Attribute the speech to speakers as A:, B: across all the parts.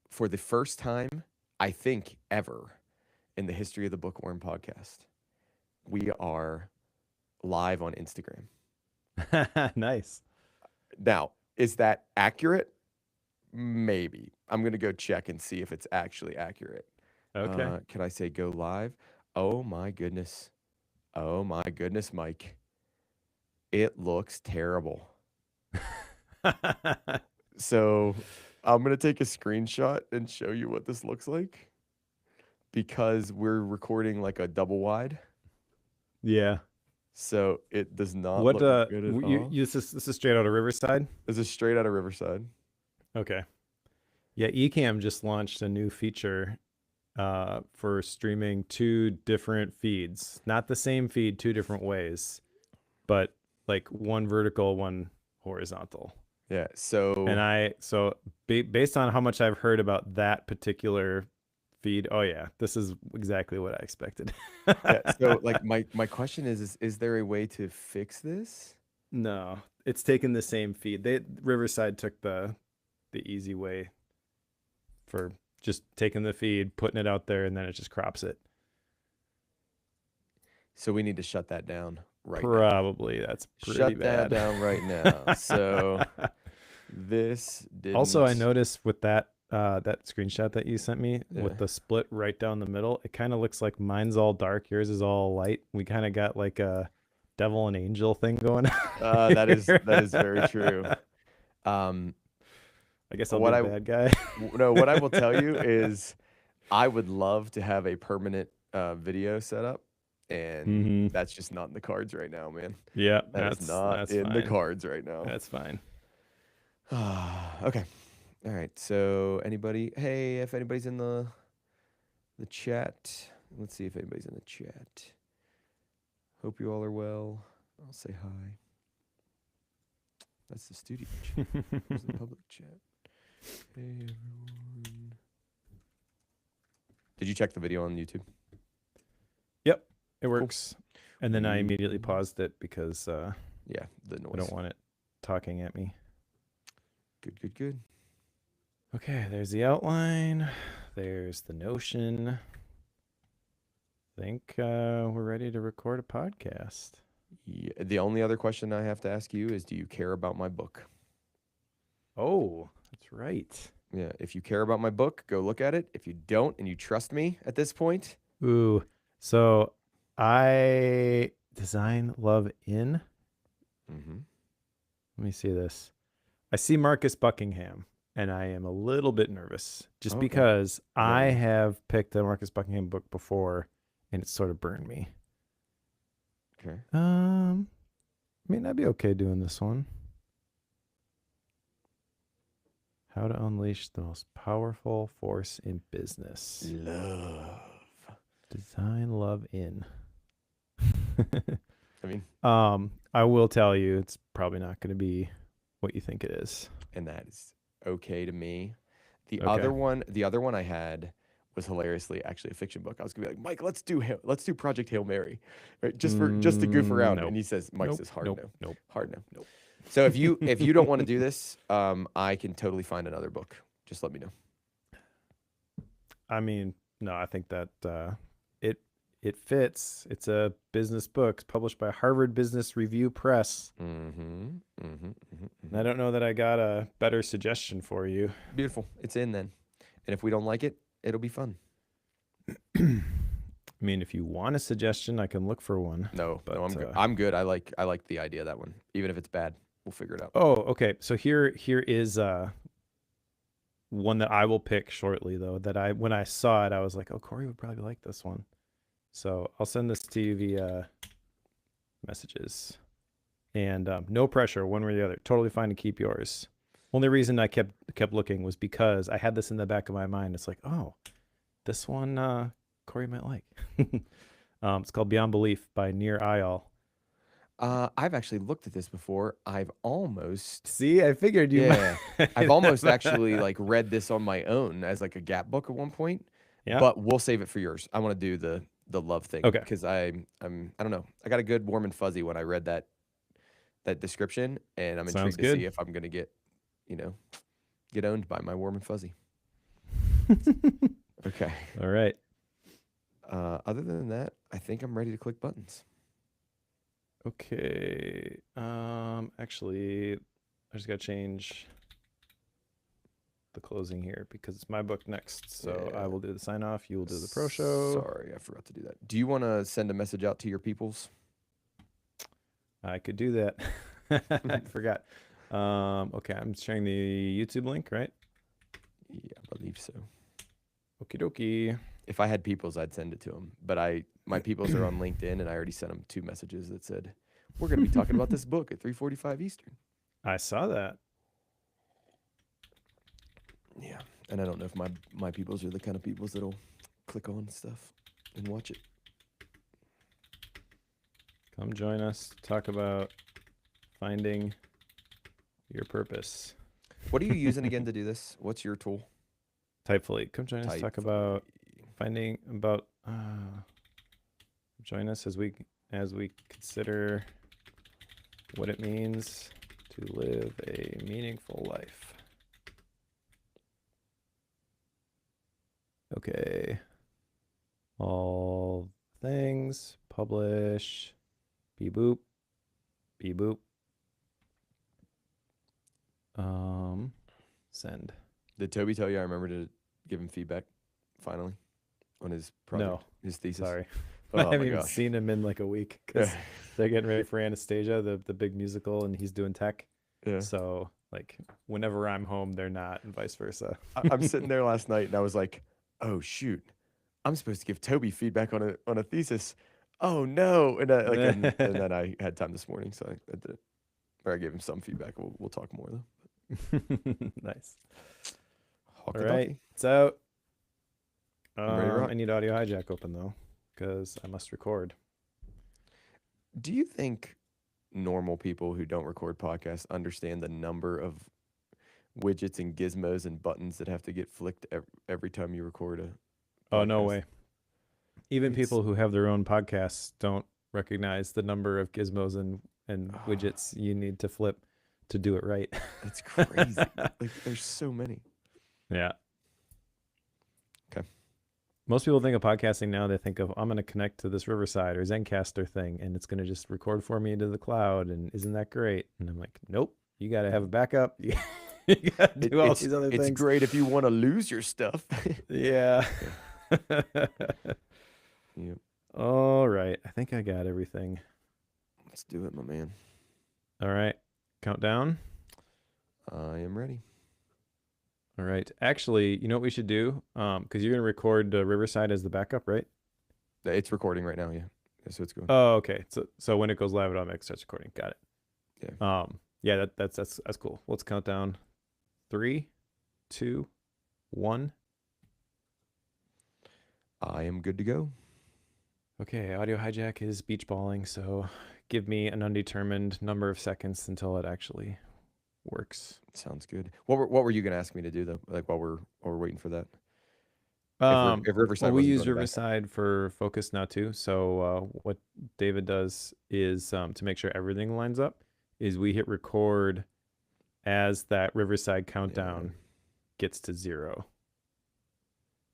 A: for the first time, I think ever in the history of the Bookworm podcast, we are live on Instagram.
B: Nice.
A: Now, is that accurate? Maybe. I'm going to go check and see if it's actually accurate.
B: Okay.
A: Can I say go live? Oh my goodness. Oh my goodness, Mike. It looks terrible. So I'm going to take a screenshot and show you what this looks like because we're recording like a double wide.
B: Yeah.
A: So it does not
B: What
A: look good at all.
B: this is straight out of Riverside?
A: This is straight out of Riverside.
B: Okay. Yeah, Ecamm just launched a new feature for streaming two different feeds. Not the same feed, two different ways, but like one vertical, one horizontal.
A: Yeah.
B: And
A: So
B: based on how much I've heard about that particular feed, oh yeah, this is exactly what I expected.
A: yeah. So like my question is there a way to fix this?
B: No, it's taken the same feed. Riverside took the easy way for just taking the feed, putting it out there, and then it just crops it.
A: So we need to shut that down right now.
B: Probably that's pretty
A: Shut
B: bad.
A: that down right now. So this didn't.
B: Also, I noticed with that that screenshot that you sent me
A: Yeah.
B: with the split right down the middle, it kind of looks like mine's all dark, yours is all light. We kind of got like a devil and angel thing going on.
A: that is very true.
B: I guess I'll be
A: What
B: the
A: I
B: bad guy.
A: no, what I will tell you is I would love to have a permanent video set up, and
B: Mm-hmm.
A: that's just not in the cards right now, man.
B: Yeah,
A: That is not
B: that's
A: in the
B: fine.
A: cards right now.
B: That's fine.
A: Okay. All right. So anybody, hey, if anybody's in the chat, let's see if anybody's in the chat. Hope you all are well. I'll say hi. That's the studio chat. There's the public chat. Hey everyone. Did you check the video on YouTube?
B: Yep, it works. And then I immediately
A: Mm.
B: paused it because
A: Yeah, the noise.
B: I don't want it talking at me.
A: Good.
B: Okay, there's the outline. There's the notion. I think we're ready to record a podcast.
A: Yeah, the only other question I have to ask you is, do you care about my book?
B: Oh, that's right.
A: Yeah, if you care about my book, go look at it. If you don't and you trust me at this point,
B: Ooh, so I design love in.
A: mm-hmm.
B: Let me see this. I see Marcus Buckingham, and I am a little bit nervous just
A: Okay.
B: because I
A: Yeah.
B: have picked the Marcus Buckingham book before, and it sort of burned me.
A: Okay.
B: I mean, I'd be okay doing this one. How to unleash the most powerful force in business.
A: Love.
B: Design love in.
A: I mean,
B: I will tell you, it's probably not going to be what you think it is.
A: and that is okay to me. The
B: Okay.
A: other one I had was hilariously actually a fiction book. I was gonna be like, Mike, let's do Project Hail Mary, right? Just to goof around.
B: Nope.
A: And he says, Mike
B: Nope.
A: says hard
B: Nope.
A: no,
B: Nope.
A: hard no.
B: Nope.
A: So if you don't want to do this, I can totally find another book. Just let me know.
B: I mean, no, I think that it fits. It's a business book published by Harvard Business Review Press.
A: Mm-hmm.
B: And I don't know that I got a better suggestion for you.
A: Beautiful. It's in then. And if we don't like it, it'll be fun.
B: I mean, if you want a suggestion, I can look for one.
A: No,
B: But,
A: I'm good. I'm good. I like the idea of that one. Even if it's bad, we'll figure it out.
B: Oh, okay. So here is one that I will pick shortly, though, that when I saw it, I was like, oh, Cory would probably like this one. So I'll send this to you via messages. And no pressure one way or the other. Totally fine to keep yours. Only reason I kept looking was because I had this in the back of my mind. It's like, oh, this one Cory might like. It's called Beyond Belief by Nir Eyal.
A: I've actually looked at this before. I've almost
B: See, I figured you
A: yeah.
B: might.
A: I've almost actually like read this on my own as like a gap book at one point.
B: Yeah.
A: But we'll save it for yours. I want to do the love thing.
B: Okay.
A: Because I don't know. I got a good warm and fuzzy when I read that description, and I'm
B: Sounds
A: intrigued to see
B: good.
A: if I'm gonna get owned by my warm and fuzzy. Okay.
B: All right.
A: Other than that, I think I'm ready to click buttons.
B: Okay. Actually, I just got to change the closing here because it's my book next. So I
A: Yeah.
B: will do the sign off. You will do the pro show.
A: Sorry, I forgot to do that. Do you want to send a message out to your peoples?
B: I could do that. I forgot. Okay, I'm sharing the YouTube link, right?
A: Yeah, I believe so.
B: Okie dokie.
A: If I had peoples, I'd send it to them. But my peoples are on LinkedIn, and I already sent them 2 messages that said, "We're going to be talking about this book at 3:45 Eastern."
B: I saw that.
A: Yeah, and I don't know if my peoples are the kind of peoples that'll click on stuff and watch it.
B: Come join us. Talk about finding your purpose.
A: What are you using again to do this? What's your tool?
B: Typefully. Come join us. Talk about finding about. Join us as we consider what it means to live a meaningful life. Okay. All things. Publish. Beep boop. Beep boop. Send.
A: Did Toby tell you I remember to give him feedback finally on his project,
B: No.
A: his thesis?
B: Sorry.
A: Oh,
B: I haven't
A: my
B: even
A: gosh.
B: seen him in like a week because they're getting ready for Anastasia, the big musical, and he's doing tech.
A: Yeah.
B: So like whenever I'm home, they're not, and vice versa.
A: I'm sitting there last night and I was like, "Oh shoot, I'm supposed to give Toby feedback on a thesis. Oh no!" And and then I had time this morning, so I did it. Or I gave him some feedback. We'll talk more though.
B: Nice.
A: All
B: right, it's out.
A: Ready to rock.
B: I need audio hijack open though, because I must record.
A: Do you think normal people who don't record podcasts understand the number of widgets and gizmos and buttons that have to get flicked every time you record a podcast?
B: Oh, no way. Even people who have their own podcasts don't recognize the number of gizmos and widgets you need to flip to do it right.
A: It's crazy. Like there's so many.
B: Yeah.
A: Okay.
B: Most people think of podcasting now, they think of, I'm going to connect to this Riverside or Zencaster thing, and it's going to just record for me into the cloud, and isn't that great? And I'm like, nope, you got to have a backup. You got to do all these other things.
A: It's great if you want to lose your stuff.
B: Yeah.
A: Yep.
B: All right. I think I got everything.
A: Let's do it, my man.
B: All right. Countdown.
A: I am ready.
B: All right. Actually, you know what we should do? Because you're going to record Riverside as the backup, right?
A: It's recording right now, yeah. So it's going.
B: Oh, okay. So when it goes live, it automatically starts recording. Got it.
A: Yeah.
B: Yeah, that's cool. Let's count down. 3, 2, 1.
A: I am good to go.
B: Okay, audio hijack is beach balling, so give me an undetermined number of seconds until it actually works.
A: Sounds good. What were you gonna ask me to do though? Like while we're waiting for that? If Riverside,
B: well, we use
A: wasn't going back.
B: Riverside for focus now too. So what David does is to make sure everything lines up, is we hit record as that Riverside countdown gets to 0.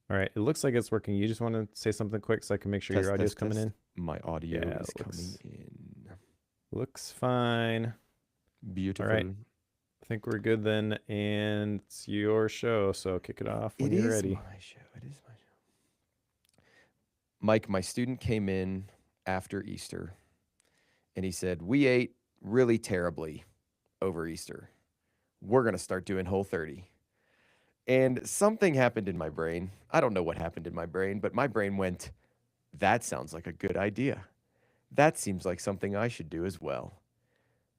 B: All right, it looks like it's working. You just want to say something quick so I can make sure your audio's coming in?
A: My audio is coming in.
B: Looks fine.
A: Beautiful.
B: All right. I think we're good then, and it's your show, so kick it off when you're ready.
A: It is my show. Mike, my student came in after Easter, and he said, "We ate really terribly over Easter. We're going to start doing Whole30." And something happened in my brain. I don't know what happened in my brain, but my brain went, "That sounds like a good idea. That seems like something I should do as well.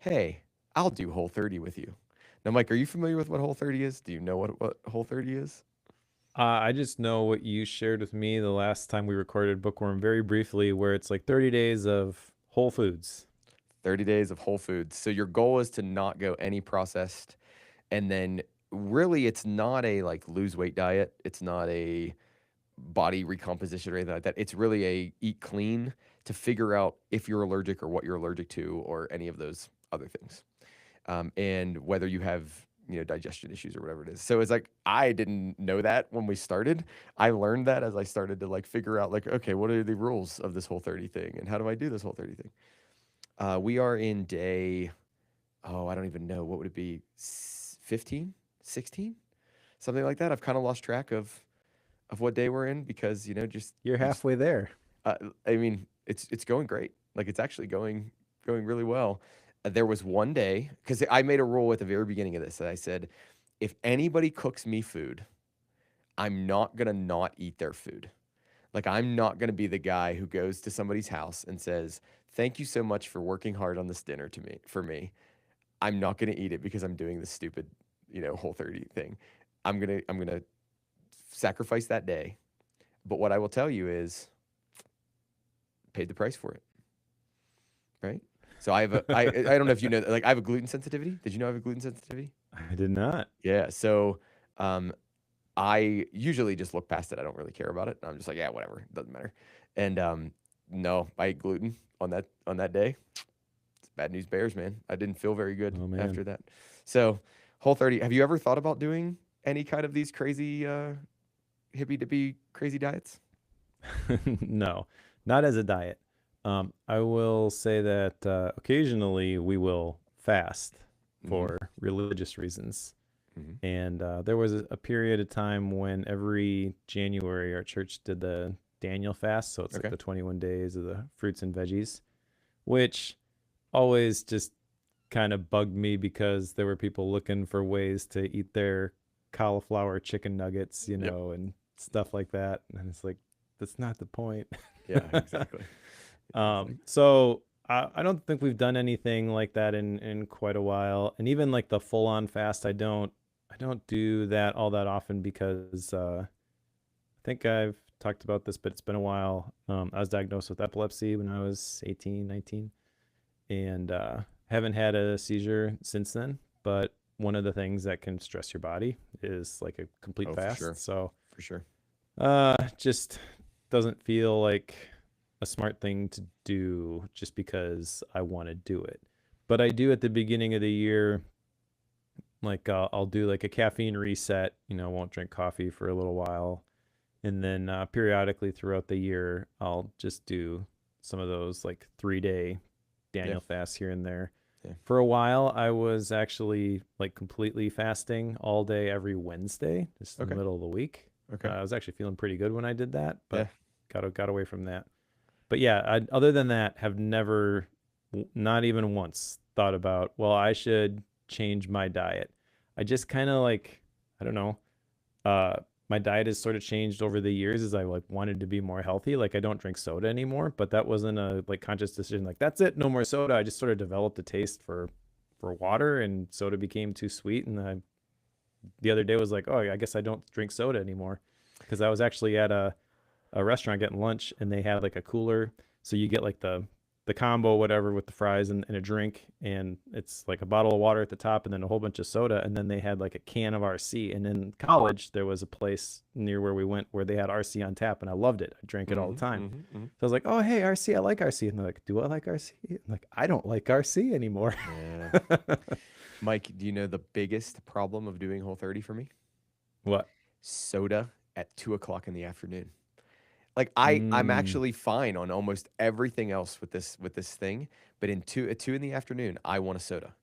A: Hey, I'll do Whole30 with you." Now, Mike, are you familiar with what Whole30 is? Do you know what Whole30 is?
B: I just know what you shared with me the last time we recorded Bookworm very briefly, where it's like 30 days of whole foods.
A: 30 days of whole foods. So your goal is to not go any processed. And then really it's not a like lose weight diet. It's not a body recomposition or anything like that. It's really a eat clean to figure out if you're allergic or what you're allergic to or any of those other things. And whether you have digestion issues or whatever it is. So it's like I didn't know that when we started. I learned that as I started to like figure out like, okay, what are the rules of this whole 30 thing and how do I do this whole 30 thing? We are in day, oh, I don't even know. What would it be? 15, 16, something like that. I've kind of lost track of what day we're in because, just
B: You're
A: you just
B: halfway there.
A: uh, I mean, it's going great. Like it's actually going really well. There was one day because I made a rule at the very beginning of this that I said, if anybody cooks me food, I'm not gonna not eat their food. Like I'm not gonna be the guy who goes to somebody's house and says, "Thank you so much for working hard on this dinner to me for me. I'm not gonna eat it because I'm doing this stupid, Whole 30 thing. I'm gonna sacrifice that day. But what I will tell you is, paid the price for it, right? So I don't know if you know, like I have a gluten sensitivity. Did you know I have a gluten sensitivity?
B: I did not.
A: Yeah. So um, I usually just look past it. I don't really care about it. I'm just like, yeah, whatever, it doesn't matter. And no, I ate gluten on that day. It's bad news bears, man. I didn't feel very good
B: Oh man.
A: after that. So Whole 30. Have you ever thought about doing any kind of these crazy hippy dippy crazy diets?
B: No, not as a diet. I will say that occasionally we will fast
A: Mm-hmm.
B: for religious reasons.
A: Mm-hmm.
B: And there was a period of time when every January our church did the Daniel fast. So it's like
A: Okay.
B: the 21 days of the fruits and veggies, which always just kind of bugged me because there were people looking for ways to eat their cauliflower chicken nuggets,
A: Yep.
B: and stuff like that. And it's like, that's not the point.
A: Yeah. Exactly. Yeah. Exactly.
B: So I don't think we've done anything like that in quite a while. And even like the full on fast, I don't do that all that often because I think I've talked about this, but it's been a while. I was diagnosed with epilepsy when I was 18, 19, and haven't had a seizure since then. But one of the things that can stress your body is like a complete
A: Oh, for sure.
B: fast. So
A: For sure.
B: just doesn't feel like a smart thing to do just because I want to do it. But I do at the beginning of the year, like I'll do like a caffeine reset. Won't drink coffee for a little while, and then periodically throughout the year, I'll just do some of those like 3 day
A: Yeah.
B: Daniel fasts here and there.
A: Yeah.
B: For a while, I was actually like completely fasting all day every Wednesday, just in the
A: Okay.
B: middle of the week.
A: Okay.
B: I was actually feeling pretty good when I did that,
A: Yeah.
B: but got away from that. But yeah, other than that, have never, not even once, thought about, well, I should change my diet. I just kind of like, I don't know. Uh, my diet has sort of changed over the years as I like wanted to be more healthy. Like I don't drink soda anymore, but that wasn't a like conscious decision. Like that's it, no more soda. I just sort of developed a taste for water, and soda became too sweet. And I the other day was like, oh, I guess I don't drink soda anymore, because I was actually at a restaurant getting lunch, and they had like a cooler, so you get like the combo whatever with the fries and a drink, and it's like a bottle of water at the top and then a whole bunch of soda, and then they had like a can of RC. And in college there was a place near where we went where they had RC on tap, and I loved it. I drank it all the
A: Mm-hmm.
B: time.
A: Mm-hmm. Mm-hmm.
B: So I was like, oh hey, RC, I like RC. And they're like, do I like RC? I'm like, I don't like RC anymore.
A: Yeah. Mike, do you know the biggest problem of doing Whole 30 for me?
B: What?
A: Soda at 2 o'clock in the afternoon. Like I'm
B: Mm,
A: actually fine on almost everything else with this thing, but at 2 in the afternoon, I want a soda.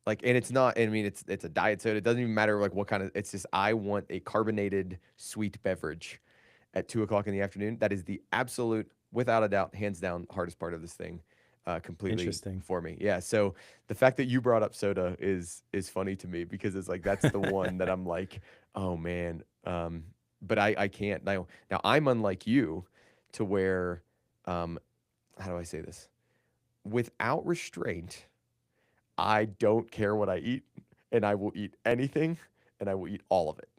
A: Like, and it's not. I mean, it's a diet soda. It doesn't even matter like what kind of. It's just I want a carbonated sweet beverage at 2 o'clock in the afternoon. That is the absolute, without a doubt, hands down, hardest part of this thing, completely
B: interesting.
A: for me. Yeah. So the fact that you brought up soda is funny to me because it's like that's the one that I'm like, oh man. But I can't now. Now I'm unlike you, to where, um, how do I say this? Without restraint, I don't care what I eat, and I will eat anything, and I will eat all of it.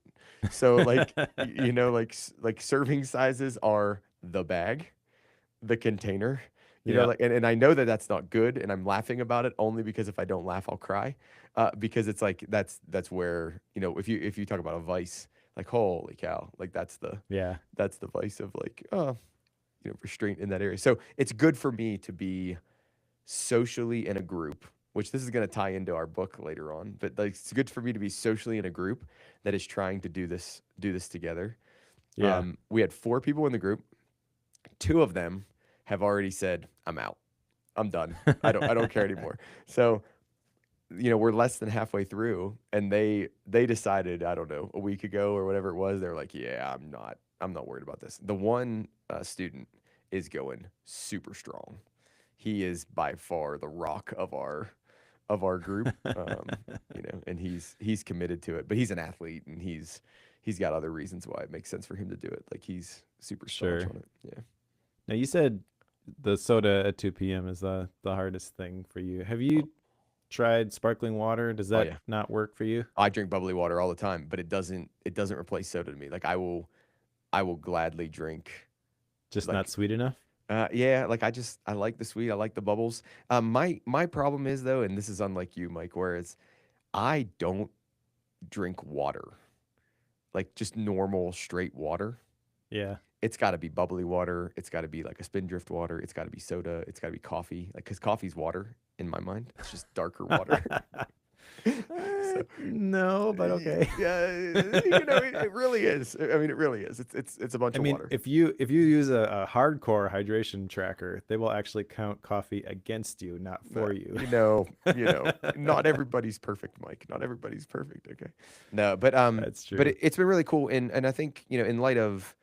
A: So like like like serving sizes are the bag, the container,
B: Yeah.
A: and I know that that's not good, and I'm laughing about it only because if I don't laugh, I'll cry, because it's like that's where if you talk about a vice, like holy cow, like
B: Yeah.
A: that's the vice of like restraint in that area. So it's good for me to be socially in a group which this is going to tie into our book later on, but like it's good for me to be socially in a group that is trying to do this together.
B: Yeah.
A: We had 4 people in the group. 2 of them have already said, "I'm out. I'm done. I don't care anymore." So, we're less than halfway through, and they decided, I don't know, a week ago or whatever it was. They're like, "Yeah, I'm not worried about this." The one student is going super strong. He is by far the rock of our group, and he's committed to it. But he's an athlete, and he's got other reasons why it makes sense for him to do it. Like he's super staunch
B: Sure.
A: on it. Yeah.
B: Now you said the soda at 2 p.m. is the hardest thing for you. Have
A: Oh,
B: you tried sparkling water? Does
A: oh
B: that
A: yeah.
B: not work for you?
A: I drink bubbly water all the time, but it doesn't replace soda to me. Like I will gladly drink
B: Just not
A: like
B: sweet enough?
A: yeah, like I like the sweet, I like the bubbles. My problem is though, and this is unlike you, Mike, whereas I don't drink water, like just normal straight water.
B: Yeah.
A: It's got to be bubbly water. It's got to be like a spindrift water. It's got to be soda. It's got to be coffee. Like, cause coffee's water in my mind. It's just darker water. So
B: No, but okay.
A: yeah, it really is. I mean, it really is. It's a bunch
B: I
A: of
B: mean,
A: water.
B: if you use a hardcore hydration tracker, they will actually count coffee against you, not
A: Uh,
B: for you.
A: not everybody's perfect, Mike. Not everybody's perfect. Okay. No, but
B: That's
A: but
B: true.
A: it's been really cool, and I think in light of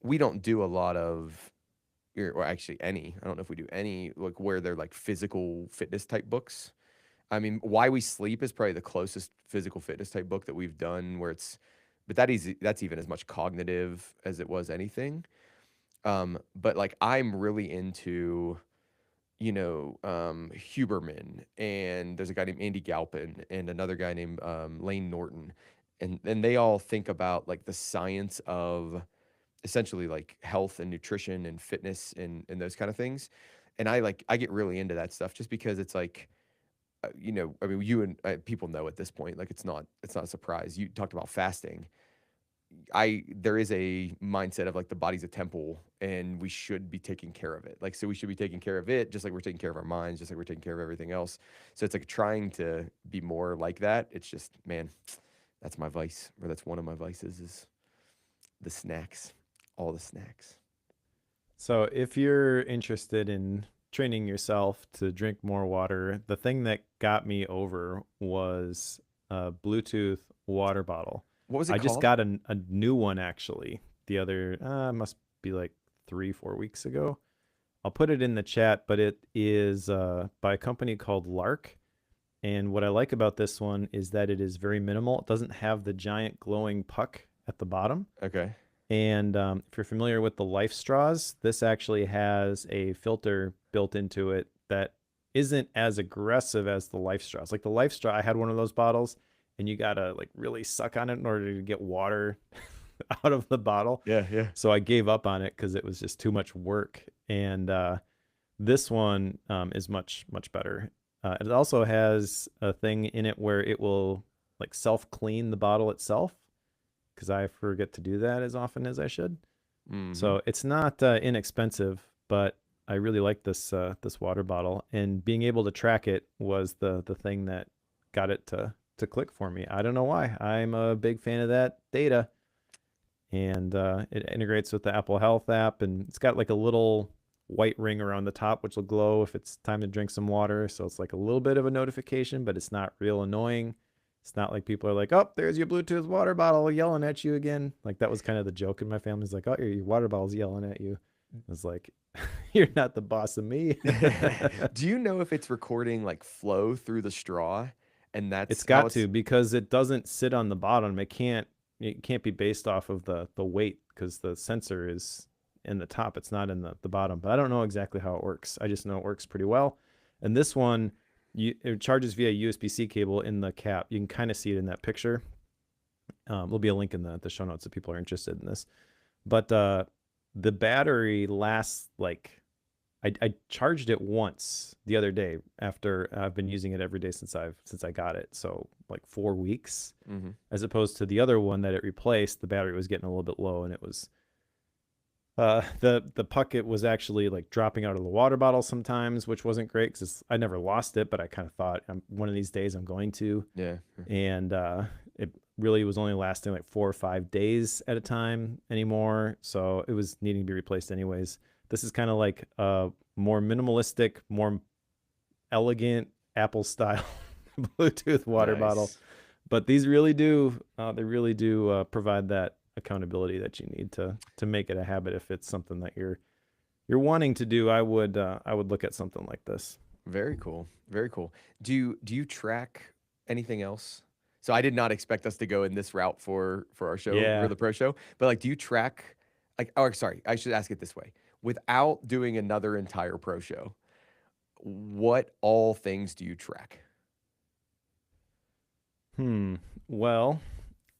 A: we don't do a lot of or actually any. I don't know if we do any like where they're like physical fitness type books. I mean, Why We Sleep is probably the closest physical fitness type book that we've done where but that's even as much cognitive as it was anything. But like I'm really into, Huberman, and there's a guy named Andy Galpin and another guy named Lane Norton. And they all think about like the science of essentially like health and nutrition and fitness and those kind of things. And I get really into that stuff just because it's like I mean, you and people know at this point, like it's not a surprise. You talked about fasting. There is a mindset of like the body's a temple, and we should be taking care of it. Like, so we should be taking care of it, just like we're taking care of our minds, just like we're taking care of everything else. So it's like trying to be more like that. It's just, man, that's my vice, or that's one of my vices is the snacks, all the snacks.
B: So if you're interested in training yourself to drink more water, the thing that got me over was a Bluetooth water bottle.
A: What was it
B: I just
A: called?
B: got a new one actually the other must be like 3 4 weeks ago. I'll put it in the chat, but it is by a company called Lark. And what I like about this one is that it is very minimal. It doesn't have the giant glowing puck at the bottom.
A: Okay.
B: And if you're familiar with the Life straws, this actually has a filter built into it that isn't as aggressive as the Life straws. Like the Life straw, I had one of those bottles, and you gotta like really suck on it in order to get water out of the bottle.
A: Yeah, yeah.
B: So I gave up on it because it was just too much work. And this one is much better. It also has a thing in it where it will like self clean the bottle itself because I forget to do that as often as I should.
A: Mm-hmm.
B: So it's not inexpensive, but I really like this water bottle, and being able to track it was the thing that got it to click for me. I don't know why. I'm a big fan of that data, and it integrates with the Apple Health app, and it's got like a little white ring around the top which will glow if it's time to drink some water. So it's like a little bit of a notification, but it's not real annoying. It's not like people are like, "Oh, there's your Bluetooth water bottle yelling at you again." Like that was kind of the joke in my family. It's like, "Oh, your water bottle's yelling at you." I was like, "You're not the boss of me."
A: Do you know if it's recording like flow through the straw, and
B: It's
A: that's how
B: got
A: it's
B: to because it doesn't sit on the bottom. It can't be based off of the weight because the sensor is in the top. It's not in the bottom. But I don't know exactly how it works. I just know it works pretty well. And this one, it charges via USB-C cable in the cap. You can kind of see it in that picture. There'll be a link in the show notes if people are interested in this. But the battery lasts like I charged it once the other day after I've been using it every day since I got it. So like 4 weeks,
A: hmm
B: as opposed to the other one that it replaced, the battery was getting a little bit low, and it was The pucket was actually like dropping out of the water bottle sometimes, which wasn't great because I never lost it, but I kind of thought one of these days I'm going to.
A: Yeah.
B: And it really was only lasting like 4 or 5 days at a time anymore, so it was needing to be replaced anyways. This is kind of like a more minimalistic, more elegant Apple style Bluetooth water bottle,
A: Nice.
B: but these really do they really do provide that accountability that you need to make it a habit. If it's something that you're wanting to do, I would look at something like this.
A: Very cool. Very cool. Do you track anything else? So I did not expect us to go in this route for our show, for
B: Yeah.
A: the pro show. But like, do you track like? Oh, sorry. I should ask it this way. Without doing another entire pro show, what all things do you track?
B: Hmm. Well,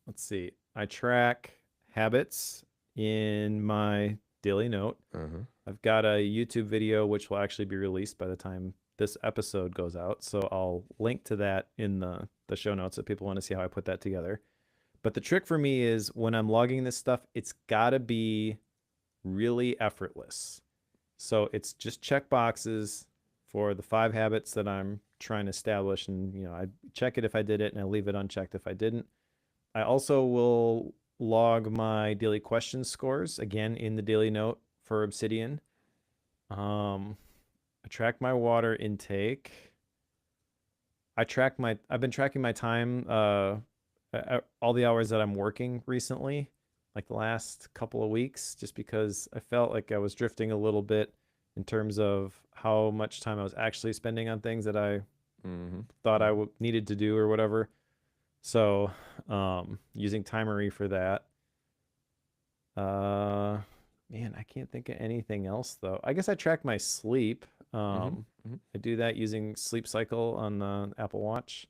B: let's see. I track habits in my daily note.
A: Uh-huh.
B: I've got a YouTube video which will actually be released by the time this episode goes out. So I'll link to that in the show notes if people want to see how I put that together. But the trick for me is when I'm logging this stuff, it's got to be really effortless. So it's just check boxes for the 5 habits that I'm trying to establish. And, I check it if I did it and I leave it unchecked if I didn't. I also will log my daily question scores again in the daily note for Obsidian. I track my water intake. I've been tracking my time, all the hours that I'm working recently, like the last couple of weeks, just because I felt like I was drifting a little bit in terms of how much time I was actually spending on things that I
A: Mm-hmm.
B: thought I
A: Mm-hmm.
B: needed to do or whatever. So, using Timery for that. Uh, Man, I can't think of anything else though. I guess I track my sleep.
A: Mm-hmm. Mm-hmm.
B: I do that using Sleep Cycle on the Apple Watch.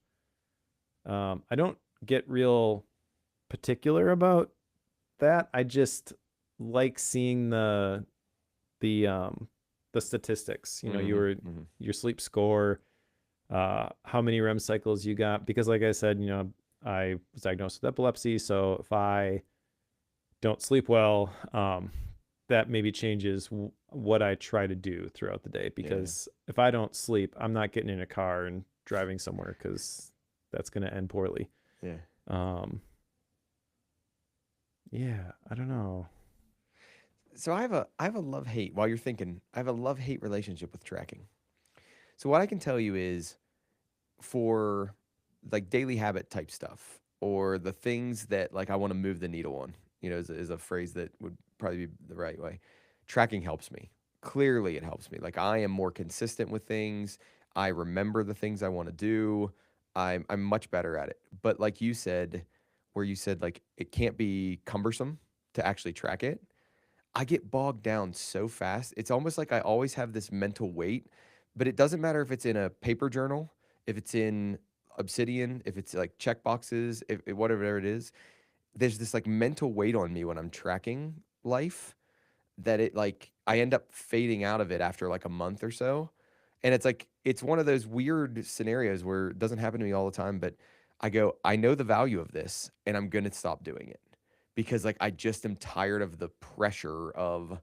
B: I don't get real particular about that. I just like seeing the um the statistics.
A: Mm-hmm. Mm-hmm.
B: Your sleep score, how many REM cycles you got. Because like I said, I was diagnosed with epilepsy, so if I don't sleep well, that maybe changes what I try to do throughout the day.
A: Yeah.
B: Because if I don't sleep, I'm not getting in a car and driving somewhere because that's going to end poorly.
A: Yeah.
B: Um, yeah, I don't know.
A: So I have a love hate while you're thinking. I have a love hate relationship with tracking. So what I can tell you is for like daily habit type stuff or the things that like I want to move the needle on, is a phrase that would probably be the right way. Tracking helps me. Clearly, it helps me. Like I am more consistent with things. I remember the things I want to do. I'm much better at it. But like you said, where you said like it can't be cumbersome to actually track it. I get bogged down so fast. It's almost like I always have this mental weight, but it doesn't matter if it's in a paper journal, if it's in Obsidian, if it's like check boxes, if whatever it is. There's this like mental weight on me when I'm tracking life that it like I end up fading out of it after like a month or so. And it's like it's one of those weird scenarios where it doesn't happen to me all the time, but I go, I know the value of this and I'm gonna stop doing it. Because like I just am tired of the pressure of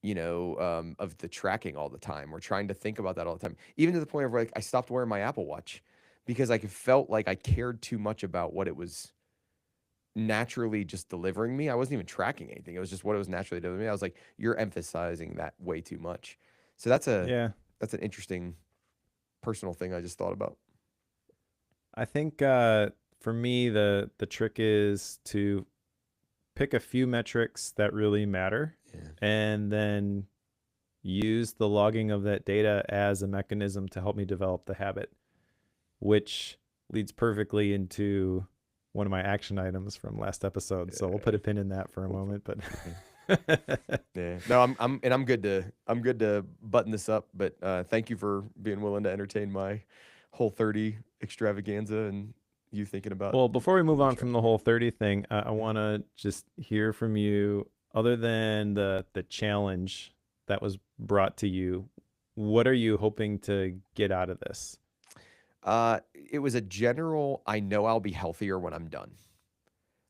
A: the tracking all the time or trying to think about that all the time. Even to the point of like I stopped wearing my Apple Watch because I felt like I cared too much about what it was naturally just delivering me. I wasn't even tracking anything. It was just what it was naturally delivering me. I was like, you're emphasizing that way too much. So
B: Yeah,
A: that's an interesting personal thing I just thought about.
B: I think for me the trick is to pick a few metrics that really matter,
A: Yeah.
B: and then use the logging of that data as a mechanism to help me develop the habit, which leads perfectly into one of my action items from last episode. So we'll put
A: Yeah.
B: a pin in that for a
A: We'll
B: moment. But
A: put a pin. Yeah. No, I'm good to button this up, but thank you for being willing to entertain my whole 30 extravaganza and you thinking about
B: well, before we move
A: the
B: on from the
A: tracking.
B: whole 30 thing, I want to just hear from you. Other than the challenge that was brought to you, what are you hoping to get out of this?
A: It was a general, I know I'll be healthier when I'm done.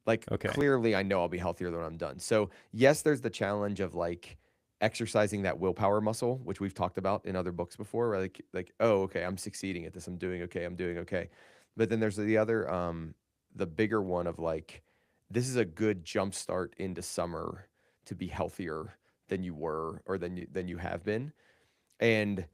A: Like
B: Okay.
A: clearly I know I'll be healthier when I'm done. So, yes, there's the challenge of like exercising that willpower muscle, which we've talked about in other books before, where like oh, okay, I'm succeeding at this. I'm doing okay. I'm doing okay. But then there's the other the bigger one of like this is a good jump start into summer to be healthier than you were or than you have been. And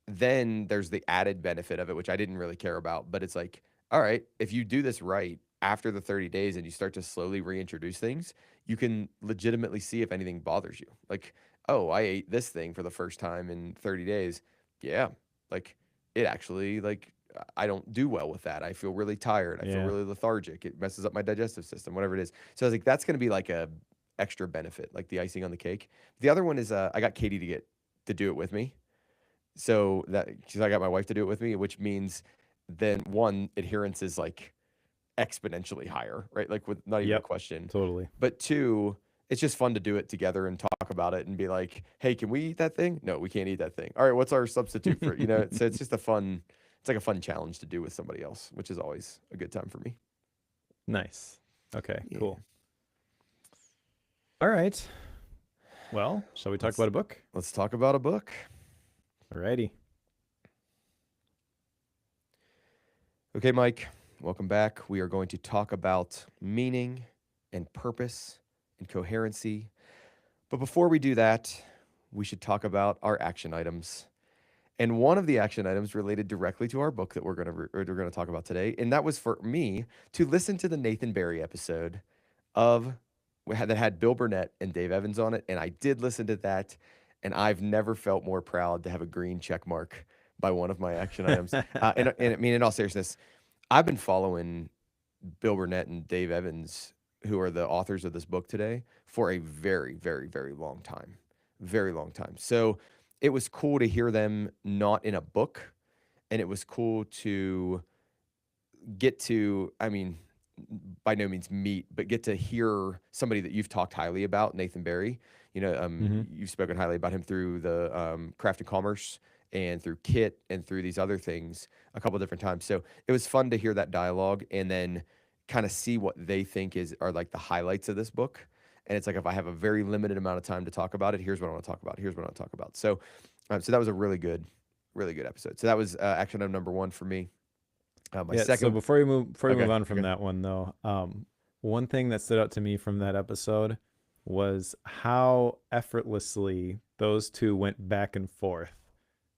A: then there's the added benefit of it, which I didn't really care about, but it's like, all right, if you do this right after the 30 days and you start to slowly reintroduce things, you can legitimately see if anything bothers you. Like, oh, I ate this thing for the first time in 30 days. Yeah. Like it actually like I don't do well with that. I feel really tired. I feel
B: Yeah.
A: really lethargic. It messes up my digestive system, whatever it is. So I was like, that's going to be like a extra benefit, like the icing on the cake. The other one is I got Katie to do it with me. So that because I got my wife to do it with me, which means then one, adherence is like exponentially higher, right? Like with not even a
B: Yep.
A: question.
B: Totally.
A: But two, it's just fun to do it together and talk about it and be like, hey, can we eat that thing? No, we can't eat that thing. All right, what's our substitute for it? So it's just it's like a fun challenge to do with somebody else, which is always a good time for me.
B: Nice. Okay,
A: Yeah.
B: cool. All right. Well, shall we talk
A: Let's
B: about a book?
A: let's talk about a book.
B: Alrighty.
A: Okay, Mike, welcome back. We are going to talk about meaning and purpose and coherency. But before we do that, we should talk about our action items. And one of the action items related directly to our book that we're going to talk about today, and that was for me to listen to the Nathan Barry episode of that had Bill Burnett and Dave Evans on it, and I did listen to that, and I've never felt more proud to have a green check mark by one of my action items. And I mean, in all seriousness, I've been following Bill Burnett and Dave Evans, who are the authors of this book today, for a very, very, very long time. Very long time. So it was cool to hear them not in a book. And it was cool to get to, I mean, by no means meet, but get to hear somebody that you've talked highly about, Nathan Barry.
B: hmm
A: You've spoken highly about him through the Craft and Commerce and through Kit and through these other things a couple different times. So it was fun to hear that dialogue and then kind of see what they think are like the highlights of this book. And it's like if I have a very limited amount of time to talk about it, here's what I want to talk about. Here's what I want to talk about. So that was a really good episode. So that was action item number one for me. My
B: Yeah. So
A: second,
B: before we move
A: okay,
B: on from
A: okay.
B: that one though, one thing that stood out to me from that episode was how effortlessly those two went back and forth.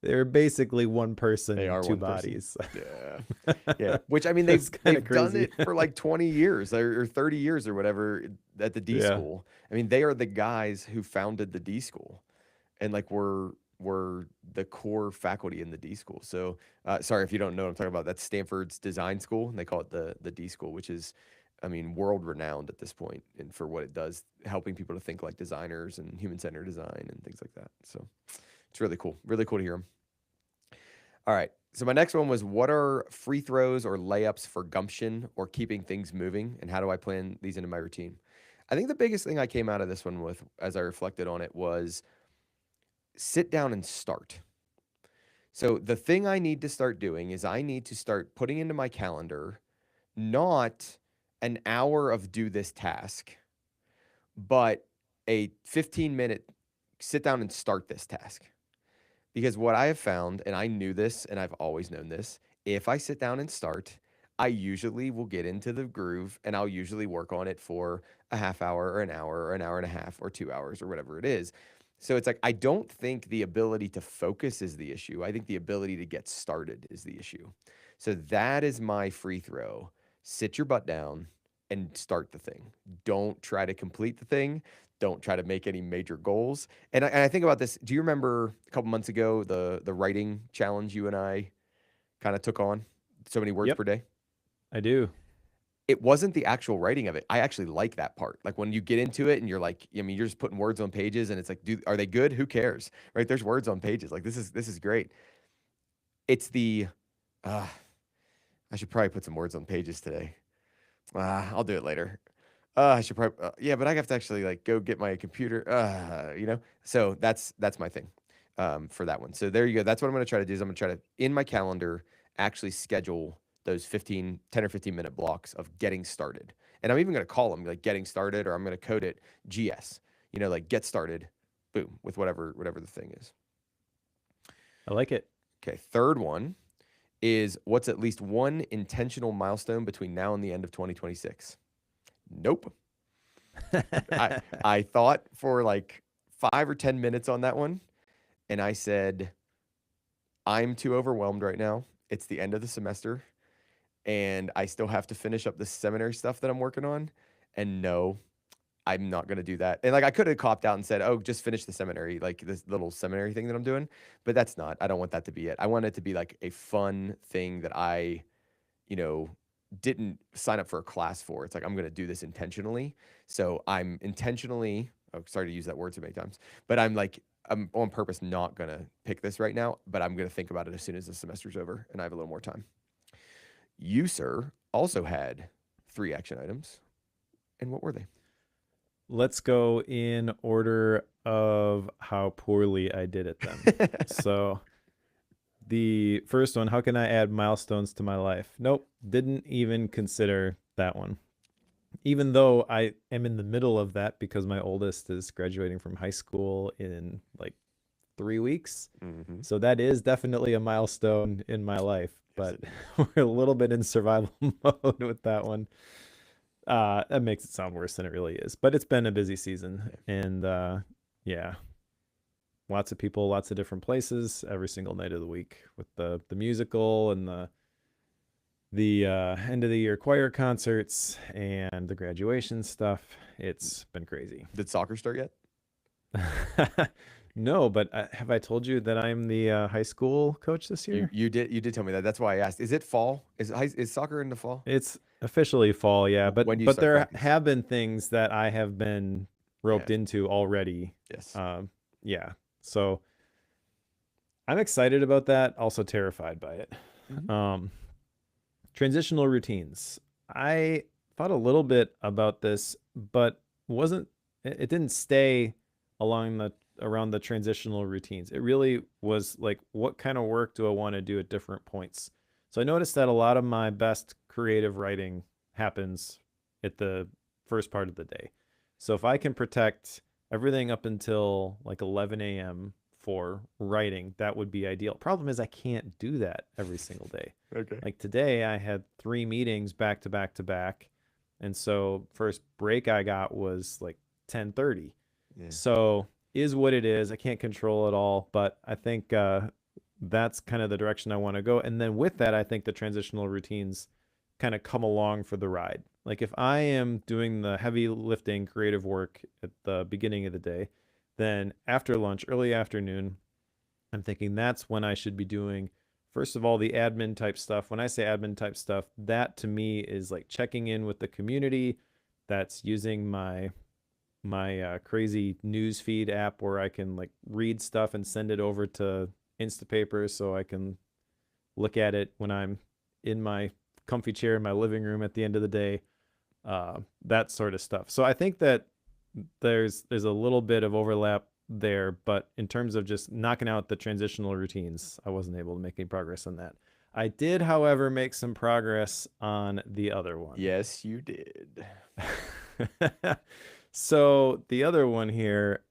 B: They're basically one
A: They
B: person,
A: are
B: two
A: one person.
B: bodies.
A: Yeah. Yeah. Which I mean
B: It's kind of
A: they've done
B: crazy.
A: it for like 20 years or 30 years or whatever at the D
B: Yeah.
A: school. I mean, they are the guys who founded the D school and like were the core faculty in the D school. So sorry if you don't know what I'm talking about. That's Stanford's design school and they call it the D school, which is I mean, world renowned at this point and for what it does, helping people to think like designers and human centered design and things like that. So it's really cool. Really cool to hear them. All right. So my next one was what are free throws or layups for gumption or keeping things moving, and how do I plan these into my routine? I think the biggest thing I came out of this one with, as I reflected on it, was sit down and start. So the thing I need to start doing is I need to start putting into my calendar not an hour of do this task, but a 15-minute sit down and start this task. Because what I have found, and I knew this and I've always known this, if I sit down and start, I usually will get into the groove and I'll usually work on it for a half hour or an hour and a half or 2 hours or whatever it is. So it's like, I don't think the ability to focus is the issue. I think the ability to get started is the issue. So that is my free throw. Sit your butt down and start the thing. Don't try to complete the thing. Don't try to make any major goals. And I think about this. Do you remember a couple months ago the writing challenge you and I kind of took on? So many words
B: Yep,
A: per day.
B: I do.
A: It wasn't the actual writing of it. I actually like that part. Like when you get into it and you're like, I mean, you're just putting words on pages, and it's like, are they good? Who cares, right? There's words on pages. Like this is great. It's the, uh, I should probably put some words on pages today. I'll do it later. I should probably, yeah, but I have to actually like go get my computer. So that's my thing, for that one. So there you go. That's what I'm going to try to do. Is I'm going to try to in my calendar actually schedule those 10 or 15 minute blocks of getting started. And I'm even going to call them like getting started, or I'm going to code it GS, like get started, boom, with whatever the thing is.
B: I like it.
A: Okay, third one is what's at least one intentional milestone between now and the end of 2026? Nope. I thought for like 5 or 10 minutes on that one, and I said, I'm too overwhelmed right now. It's the end of the semester, and I still have to finish up the seminary stuff that I'm working on. And no, I'm not going to do that. And like I could have copped out and said, "Oh, just finish the seminary, like this little seminary thing that I'm doing." But that's not. I don't want that to be it. I want it to be like a fun thing that I, you know, didn't sign up for a class for. It's like I'm going to do this intentionally. So I'm intentionally, oh, sorry to use that word so many times, but I'm on purpose not going to pick this right now, but I'm going to think about it as soon as the semester's over and I have a little more time. You, sir, also had 3 action items. And what were they?
B: Let's go in order of how poorly I did it then. So the first one, how can I add milestones to my life? Nope, didn't even consider that one. Even though I am in the middle of that because my oldest is graduating from high school in like 3 weeks.
A: Mm-hmm.
B: So that is definitely a milestone in my life,
A: Yes,
B: but
A: it is.
B: we're a little bit in survival mode with that one. That makes it sound worse than it really is, but it's been a busy season,
A: Yeah.
B: and yeah, lots of people, lots of different places every single night of the week with the musical and the end of the year choir concerts and the graduation stuff. It's been crazy.
A: Did soccer start yet?
B: No, but have I told you that I'm the high school coach this
A: You
B: year?
A: you did tell me that. That's why I asked. Is it fall? Is soccer in the fall?
B: It's officially fall, yeah,
A: When do you
B: but
A: start
B: there
A: practice?
B: have been things that I have been
A: Yeah.
B: roped into already.
A: Yes.
B: Um, yeah, so I'm excited about that. Also terrified by it.
A: Hmm.
B: Um, transitional routines. I thought a little bit about this, but wasn't it didn't stay along the around the transitional routines. It really was like, what kind of work do I want to do at different points? So I noticed that a lot of my best creative writing happens at the first part of the day. So if I can protect everything up until like 11 a.m. for writing, that would be ideal. Problem is, I can't do that every single day.
A: Okay.
B: Like today, I had 3 meetings back to back to back, and so first break I got was like 10:30.
A: Yeah.
B: So is what it is. I can't control it all, but I think that's kind of the direction I want to go. And then with that, I think the transitional routines kind of come along for the ride. Like if I am doing the heavy lifting creative work at the beginning of the day, then after lunch, early afternoon, I'm thinking that's when I should be doing, first of all, the admin type stuff. When I say admin type stuff, that to me is like checking in with the community. That's using my crazy news feed app where I can like read stuff and send it over to Instapaper so I can look at it when I'm in my comfy chair in my living room at the end of the day. That sort of stuff. So I think that there's a little bit of overlap there, but in terms of just knocking out the transitional routines, I wasn't able to make any progress on that. I did, however, make some progress on the other one.
A: Yes, you did.
B: So the other one here,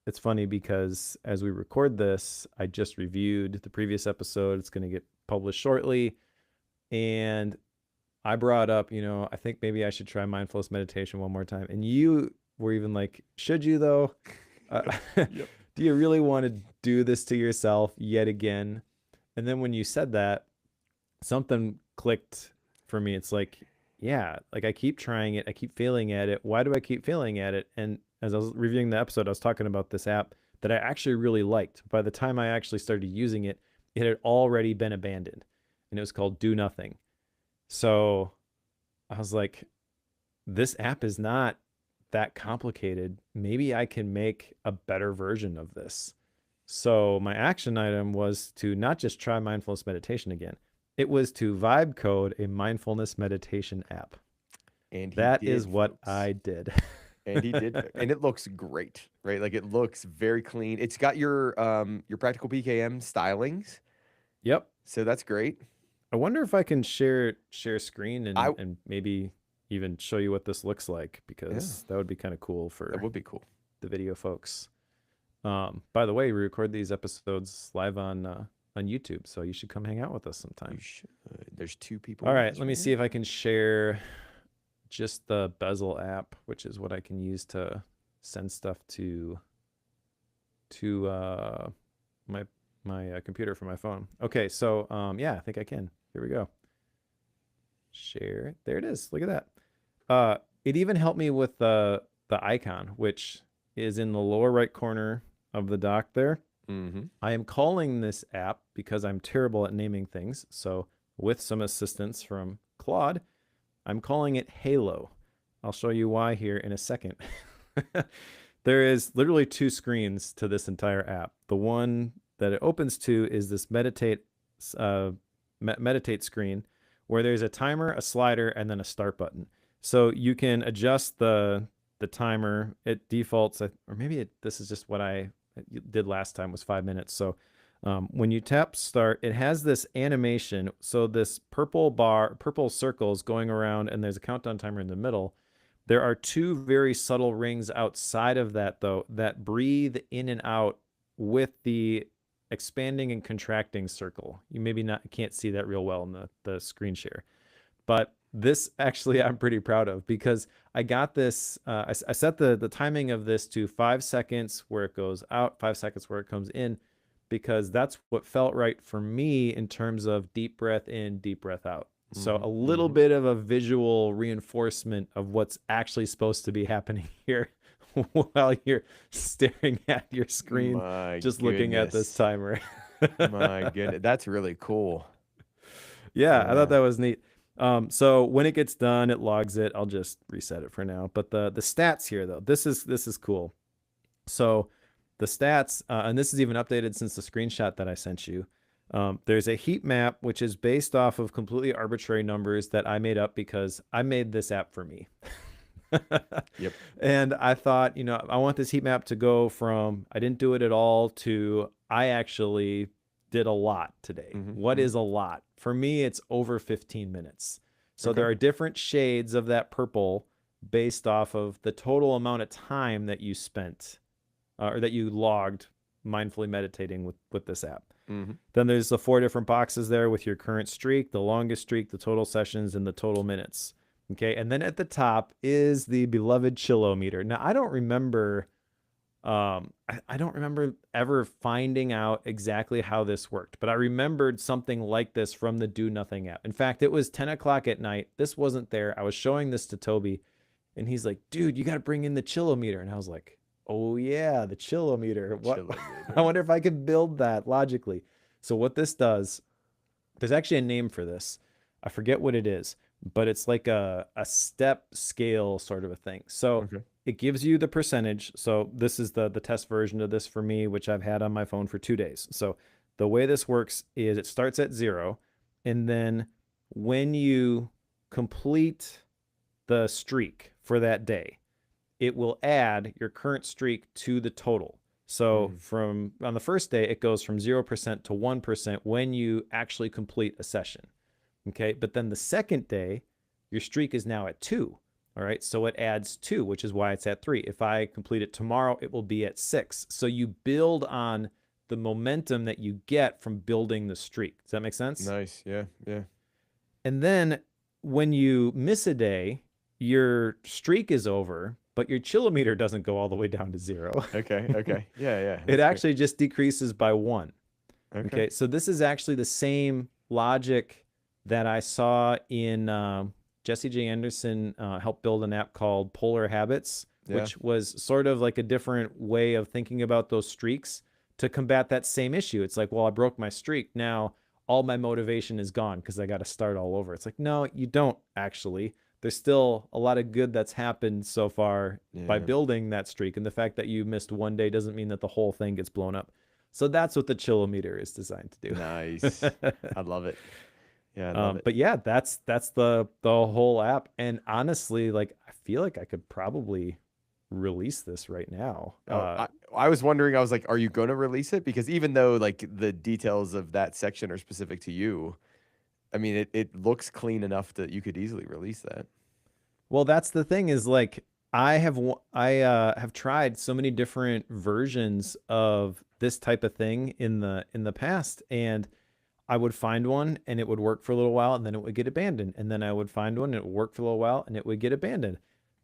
B: it's funny because as we record this, I just reviewed the previous episode. It's going to get published shortly. And I brought up, I think maybe I should try mindfulness meditation one more time. And you were even like, should you though?
A: Yep.
B: Do you really want to do this to yourself yet again? And then when you said that, something clicked for me. It's like, yeah, like I keep trying it, I keep failing at it. Why do I keep failing at it? And as I was reviewing the episode, I was talking about this app that I actually really liked. By the time I actually started using it, it had already been abandoned, and it was called Do Nothing. So I was like, this app is not that complicated. Maybe I can make a better version of this. So my action item was to not just try mindfulness meditation again. It was to vibe code a mindfulness meditation app.
A: And he
B: That is
A: did,
B: what
A: folks.
B: I did.
A: And he did, and it looks great, right? Like it looks very clean. It's got your practical PKM stylings,
B: Yep.
A: so that's great.
B: I wonder if I can share screen
A: I
B: and maybe even show you what this looks like,
A: Yeah,
B: because that would be kind of cool
A: that
B: for
A: would be cool.
B: the video folks. By the way, we record these episodes live on YouTube, so you should come hang out with us
A: You
B: sometime.
A: should. There's 2 people
B: All
A: with
B: right,
A: us
B: let me
A: right
B: see
A: now.
B: if I can share just the Bezel app, which is what I can use to send stuff to my computer from my phone. Okay, so yeah, I think I can. Here we go. Share. There it is. Look at that. It even helped me with the icon, which is in the lower right corner of the dock there.
A: Mm-hmm.
B: I am calling this app because I'm terrible at naming things. So with some assistance from Claude, I'm calling it Halo. I'll show you why here in a second. There is literally 2 screens to this entire app. The one that it opens to is this uh, meditate screen, where there's a timer, a slider, and then a start button. So you can adjust the timer. It defaults, or maybe this is just what I did last time, was 5 minutes. So when you tap start, it has this animation. So this purple circles going around, and there's a countdown timer in the middle. There are 2 very subtle rings outside of that, though, that breathe in and out with the expanding and contracting circle. You maybe not can't see that real well in the screen share, but this actually I'm pretty proud of, because I got this. I set the timing of this to 5 seconds where it goes out, 5 seconds where it comes in, because that's what felt right for me in terms of deep breath in, deep breath out. So
A: Mm-hmm.
B: a little
A: Mm-hmm.
B: bit of a visual reinforcement of what's actually supposed to be happening here while you're staring at your screen,
A: My
B: just looking at this
A: goodness.
B: timer.
A: My goodness. That's really cool.
B: Yeah, I thought
A: Yeah.
B: that was neat. So when it gets done, it logs it. I'll just reset it for now. But the stats here, though, this is cool. So the stats, and this is even updated since the screenshot that I sent you. There's a heat map, which is based off of completely arbitrary numbers that I made up because I made this app for me.
A: Yep.
B: And I thought, I want this heat map to go from I didn't do it at all to I actually did a lot today.
A: Mm-hmm.
B: What
A: Mm-hmm.
B: is a lot? For me, it's over 15 minutes. So
A: Okay.
B: there are different shades of that purple based off of the total amount of time that you spent or that you logged mindfully meditating with this app.
A: Mm-hmm.
B: Then there's the 4 different boxes there with your current streak, the longest streak, the total sessions, and the total minutes. Okay, and then at the top is the beloved chillometer. Now I don't remember, I don't remember ever finding out exactly how this worked, but I remembered something like this from the Do Nothing app. In fact, it was 10 o'clock at night. This wasn't there. I was showing this to Toby, and he's like, "Dude, you got to bring in the chillometer." And I was like, "Oh yeah, the chillometer. What? I
A: Chillameter.
B: wonder if I could build that logically." So what this does, there's actually a name for this. I forget what it is, but it's like a step scale sort of a thing. So
A: Okay.
B: it gives you the percentage. So this is the test version of this for me, which I've had on my phone for 2 days. So the way this works is it starts at 0, and then when you complete the streak for that day, it will add your current streak to the total. So
A: Mm-hmm.
B: from on the first day, it goes from 0% to 1% when you actually complete a session. Okay. But then the second day, your streak is now at 2. All right. So it adds 2, which is why it's at 3. If I complete it tomorrow, it will be at 6. So you build on the momentum that you get from building the streak. Does that make sense?
A: Nice. Yeah. Yeah.
B: And then when you miss a day, your streak is over, but your chillometer doesn't go all the way down to 0.
A: Okay. Okay. Yeah. Yeah.
B: It
A: That's great.
B: actually just decreases by 1.
A: Okay.
B: Okay, so this is actually the same logic that I saw in Jesse J. Anderson helped build an app called Polar Habits,
A: Yeah.
B: which was sort of like a different way of thinking about those streaks to combat that same issue. It's like, well, I broke my streak. Now all my motivation is gone because I got to start all over. It's like, no, you don't actually. There's still a lot of good that's happened so far by
A: Yeah.
B: building that streak. And the fact that you missed one day doesn't mean that the whole thing gets blown up. So that's what the chillometer is designed to
A: Nice.
B: do.
A: I love it. Yeah. I love it.
B: But yeah, that's the whole app. And honestly, like I feel like I could probably release this right now.
A: Oh, I was wondering, I was like, are you going to release it? Because even though like the details of that section are specific to you, I mean, it looks clean enough that you could easily release that.
B: Well, that's the thing is like I have tried so many different versions of this type of thing in the past, and I would find one and it would work for a little while and then it would get abandoned. And then I would find one and it would work for a little while and it would get abandoned.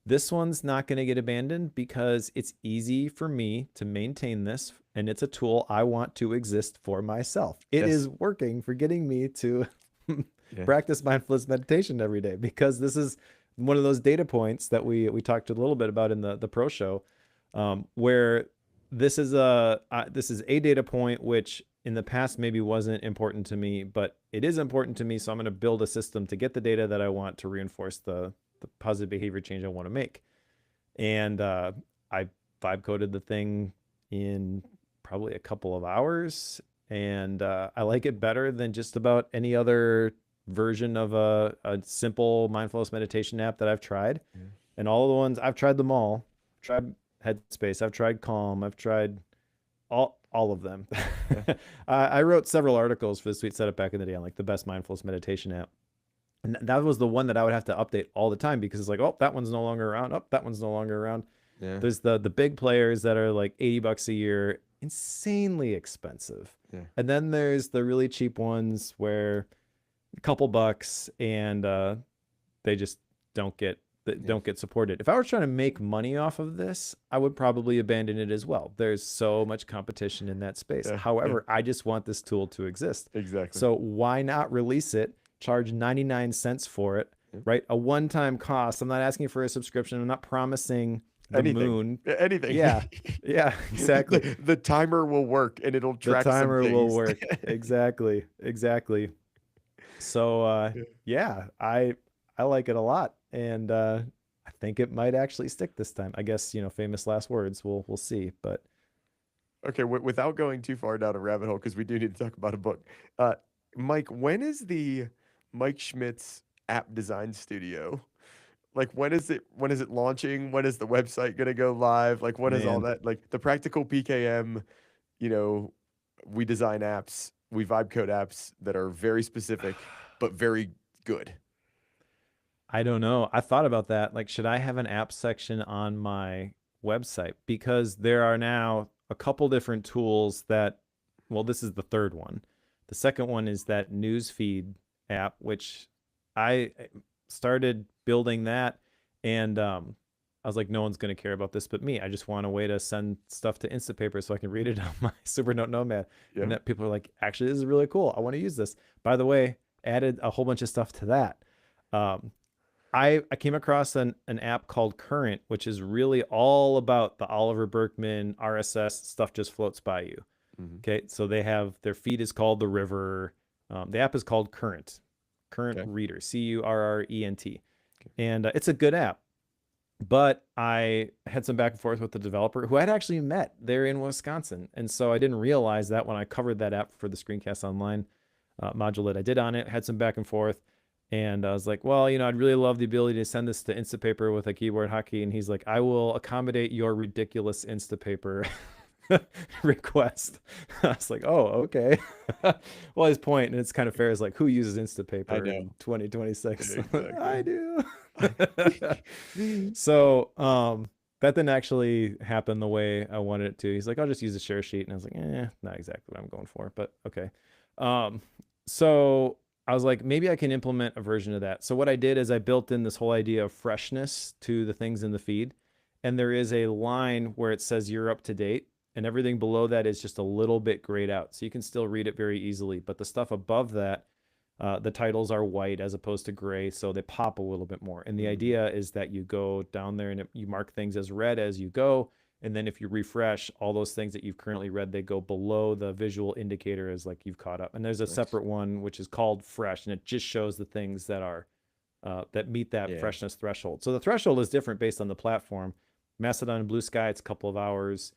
B: This one's not going to get abandoned because it's easy for me to maintain this and it's a tool I want to exist for myself. It
A: Yes.
B: is working for getting me to
A: Yeah.
B: practice mindfulness meditation every day because this is one of those data points that we talked a little bit about in the pro show, where this is a data point which in the past maybe wasn't important to me, but it is important to me. So I'm going to build a system to get the data that I want to reinforce the positive behavior change I want to make. And I vibe coded the thing in probably a couple of hours, and I like it better than just about any other version of a simple mindfulness meditation app that I've tried.
A: Yeah.
B: And all the ones I've tried them all. I've tried Headspace, I've tried Calm, I've tried all of them.
A: Yeah.
B: I wrote several articles for the Sweet Setup back in the day on like the best mindfulness meditation app. And that was the one that I would have to update all the time because it's like, oh, that one's no longer around. Oh, that one's no longer around.
A: Yeah.
B: There's the big players that are like $80 a year, insanely expensive.
A: Yeah.
B: And then there's the really cheap ones where a couple bucks and they just don't get don't get supported. If I were trying to make money off of this, I would probably abandon it as well. There's so much competition in that space.
A: Yeah.
B: However, I just want this tool to exist.
A: Exactly.
B: So why not release it, charge 99 cents for it, right? A one-time cost. I'm not asking for a subscription. I'm not promising the moon.
A: Anything.
B: Yeah. Yeah, exactly.
A: The timer will work and it'll track
B: the timer
A: some
B: will
A: things.
B: work. Exactly. So yeah, I like it a lot, and I think it might actually stick this time. I guess, you know, famous last words. We'll see. But
A: Okay, without going too far down a rabbit hole, because we do need to talk about a book. Mike, when is the Mike Schmidt's app design studio? Like, when is it? When is it launching? When is the website gonna go live? Like, what is all
B: man,
A: that? Like the practical PKM, you know, we design apps, we vibe code apps that are very specific but very good.
B: I don't know. I thought about that. Like, should I have an app section on my website? Because there are now a couple different tools that, well, this is the third one. The second one is that newsfeed app, which I started building that, and I was like, no one's going to care about this but me. I just want a way to send stuff to Instapaper so I can read it on my Supernote Nomad.
A: Yeah.
B: And that people are like, actually, this is really cool. I want to use this. By the way, added a whole bunch of stuff to that. I came across an app called Current, which is really all about the Oliver Berkman RSS stuff just floats by you.
A: Mhm.
B: Okay, so they have their feed is called The River. The app is called Current
A: Okay.
B: Reader, Current,
A: Okay.
B: and it's a good app. But I had some back and forth with the developer who I'd actually met there in Wisconsin, and so I didn't realize that when I covered that app for the Screencast Online module that I did on it. Had some back and forth. And I was like, well, you know, I'd really love the ability to send this to Instapaper with a keyboard hotkey. And he's like, I will accommodate your ridiculous Instapaper request. I was like, oh, okay. Well, his point, and it's kind of fair, is like, who uses Instapaper in 2026?
A: Exactly.
B: I do. So that didn't actually happen the way I wanted it to. He's like, I'll just use a share sheet. And I was like, not exactly what I'm going for, but okay. So I was like, maybe I can implement a version of that. So what I did is I built in this whole idea of freshness to the things in the feed. And there is a line where it says you're up to date, and everything below that is just a little bit grayed out. So you can still read it very easily. But the stuff above that, the titles are white as opposed to gray, so they pop a little bit more. And the idea is that you go down there and you mark things as red as you go. And then if you refresh all those things that you've currently read, they go below the visual indicator as like you've caught up. And there's a separate one, which is called fresh. And it just shows the things that are, that meet that freshness threshold. So the threshold is different based on the platform. Mastodon and Blue Sky, it's a couple of hours.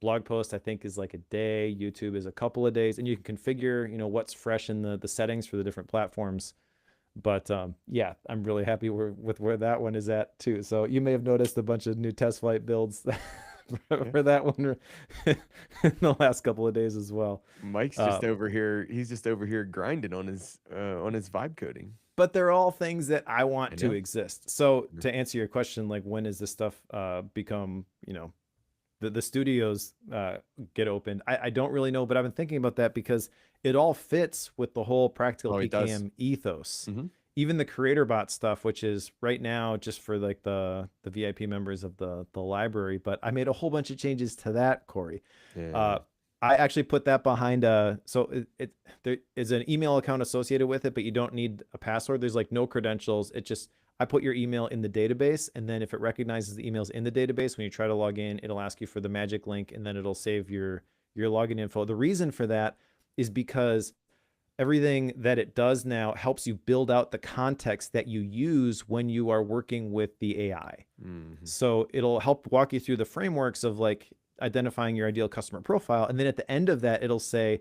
B: Blog post, I think, is like a day. YouTube is a couple of days. And you can configure, you know, what's fresh in the settings for the different platforms. But yeah, I'm really happy with where that one is at too. So you may have noticed a bunch of new test flight builds
A: Yeah.
B: for that one in the last couple of days as well.
A: Mike's
B: Uh,
A: just over here. He's just over here grinding on his vibe coding.
B: but they're all things that I
A: I
B: want to
A: know.
B: exist. So
A: Yeah.
B: to answer your question, like when does this stuff become, the studios get opened? I don't really know, but I've been thinking about that because it all fits with the whole practical
A: Oh, it does.
B: PCAM ethos.
A: Hmm.
B: Even the creator bot stuff, which is right now just for like the VIP members of the library, but I made a whole bunch of changes to that, Cory.
A: Yeah.
B: Uh, I actually put that behind so there is an email account associated with it, but you don't need a password. There's like no credentials. It just I put your email in the database, and then if it recognizes the emails in the database, when you try to log in, it'll ask you for the magic link, and then it'll save your login info. The reason for that is because everything that it does now helps you build out the context that you use when you are working with the AI.
A: Hmm.
B: So it'll help walk you through the frameworks of like identifying your ideal customer profile. And then at the end of that, it'll say,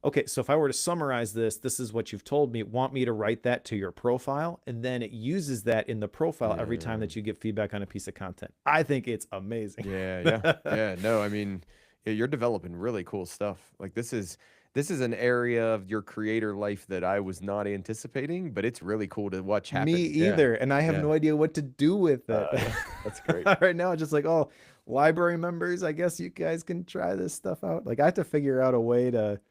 B: okay, so if I were to summarize this, this is what you've told me. Want me to write that to your profile? And then it uses that in the profile every time
A: Yeah.
B: that you give feedback on a piece of content. I think it's amazing.
A: Yeah. Yeah. Yeah. No, I mean, yeah, you're developing really cool stuff. Like this is an area of your creator life that I was not anticipating, but it's really cool to watch
B: Me
A: happen. Yeah.
B: either. And I have
A: Yeah.
B: no idea what to do with it.
A: Yeah. That's great.
B: Right now, it's just like, oh, library members, I guess you guys can try this stuff out. Like I have to figure out a way to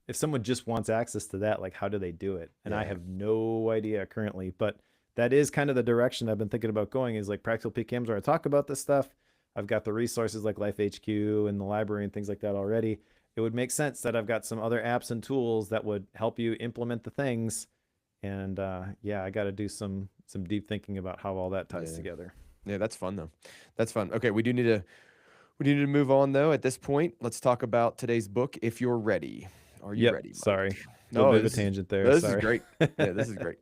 B: if someone just wants access to that, like how do they do it? And I
A: Yeah.
B: have no idea currently, but that is kind of the direction I've been thinking about going is like practical PKMs where I talk about this stuff. I've got the resources like Life HQ and the library and things like that already. It would make sense that I've got some other apps and tools that would help you implement the things. And yeah, I got to do some deep thinking about how all that ties
A: Yeah.
B: together.
A: Yeah, that's fun though. That's fun. Okay, we need to move on though. At this point, let's talk about today's book. If you're ready, are you
B: Yep.
A: ready,
B: Sorry.
A: Mike?
B: A little
A: No,
B: bit of a
A: this is
B: tangent there.
A: no, this is
B: Sorry.
A: great. Yeah, this is great.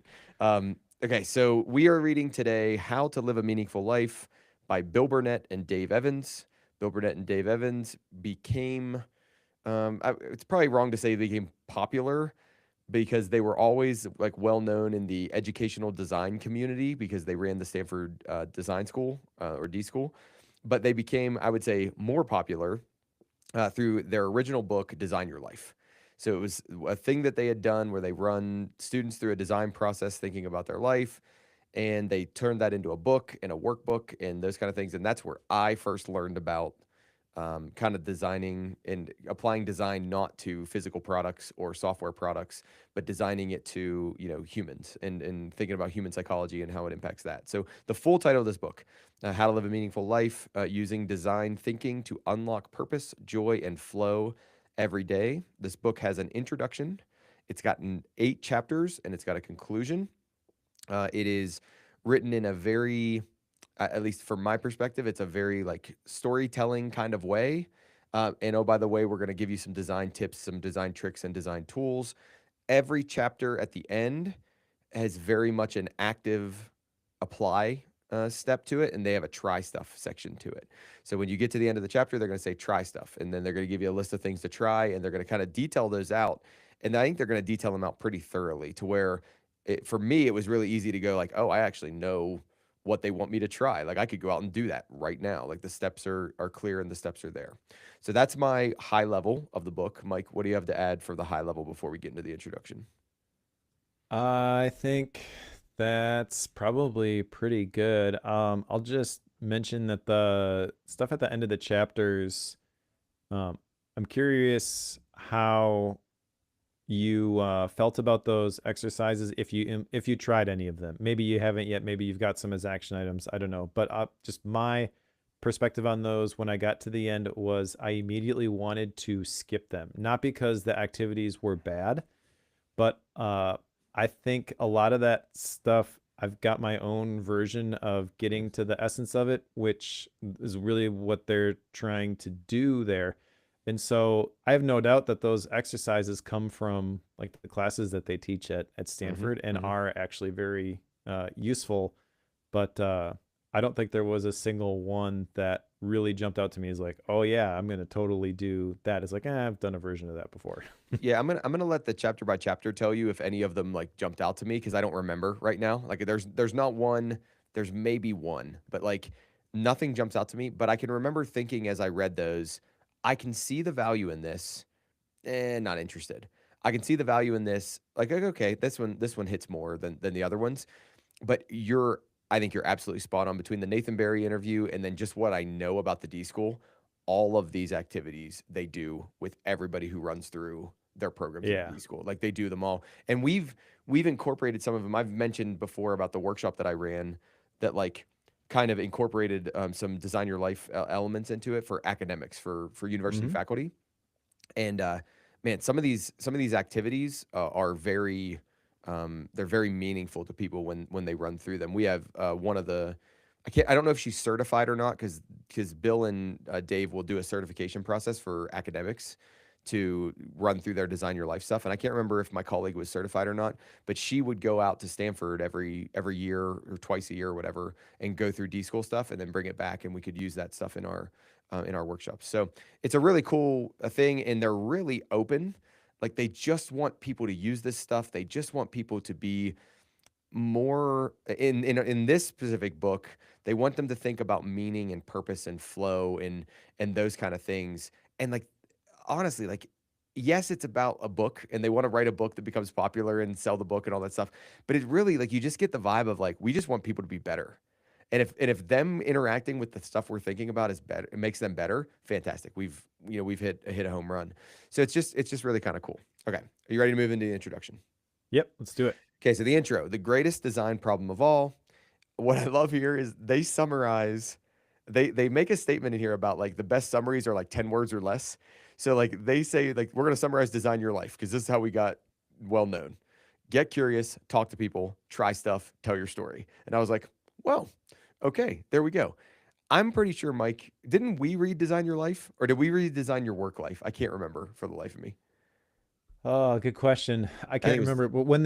A: Okay, so we are reading today "How to Live a Meaningful Life" by Bill Burnett and Dave Evans. Bill Burnett and Dave Evans became. It's probably wrong to say they became popular because they were always like well known in the educational design community because they ran the Stanford Design School or D School, but they became, I would say, more popular through their original book, Design Your Life. So it was a thing that they had done where they run students through a design process thinking about their life. And they turned that into a book and a workbook and those kind of things. And that's where I first learned about kind of designing and applying design not to physical products or software products, but designing it to humans and thinking about human psychology and how it impacts that. So the full title of this book, How to Live a Meaningful Life Using Design Thinking to Unlock Purpose, Joy, and Flow Every Day. This book has an introduction. It's gotten 8 chapters and it's got a conclusion. It is written in a very, at least from my perspective, it's a very like storytelling kind of way. And oh, by the way, we're going to give you some design tips, some design tricks, and design tools. Every chapter at the end has very much an active apply step to it, and they have a try stuff section to it. So when you get to the end of the chapter, they're going to say try stuff, and then they're going to give you a list of things to try, and they're going to kind of detail those out. And I think they're going to detail them out pretty thoroughly to where for me, it was really easy to go like, oh, I actually know what they want me to try. Like I could go out and do that right now. Like the steps are clear and the steps are there. So that's my high level of the book. Mike, what do you have to add for the high level before we get into the introduction?
B: I think that's probably pretty good. I'll just mention that the stuff at the end of the chapters, I'm curious how you felt about those exercises if you tried any of them. Maybe you haven't yet. Maybe you've got some as action items. I don't know. But just my perspective on those when I got to the end was I immediately wanted to skip them. Not because the activities were bad, but I think a lot of that stuff, I've got my own version of getting to the essence of it, which is really what they're trying to do there. And so I have no doubt that those exercises come from like the classes that they teach at
A: Hmm.
B: Stanford and
A: Hmm.
B: are actually very useful. But I don't think there was a single one that really jumped out to me as like, oh yeah, I'm gonna totally do that. It's like, I've done a version of that before.
A: Yeah, I'm gonna let the chapter by chapter tell you if any of them like jumped out to me because I don't remember right now. Like there's not one, there's maybe one, but like nothing jumps out to me, but I can remember thinking as I read those, I can see the value in this, not interested. I can see the value in this, like, okay, this one hits more than the other ones. But I think you're absolutely spot on between the Nathan Barry interview and then just what I know about the D school. All of these activities they do with everybody who runs through their programs at the
B: Yeah.
A: D school. Like they do them all. And we've incorporated some of them. I've mentioned before about the workshop that I ran that like kind of incorporated some design your life elements into it for academics for university
B: Mm-hmm.
A: faculty. And man, some of these activities are very they're very meaningful to people when they run through them. We have one of the I don't know if she's certified or not because Bill and Dave will do a certification process for academics to run through their design your life stuff. And I can't remember if my colleague was certified or not, but she would go out to Stanford every year or twice a year or whatever and go through D school stuff and then bring it back and we could use that stuff in our workshops. So it's a really cool thing, and they're really open. Like they just want people to use this stuff. They just want people to be more in this specific book. They want them to think about meaning and purpose and flow and those kind of things. And like honestly, like yes, it's about a book, and they want to write a book that becomes popular and sell the book and all that stuff. But it really like you just get the vibe of like we just want people to be better. And if them interacting with the stuff we're thinking about is better, it makes them better. Fantastic. We've hit a home run. So it's just really kind of cool. Okay, are you ready to move into the introduction?
B: Yep. Let's do it.
A: Okay, so the intro, the greatest design problem of all. What I love here is they summarize. They make a statement in here about like the best summaries are like 10 words or less. So like they say like we're gonna summarize design your life because this is how we got well known. Get curious, talk to people, try stuff, tell your story. And I was like, well, okay, there we go. I'm pretty sure, Mike, didn't we redesign your life or did we redesign your work life? I can't remember for the life of me.
B: Oh, good question. I
A: I think
B: can't
A: it was
B: remember, but when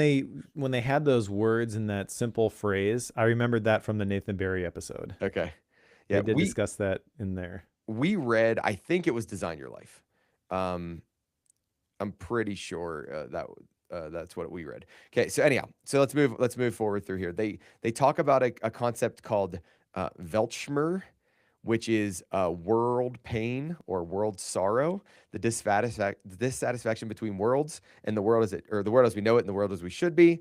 B: they had those words in that simple phrase, I remembered that from the Nathan Barry episode.
A: okay. Yeah,
B: They did discuss that in there.
A: we read, I think it was Design Your Life. Um, I'm pretty sure that's what we read. Okay, so anyhow, so let's move forward through here. They talk about a concept called Weltschmerz, which is world pain or world sorrow, the dissatisfaction between worlds and the world as it or the world as we know it and the world as we should be.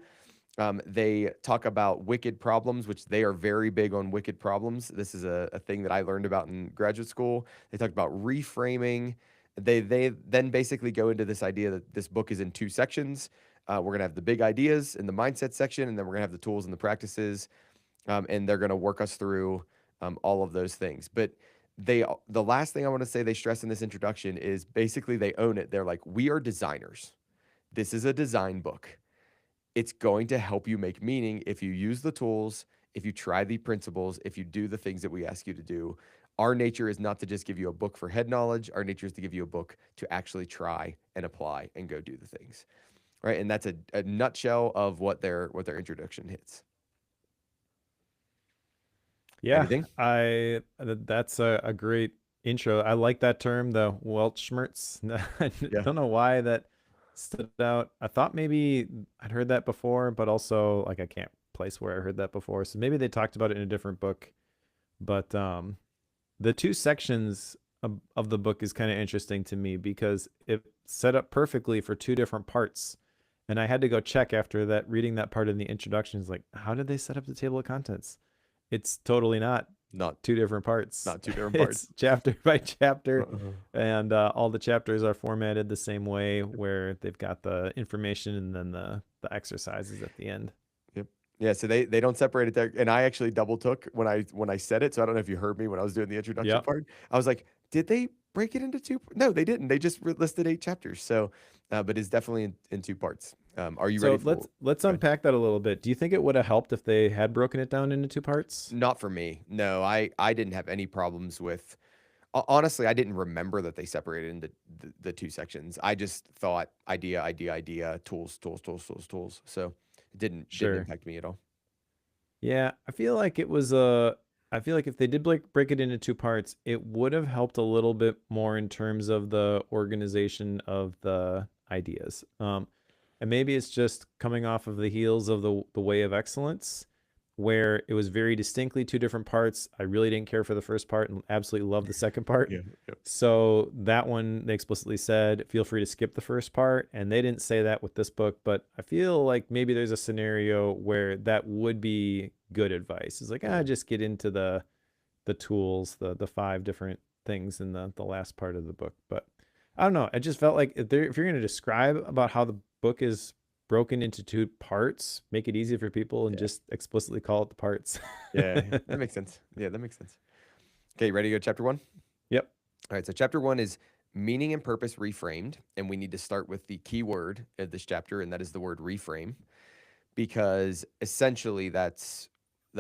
A: They talk about wicked problems, which they are very big on wicked problems. This is a thing that I learned about in graduate school. They talk about reframing. They then basically go into this idea that this book is in two sections. We're gonna have the big ideas in the mindset section, and then we're gonna have the tools and the practices, and they're gonna work us through all of those things. But the last thing I want to say they stress in this introduction is basically they own it. They're like, we are designers. This is a design book. It's going to help you make meaning if you use the tools, if you try the principles, if you do the things that we ask you to do. Our nature is not to just give you a book for head knowledge. Our nature is to give you a book to actually try and apply and go do the things. Right. And that's a nutshell of what their introduction hits.
B: Yeah,
A: Anything?
B: that's a great intro. I like that term, the Weltschmerz. I
A: Yeah.
B: don't know why that stood out. I thought maybe I'd heard that before, but also like I can't place where I heard that before. So maybe they talked about it in a different book. But the two sections of the book is kind of interesting to me because it set up perfectly for two different parts. And I had to go check after that, reading that part in the introduction is like, how did they set up the table of contents? It's totally not
A: Not
B: two different parts.
A: not two different parts.
B: It's chapter by chapter,
A: Uh-uh.
B: and all the chapters are formatted the same way, where they've got the information and then the exercises at the end.
A: Yep. Yeah, so they don't separate it there. And I actually double took when I said it. So I don't know if you heard me when I was doing the introduction
B: Yep.
A: part. I was like, did they break it into two? No, they didn't. They just listed 8 chapters. So, but it's definitely in two parts. Are you ready
B: So
A: for?
B: let's
A: Okay.
B: unpack that a little bit. Do you think it would have helped if they had broken it down into two parts?
A: Not for me. No, I didn't have any problems with. Honestly, I didn't remember that they separated into the two sections. I just thought idea, idea, idea, tools, tools, tools, tools, tools. So it didn't
B: Sure.
A: impact me at all.
B: Yeah, I feel like it was a. I feel like if they did break it into two parts, it would have helped a little bit more in terms of the organization of the ideas. And maybe it's just coming off of the heels of the way of excellence, where it was very distinctly two different parts. I really didn't care for the first part and absolutely loved the second part.
A: Yeah. Yep.
B: So that one, they explicitly said, feel free to skip the first part. And they didn't say that with this book, but I feel like maybe there's a scenario where that would be good advice. It's like,
A: Yeah.
B: just get into the tools, the five different things in the last part of the book. But I don't know. I just felt like if you're going to describe about how the book is broken into two parts, make it easy for people and
A: Yeah.
B: just explicitly call it the parts.
A: Yeah. That makes sense. Yeah, that makes sense. Okay, ready to go to chapter one?
B: Yep.
A: All right, so chapter one is meaning and purpose reframed. And we need to start with the key word of this chapter, and that is the word reframe, because essentially that's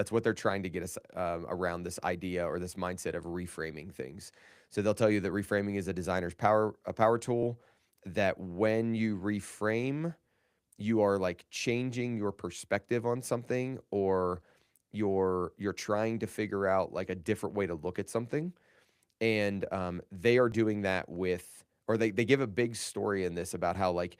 A: what they're trying to get us around this idea or this mindset of reframing things. So they'll tell you that reframing is a power tool, that when you reframe, you are like changing your perspective on something, or you're trying to figure out like a different way to look at something. And they are doing that with, or they give a big story in this about how like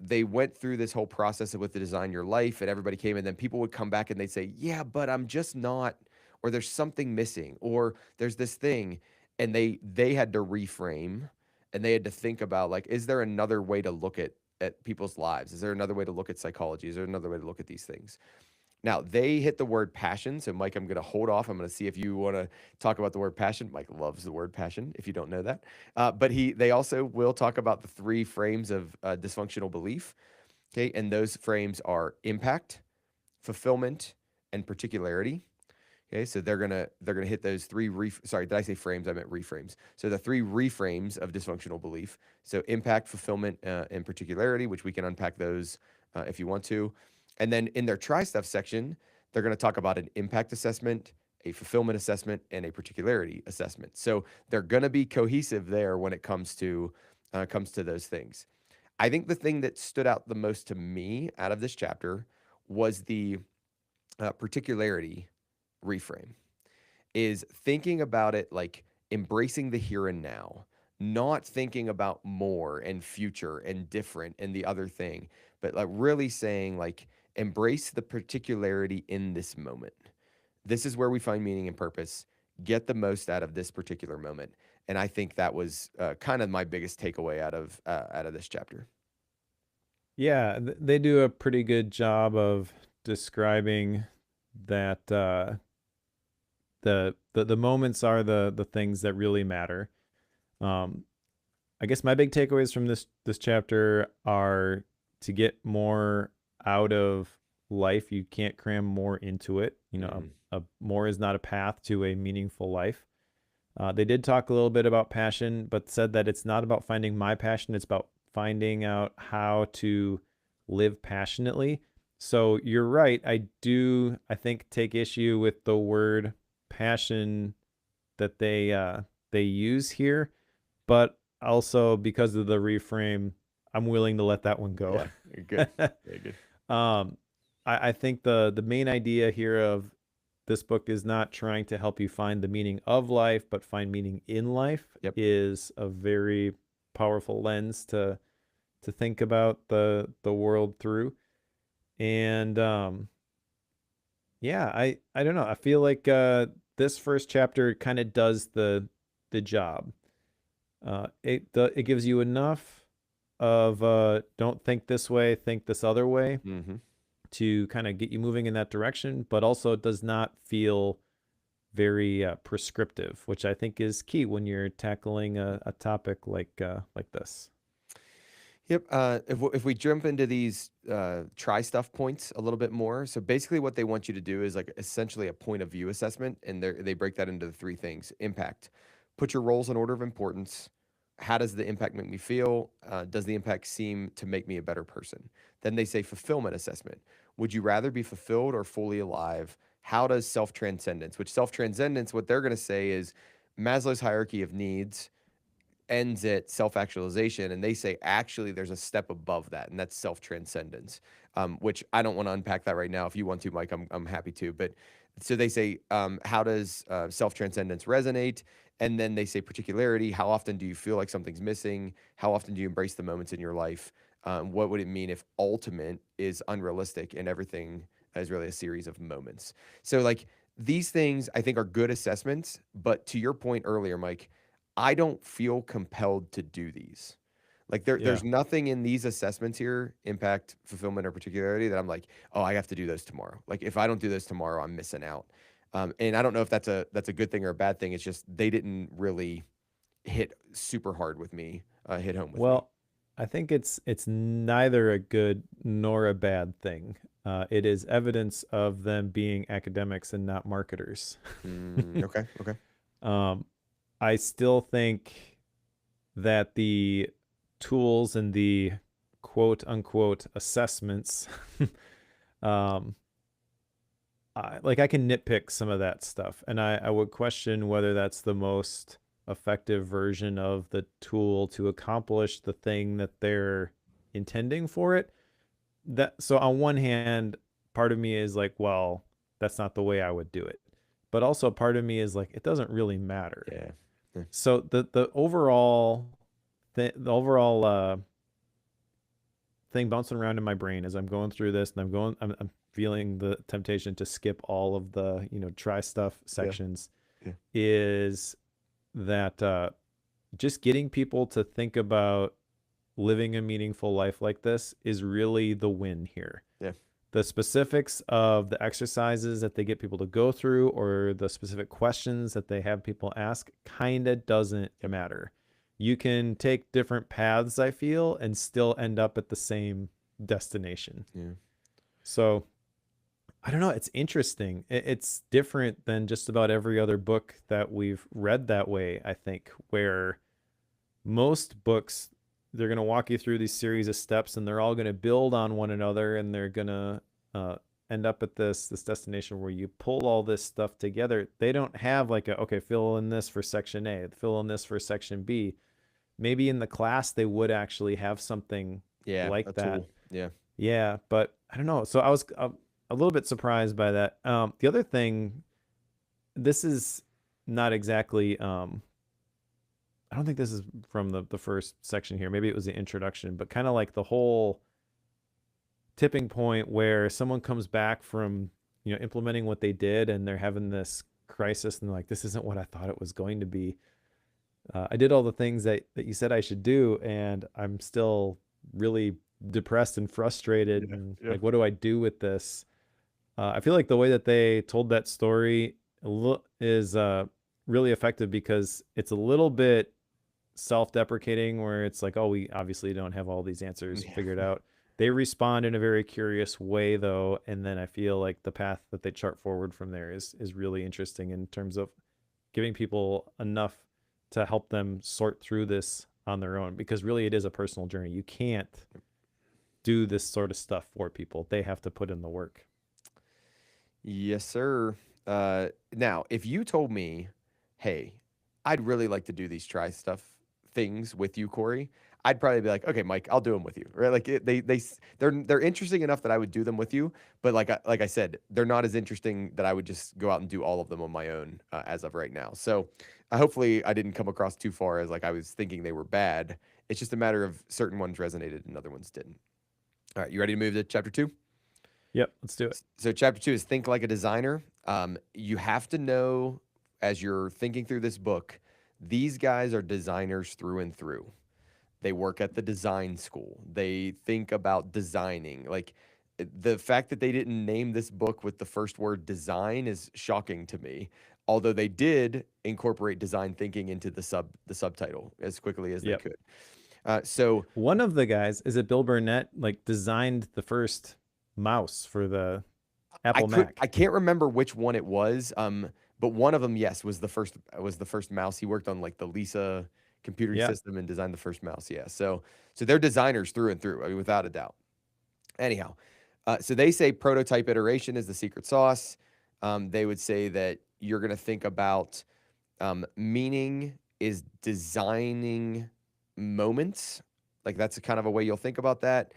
A: they went through this whole process with the design your life, and everybody came, and then people would come back and they'd say, yeah, but I'm just not, or there's something missing, or there's this thing. And they had to reframe, and they had to think about like, is there another way to look at people's lives? Is there another way to look at psychology? Is there another way to look at these things? Now, they hit the word passion. So, Mike, I'm going to hold off. I'm going to see if you want to talk about the word passion. Mike loves the word passion, if you don't know that. But they also will talk about the three frames of dysfunctional belief. Okay. And those frames are impact, fulfillment, and particularity. Okay, so they're gonna hit those sorry, did I say frames? I meant reframes. So the three reframes of dysfunctional belief. So impact, fulfillment, and particularity, which we can unpack those if you want to. And then in their try stuff section, they're gonna talk about an impact assessment, a fulfillment assessment, and a particularity assessment. So they're gonna be cohesive there when it comes to those things. I think the thing that stood out the most to me out of this chapter was the particularity reframe, is thinking about it like embracing the here and now, not thinking about more and future and different and the other thing, but like really saying like embrace the particularity in this moment. This is where we find meaning and purpose. Get the most out of this particular moment. And I think that was kind of my biggest takeaway out of this chapter.
B: Yeah, they do a pretty good job of describing that the moments are the things that really matter. Um, I guess my big takeaways from this chapter are to get more out of life. You can't cram more into it.
A: Mm,
B: More is not a path to a meaningful life. They did talk a little bit about passion, but said that it's not about finding my passion. It's about finding out how to live passionately. So you're right. I think, take issue with the word passion that they use here, but also because of the reframe, I'm willing to let that one go.
A: yeah, you're good. Very good.
B: um, I think the main idea here of this book is not trying to help you find the meaning of life, but find meaning in life
A: Yep.
B: is a very powerful lens to think about the world through. And yeah, I don't know. I feel like this first chapter kind of does the job. It gives you enough of don't think this way, think this other way,
A: Mm-hmm.
B: to kind of get you moving in that direction, but also does not feel very prescriptive, which I think is key when you're tackling a topic like this.
A: Yep. If we jump into these try stuff points a little bit more, so basically what they want you to do is like essentially a point of view assessment, and they break that into the three things: impact, put your roles in order of importance. How does the impact make me feel? Does the impact seem to make me a better person? Then they say fulfillment assessment. Would you rather be fulfilled or fully alive? How does self transcendence, which self transcendence, what they're going to say is Maslow's hierarchy of needs ends at self actualization, and they say actually there's a step above that, and that's self transcendence. Which I don't want to unpack that right now. If you want to, Mike, I'm happy to. But so they say, how does self transcendence resonate? And then they say particularity. How often do you feel like something's missing? How often do you embrace the moments in your life? What would it mean if ultimate is unrealistic and everything is really a series of moments. So like these things I think are good assessments, but to your point earlier, Mike, I don't feel compelled to do these. Like
B: Yeah.
A: there's nothing in these assessments here, impact, fulfillment, or particularity, that I'm like, oh, I have to do those tomorrow. Like if I don't do those tomorrow, I'm missing out. And I don't know if that's a good thing or a bad thing. It's just they didn't really hit super hard with me, hit home with me.
B: Well, I think it's neither a good nor a bad thing. It is evidence of them being academics and not marketers.
A: Okay, okay,
B: um, I still think that the tools and the quote unquote assessments, um, like I can nitpick some of that stuff, and I would question whether that's the most effective version of the tool to accomplish the thing that they're intending for it. That so on one hand, part of me is like, well, that's not the way I would do it, but also part of me is like, it doesn't really matter.
A: yeah, yeah,
B: So the overall the overall thing bouncing around in my brain as I'm going through this, and I'm feeling the temptation to skip all of the try stuff
A: yeah,
B: sections,
A: yeah,
B: is that just getting people to think about living a meaningful life like this is really the win here.
A: yeah,
B: The specifics of the exercises that they get people to go through, or the specific questions that they have people ask, kind of doesn't
A: yep,
B: matter. You can take different paths, I feel, and still end up at the same destination.
A: yeah,
B: So I don't know. It's interesting. It's different than just about every other book that we've read that way, I think, where most books, they're going to walk you through these series of steps, and they're all going to build on one another, and they're going to end up at this destination where you pull all this stuff together. They don't have like a, okay, fill in this for section A, fill in this for section B. Maybe in the class they would actually have something
A: yeah. A
B: like that.
A: tool. Yeah,
B: Yeah, but I don't know. So I was a little bit surprised by that. The other thing, this is not exactly I don't think this is from the first section here. Maybe it was the introduction, but kind of like the whole tipping point where someone comes back from, implementing what they did, and they're having this crisis, and they're like, this isn't what I thought it was going to be. I did all the things that you said I should do, and I'm still really depressed and frustrated,
A: yeah,
B: and
A: yeah,
B: like, what do I do with this? I feel like the way that they told that story is really effective, because it's a little bit self-deprecating, where it's like, oh, we obviously don't have all these answers
A: yeah,
B: figured out. They respond in a very curious way, though, and then I feel like the path that they chart forward from there is really interesting in terms of giving people enough to help them sort through this on their own, because really it is a personal journey. You can't do this sort of stuff for people. They have to put in the work.
A: yes, sir. Now, if you told me, hey, I'd really like to do these try stuff things with you, Corey, I'd probably be like, okay, Mike, I'll do them with you, right? Like they're interesting enough that I would do them with you, but like I said, they're not as interesting that I would just go out and do all of them on my own as of right now. So, hopefully, I didn't come across too far as like I was thinking they were bad. It's just a matter of certain ones resonated and other ones didn't. All right, you ready to move to chapter 2?
B: Yep, let's do it.
A: So chapter 2 is think like a designer. You have to know, as you're thinking through this book, these guys are designers through and through. They work at the design school. They think about designing. Like the fact that they didn't name this book with the first word design is shocking to me. Although they did incorporate design thinking into the subtitle as quickly as they
B: Yep.
A: could. So
B: One of the guys, is it Bill Burnett, like designed the first mouse for the Apple
A: I
B: Mac?
A: can't remember which one it was. But one of them, yes, was the first mouse. He worked on like the Lisa computing
B: Yeah.
A: system and designed the first mouse. Yeah. So they're designers through and through. I mean, without a doubt. Anyhow, so they say prototype iteration is the secret sauce. They would say that you're going to think about meaning is designing moments. Like that's kind of a way you'll think about that.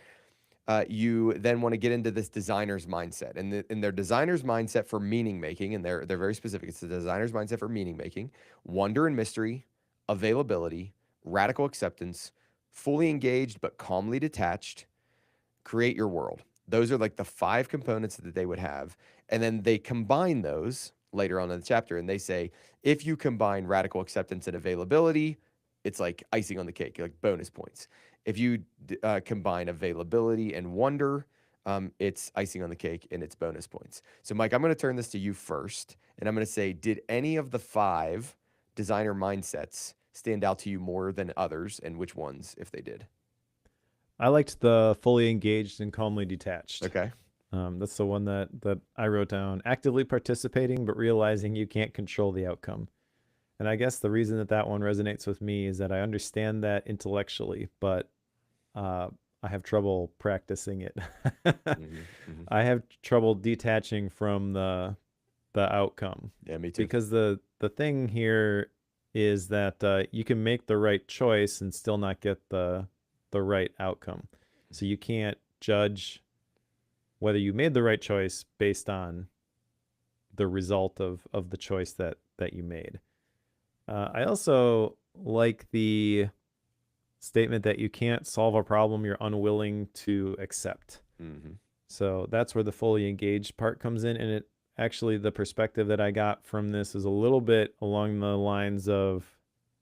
A: You then want to get into this designer's mindset, and in their designer's mindset for meaning making, and they're very specific. It's the designer's mindset for meaning making: wonder and mystery, availability, radical acceptance, fully engaged but calmly detached. Create your world. Those are like the 5 components that they would have, and then they combine those later on in the chapter, and they say, if you combine radical acceptance and availability, it's like icing on the cake, like bonus points. If you combine availability and wonder, it's icing on the cake and it's bonus points. So, Mike, I'm going to turn this to you first, and I'm going to say, did any of the 5 designer mindsets stand out to you more than others, and which ones, if they did?
B: I liked the fully engaged and calmly detached.
A: Okay.
B: That's the one that I wrote down. Actively participating, but realizing you can't control the outcome. And I guess the reason that that one resonates with me is that I understand that intellectually, but uh, I have trouble practicing it.
A: Hmm. Hmm.
B: I have trouble detaching from the outcome,
A: Yeah, me too.
B: because the thing here is that you can make the right choice and still not get the right outcome. So you can't judge whether you made the right choice based on the result of the choice that you made. I also like the statement that you can't solve a problem you're unwilling to accept.
A: Hmm.
B: So that's where the fully engaged part comes in. And it actually, the perspective that I got from this is a little bit along the lines of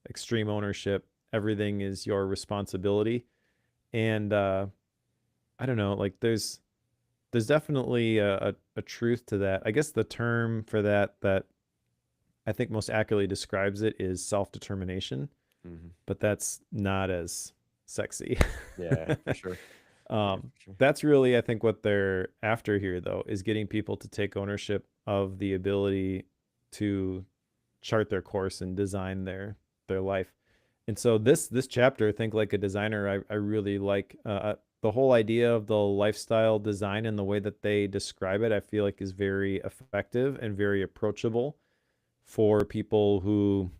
B: extreme ownership. Everything is your responsibility. And I don't know, like there's definitely a truth to that. I guess the term for that I think most accurately describes it is self-determination,
A: Hmm.
B: but that's not as sexy.
A: Yeah, for sure. Yeah,
B: um,
A: for sure.
B: that's really, I think, what they're after here, though, is getting people to take ownership of the ability to chart their course and design their life. And so this chapter, Think Like a Designer, I really like the whole idea of the lifestyle design and the way that they describe it. I feel like is very effective and very approachable for people who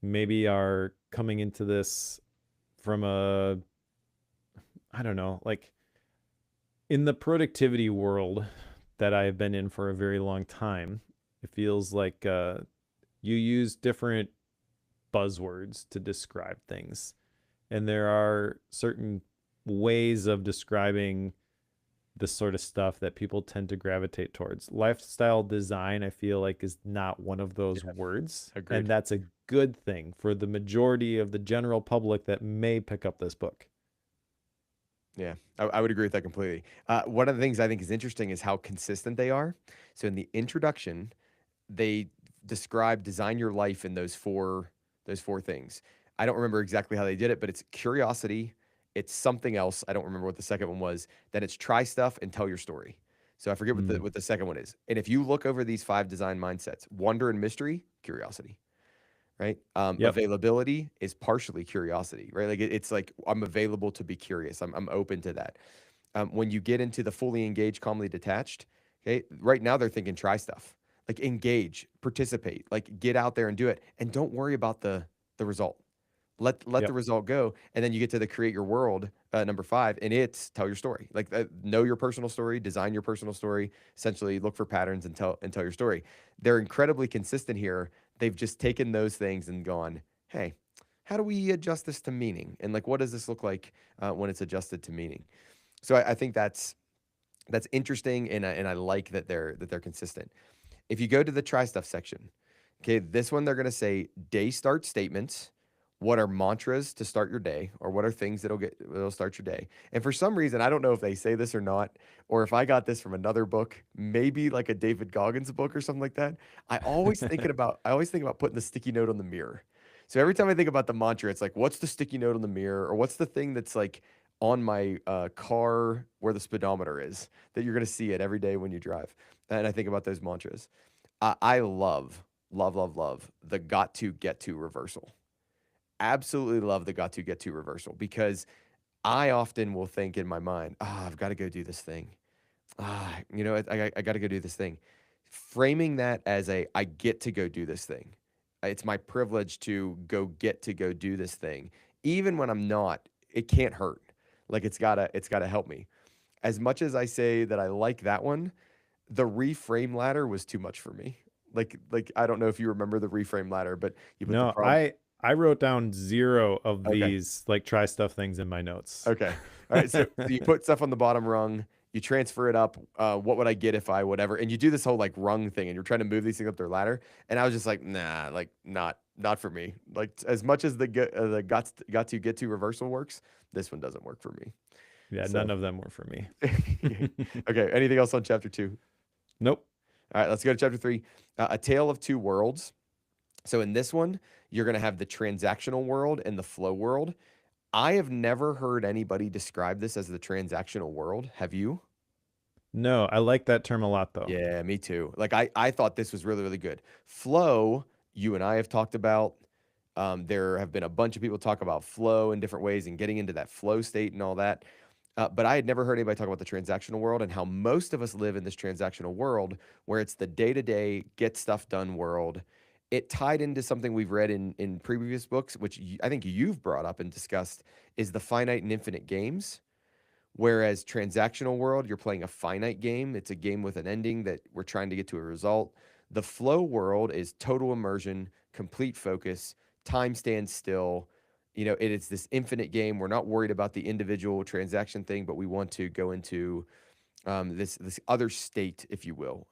B: maybe are coming into this from a, I don't know, like in the productivity world that I've been in for a very long time. It feels like you use different buzzwords to describe things, and there are certain ways of describing this sort of stuff that people tend to gravitate towards. Lifestyle design, I feel like, is not one of those
A: Yeah,
B: words, and
A: agreed.
B: that's a good thing for the majority of the general public that may pick up this book.
A: Yeah, I would agree with that completely. One of the things I think is interesting is how consistent they are. So in the introduction, they describe design your life in those four things. I don't remember exactly how they did it, but it's curiosity, it's something else. I don't remember what the second one was. Then it's try stuff and tell your story. So I forget what the
B: Mm,
A: what the second one is. And if you look over these 5 design mindsets, wonder and mystery, curiosity, right?
B: yep,
A: Availability is partially curiosity, right? Like it's like I'm available to be curious. I'm open to that. When you get into the fully engaged, calmly detached, okay, right now they're thinking try stuff, like engage, participate, like get out there and do it, and don't worry about the result. Let the
B: yep,
A: result go, and then you get to the create your world, number 5, and it's tell your story. Like know your personal story, design your personal story. Essentially, look for patterns and tell your story. They're incredibly consistent here. They've just taken those things and gone, hey, how do we adjust this to meaning? And like, what does this look like when it's adjusted to meaning? So I think that's interesting, and I like that they're consistent. If you go to the try stuff section, okay, this one they're gonna say day start statements. What are mantras to start your day, or what are things that'll start your day? And for some reason, I don't know if they say this or not, or if I got this from another book, maybe like a David Goggins book or something like that. I always think about putting the sticky note on the mirror. So every time I think about the mantra, it's like, what's the sticky note on the mirror, or what's the thing that's like on my car where the speedometer is that you're gonna see it every day when you drive. And I think about those mantras. I love, love, love, love the got to get to reversal. Absolutely love the got to get to reversal because I often will think in my mind, I've got to go do this thing. I got to go do this thing. Framing that as I get to go do this thing. It's my privilege to go do this thing. Even when I'm not, it can't hurt. Like it's gotta help me. As much as I say that I like that one, the reframe ladder was too much for me. Like I don't know if you remember the reframe ladder, but you put the
B: no,
A: problem.
B: I wrote down 0 of
A: Okay.
B: these like try stuff things in my notes.
A: Okay. All right. So you put stuff on the bottom rung, you transfer it up. What would I get if I whatever? And you do this whole like rung thing, and you're trying to move these things up their ladder. And I was just like, nah, like not for me. Like as much as the got to get to reversal works, this one doesn't work for me.
B: Yeah, none
A: So
B: of them were for me.
A: okay. Anything else on chapter two?
B: Nope.
A: All right. Let's go to chapter three. A Tale of Two Worlds. So in this one, you're gonna have the transactional world and the flow world. I have never heard anybody describe this as the transactional world. Have you?
B: No, I like that term a lot though.
A: Yeah, me too. Like I thought this was really, really good. Flow, you and I have talked about. There have been a bunch of people talk about flow in different ways and getting into that flow state and all that. But I had never heard anybody talk about the transactional world and how most of us live in this transactional world where it's the day-to-day get stuff done world. It tied into something we've read in previous books, which I think you've brought up and discussed, is the finite and infinite games. Whereas transactional world, you're playing a finite game. It's a game with an ending that we're trying to get to a result. The flow world is total immersion, complete focus, time stands still. It is this infinite game. We're not worried about the individual transaction thing, but we want to go into this other state, if you will.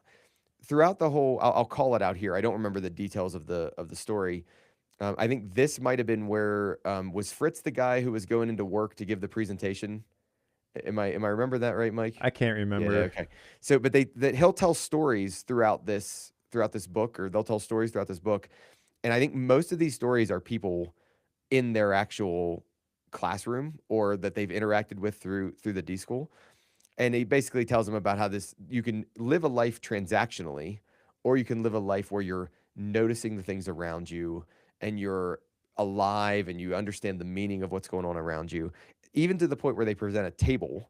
A: Throughout the whole, I'll call it out here. I don't remember the details of the story. I think this might have been where was Fritz the guy who was going into work to give the presentation. Am I remember that right, Mike?
B: I can't
A: Yeah,
B: remember.
A: okay. So, but that he'll tell stories throughout this book, or they'll tell stories throughout this book, and I think most of these stories are people in their actual classroom or that they've interacted with through the D school, and he basically tells them about how this you can live a life transactionally, or you can live a life where you're noticing the things around you and you're alive and you understand the meaning of what's going on around you, even to the point where they present a table.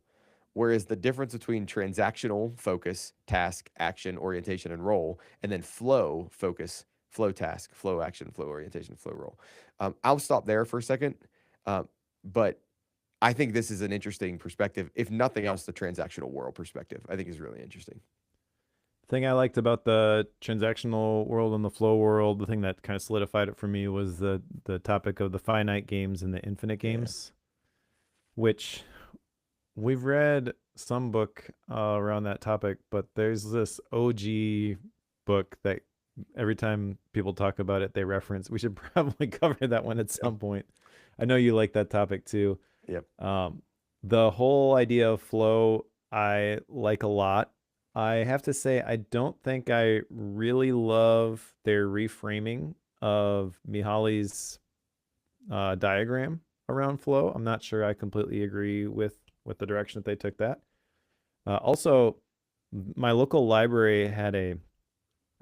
A: Whereas the difference between transactional focus, task, action, orientation, and role, and then flow focus, flow task, flow action, flow orientation, flow role. I'll stop there for a second. But I think this is an interesting perspective. If nothing else, the transactional world perspective, I think is really interesting.
B: Thing I liked about the transactional world and the flow world, the thing that kind of solidified it for me was the topic of the finite games and the infinite
A: Yeah.
B: games, which we've read some book around that topic, but there's this OG book that every time people talk about it, they reference. We should probably cover that one at
A: Yep.
B: some point. I know you like that topic too.
A: Yep.
B: Um, the whole idea of flow, I like a lot. I have to say, I don't think I really love their reframing of Mihali's diagram around flow. I'm not sure I completely agree with the direction that they took that. Also, my local library had a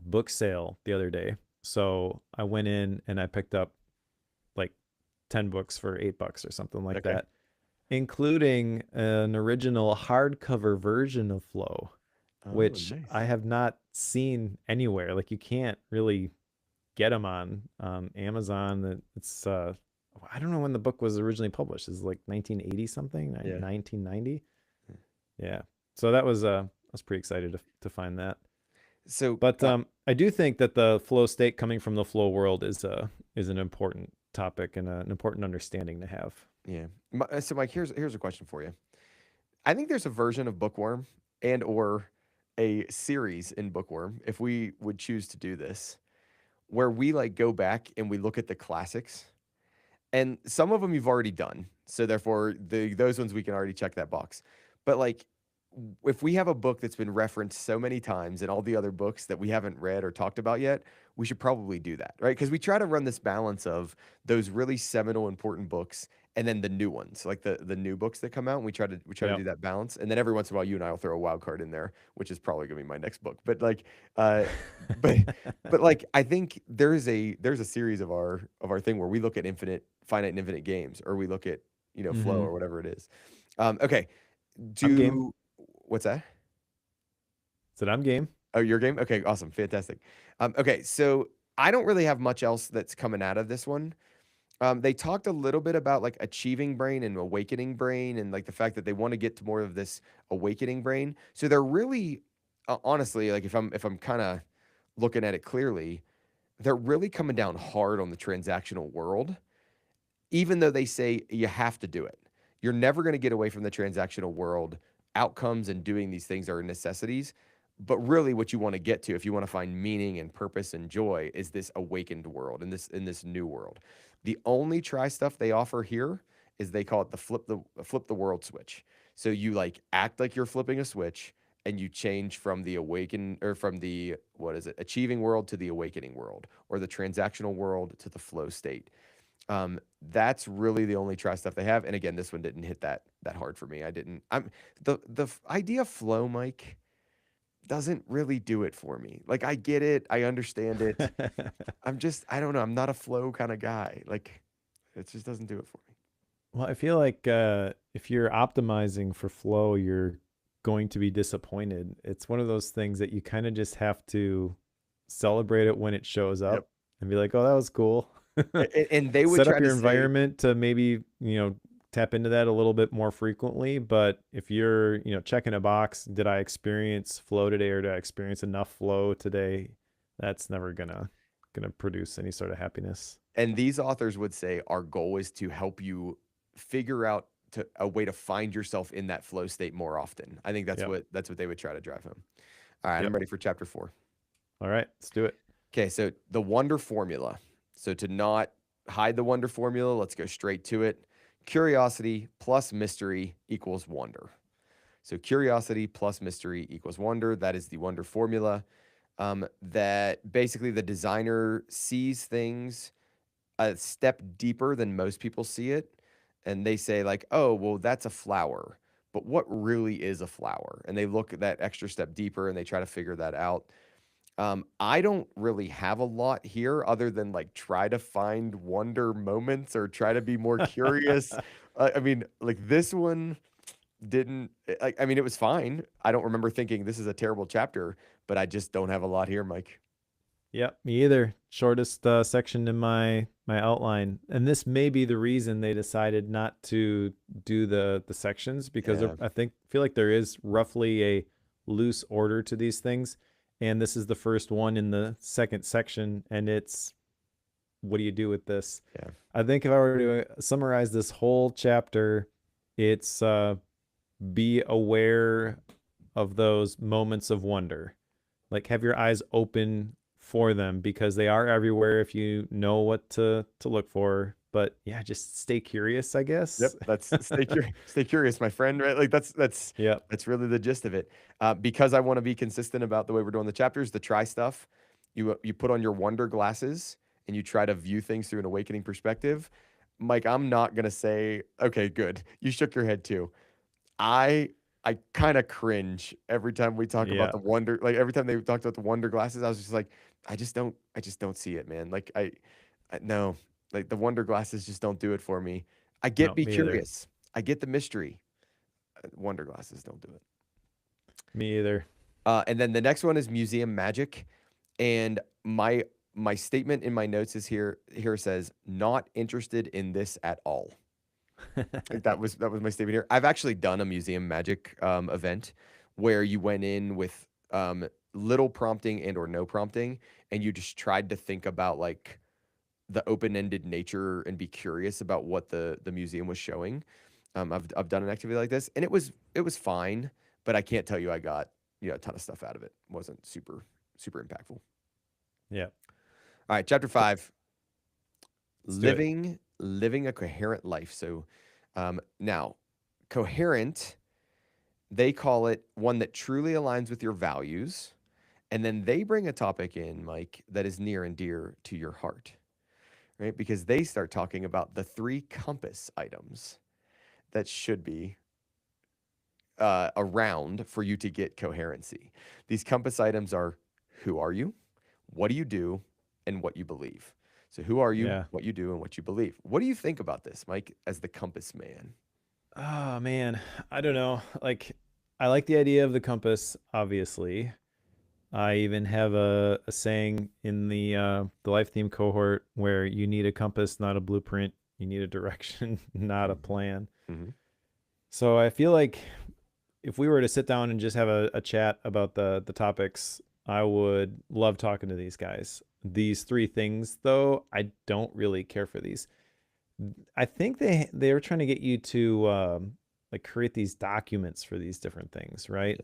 B: book sale the other day, so I went in and I picked up like 10 books for $8 or something like
A: Okay.
B: that, including an original hardcover version of Flow,
A: Oh,
B: which I
A: nice.
B: have not seen anywhere. Like you can't really get them on Amazon. It's I don't know when the book was originally published. It's like 1980 something,
A: Yeah.
B: 1990. Yeah. So that was I was pretty excited to find that.
A: So,
B: But I do think that the flow state coming from the flow world is an important topic and an important understanding to have.
A: yeah. So, Mike, here's a question for you. I think there's a version of Bookworm and or a series in Bookworm, if we would choose to do this, where we like go back and we look at the classics. And some of them you've already done. So therefore, those ones we can already check that box. But like if we have a book that's been referenced so many times in all the other books that we haven't read or talked about yet, we should probably do that, right? Because we try to run this balance of those really seminal important books and then the new ones, like the new books that come out. And we try to
B: Yeah.
A: do that balance. And then every once in a while, you and I will throw a wild card in there, which is probably gonna be my next book. But like, uh, but but like I think there's a series of our thing where we look at finite and infinite games, or we look at flow
B: Mm-hmm.
A: or whatever it is. Okay,
B: I'm game.
A: do what's that?
B: Said I'm game.
A: Oh, your game? Okay, awesome, fantastic. Okay, so I don't really have much else that's coming out of this one. They talked a little bit about like achieving brain and awakening brain, and like the fact that they want to get to more of this awakening brain. So they're really, honestly, like if I'm kind of looking at it clearly, they're really coming down hard on the transactional world, even though they say you have to do it. You're never going to get away from the transactional world. Outcomes and doing these things are necessities. But really what you want to get to, if you want to find meaning and purpose and joy, is this awakened world, in this new world. The only try stuff they offer here is they call it the flip the world switch. So you like act like you're flipping a switch and you change from the awaken or from the what is it, achieving world to the awakening world, or the transactional world to the flow state. That's really the only try stuff they have. And again, this one didn't hit that hard for me. I didn't. Idea of flow, Mike, doesn't really do it for me. Like I get it, I understand it. I don't know. I'm not a flow kind of guy. Like it just doesn't do it for me.
B: Well, I feel like if you're optimizing for flow, you're going to be disappointed. It's one of those things that you kind of just have to celebrate it when it shows
A: Yep.
B: up and be like, "Oh, that was cool."
A: And they would
B: Set
A: try
B: up
A: to
B: your
A: say,
B: environment to maybe, tap into that a little bit more frequently, but if you're, checking a box, did I experience flow today or did I experience enough flow today? That's never gonna produce any sort of happiness.
A: and these authors would say, our goal is to help you figure out a way to find yourself in that flow state more often. I think
B: Yep.
A: that's what they would try to drive home. All right, I'm
B: Yep.
A: ready for chapter 4.
B: All right, let's do it.
A: Okay, so the wonder formula. So to not hide the wonder formula, let's go straight to it. Curiosity plus mystery equals wonder. So curiosity plus mystery equals wonder. That is the wonder formula. That basically the designer sees things a step deeper than most people see it. And they say, like, oh, well, that's a flower. But what really is a flower? And they look at that extra step deeper and they try to figure that out. I don't really have a lot here other than like try to find wonder moments or try to be more curious. I mean, like this one didn't, like, I mean, it was fine. I don't remember thinking this is a terrible chapter, but I just don't have a lot here, Mike.
B: Yep, me either. Shortest section in my outline, and this may be the reason they decided not to do the sections because
A: Yeah.
B: I feel like there is roughly a loose order to these things, and this is the first one in the second section, and it's what do you do with this?
A: Yeah.
B: I think if I were to summarize this whole chapter, it's be aware of those moments of wonder. Like have your eyes open for them because they are everywhere if you know what to look for. But yeah, just stay curious, I
A: Yep,
B: guess.
A: that's stay curious, my friend, right? Like
B: Yep.
A: that's really the gist of it. Because I want to be consistent about the way we're doing the chapters, the try stuff, you put on your wonder glasses and you try to view things through an awakening perspective. Mike, I'm not gonna say, okay, good. You shook your head too. I I kind of cringe every time we talk about
B: Yeah.
A: the wonder, like every time they talked about the wonder glasses, I was just like, I just don't see it, man. Like I no, like the wonder glasses just don't do it for me. I get
B: No,
A: be
B: me either.
A: curious. I get the mystery. Wonder glasses don't do it.
B: Me either.
A: And then the next one is museum magic, and my statement in my notes is here says not interested in this at all. Like that was my statement here. I've actually done a museum magic event where you went in with little prompting and or no prompting, and you just tried to think about like the open-ended nature and be curious about what the museum was showing. I've done an activity like this, and it was fine, but I can't tell you I got a ton of stuff out of it. It wasn't super impactful.
B: Yeah.
A: All right, chapter
B: So
A: 5,
B: let's do it.
A: living a coherent life. So now, coherent, they call it one that truly aligns with your values. And then they bring a topic in, Mike, that is near and dear to your heart, right? Because they start talking about the 3 compass items that should be around for you to get coherency. These compass items are who are you, what do you do, and what you believe. So, who are you,
B: Yeah.
A: what you do, and what you believe. What do you think about this, Mike, as the compass man?
B: Oh man, I don't know. Like I like the idea of the compass, obviously. I even have a saying in the life theme cohort where you need a compass, not a blueprint. You need a direction, not a
A: Mhm.
B: plan.
A: Mhm.
B: So I feel like if we were to sit down and just have a chat about the topics, I would love talking to these guys. these three things, though, I don't really care for these. I think they were trying to get you to like create these documents for these different things, right?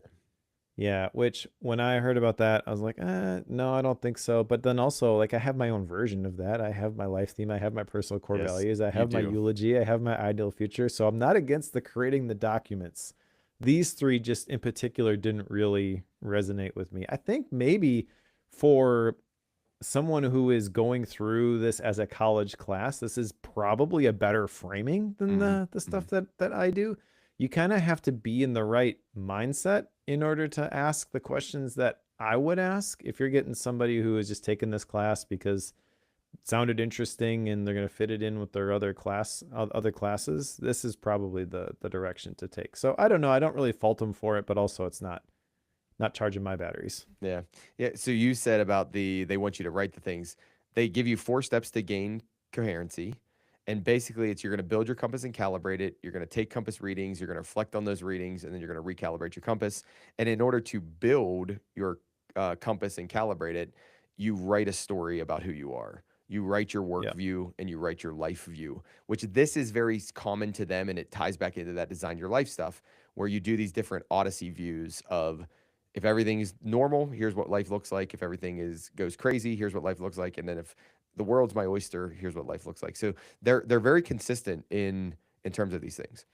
B: Yeah, which when I heard about that, I was like, no, I don't think so. But then also, like, I have my own version of that. I have my life theme, I have my personal core
A: Yes,
B: values, I
A: you
B: have my
A: do.
B: eulogy, I have my ideal future. So I'm not against the creating the documents. These three just in particular didn't really resonate with me. I think maybe for someone who is going through this as a college class, this is probably a better framing than
A: Hmm.
B: the
A: Hmm.
B: stuff that I do. You kind of have to be in the right mindset in order to ask the questions that I would ask. If you're getting somebody who is just taking this class because it sounded interesting and they're going to fit it in with their other classes, this is probably the direction to take. So I don't know. I don't really fault them for it, but also it's not charging my batteries.
A: Yeah. Yeah. So you said about they want you to write the things. They give you 4 steps to gain coherency. And basically, it's you're going to build your compass and calibrate it. You're going to take compass readings. You're going to reflect on those readings, and then you're going to recalibrate your compass. And in order to build your compass and calibrate it, you write a story about who you are. You write your work
B: Yeah.
A: view and you write your life view, which this is very common to them. And it ties back into that design your life stuff where you do these different Odyssey views of if everything is normal, here's what life looks like. If everything is goes crazy, here's what life looks like. And then if the world's my oyster, here's what life looks like. So they're very consistent in terms of these things.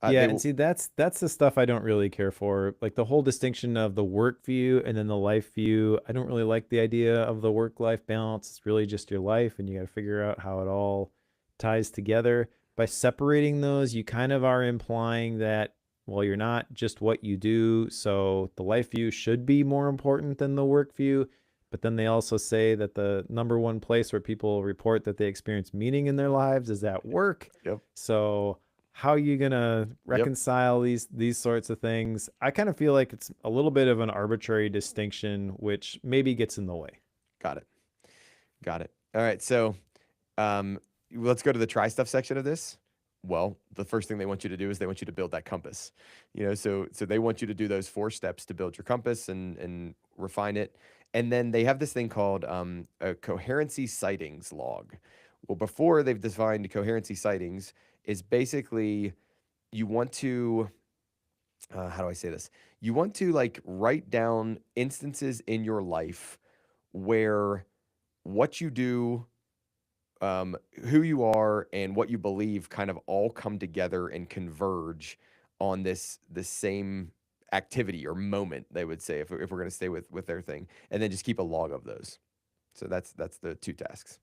B: Yeah,
A: They
B: and
A: will,
B: see that's the stuff I don't really care for. Like the whole distinction of the work view and then the life view. I don't really like the idea of the work-life balance. It's really just your life and you got to figure out how it all ties together. By separating those, you kind of are implying that well, you're not just what you do, so the life view should be more important than the work view. But then they also say that the number one place where people report that they experience meaning in their lives is at work.
A: yep,
B: So how are you gonna
A: yep,
B: reconcile these sorts of things? I kind of feel like it's a little bit of an arbitrary distinction, which maybe gets in the way.
A: got it, got it. All right, so um, let's go to the try stuff section of this. Well, the first thing they want you to do is they want you to build that compass. So they want you to do those 4 steps to build your compass and refine it. And then they have this thing called a coherency sightings log. Well, before they've defined coherency sightings, is basically you want to how do I say this? You want to like write down instances in your life where what you do who you are and what you believe kind of all come together and converge on this same activity or moment. They would say if we're going to stay with their thing, and then just keep a log of those. So that's the 2 tasks.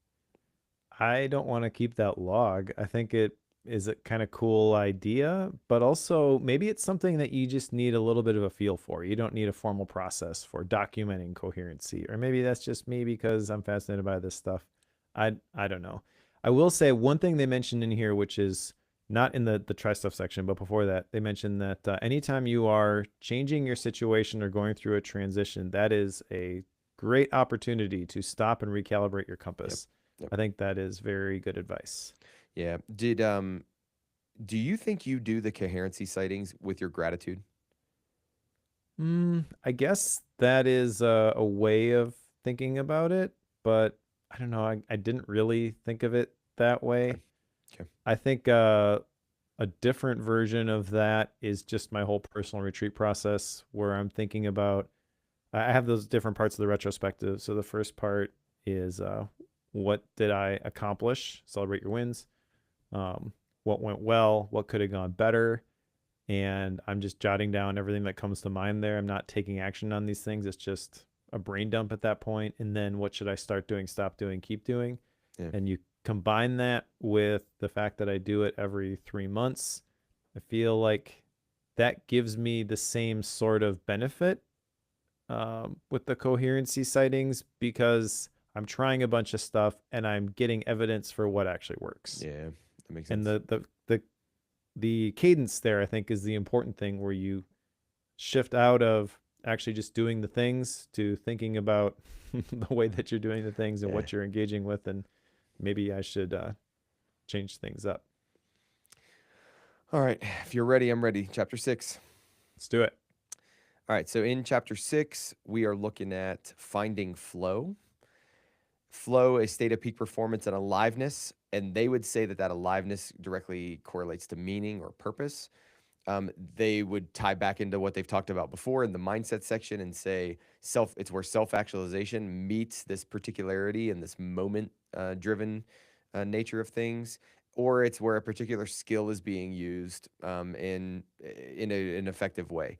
B: I don't want to keep that log. I think it is a kind of cool idea, but also maybe it's something that you just need a little bit of a feel for. You don't need a formal process for documenting coherency, or maybe that's just me because I'm fascinated by this stuff. I don't know. I will say one thing they mentioned in here, which is not in the try stuff section, but before that, they mentioned that anytime you are changing your situation or going through a transition, that is a great opportunity to stop and recalibrate your
A: Yep.
B: compass.
A: Yep.
B: I think that is very good advice.
A: Yeah. Do you think you do the coherency sightings with your gratitude?
B: I guess that is a way of thinking about it, but I don't know. I didn't really think of it that
A: Okay.
B: way.
A: Okay.
B: I think a different version of that is just my whole personal retreat process where I'm thinking about, I have those different parts of the retrospective. So the first part is what did I accomplish? Celebrate your wins. Um, what went well? What could have gone better? And I'm just jotting down everything that comes to mind there. I'm not taking action on these things. It's just a brain dump at that point. And then what should I start doing, stop doing, keep doing?
A: Yeah.
B: And you combine that with the fact that I do it every 3 months. I feel like that gives me the same sort of benefit with the coherency sightings because I'm trying a bunch of stuff and I'm getting evidence for what actually works.
A: Yeah. That makes
B: And
A: sense.
B: the cadence there, I think, is the important thing where you shift out of actually just doing the things to thinking about the way that you're doing the things and
A: Yeah.
B: what you're engaging with. And maybe I should change things up.
A: All right. If you're ready, I'm ready. Chapter 6.
B: Let's do it.
A: All right. So in chapter 6, we are looking at finding flow. flow, a state of peak performance and aliveness, and they would say that that aliveness directly correlates to meaning or purpose. They would tie back into what they've talked about before in the mindset section and say it's where self actualization meets this particularity and this moment driven nature of things, or it's where a particular skill is being used in an effective way.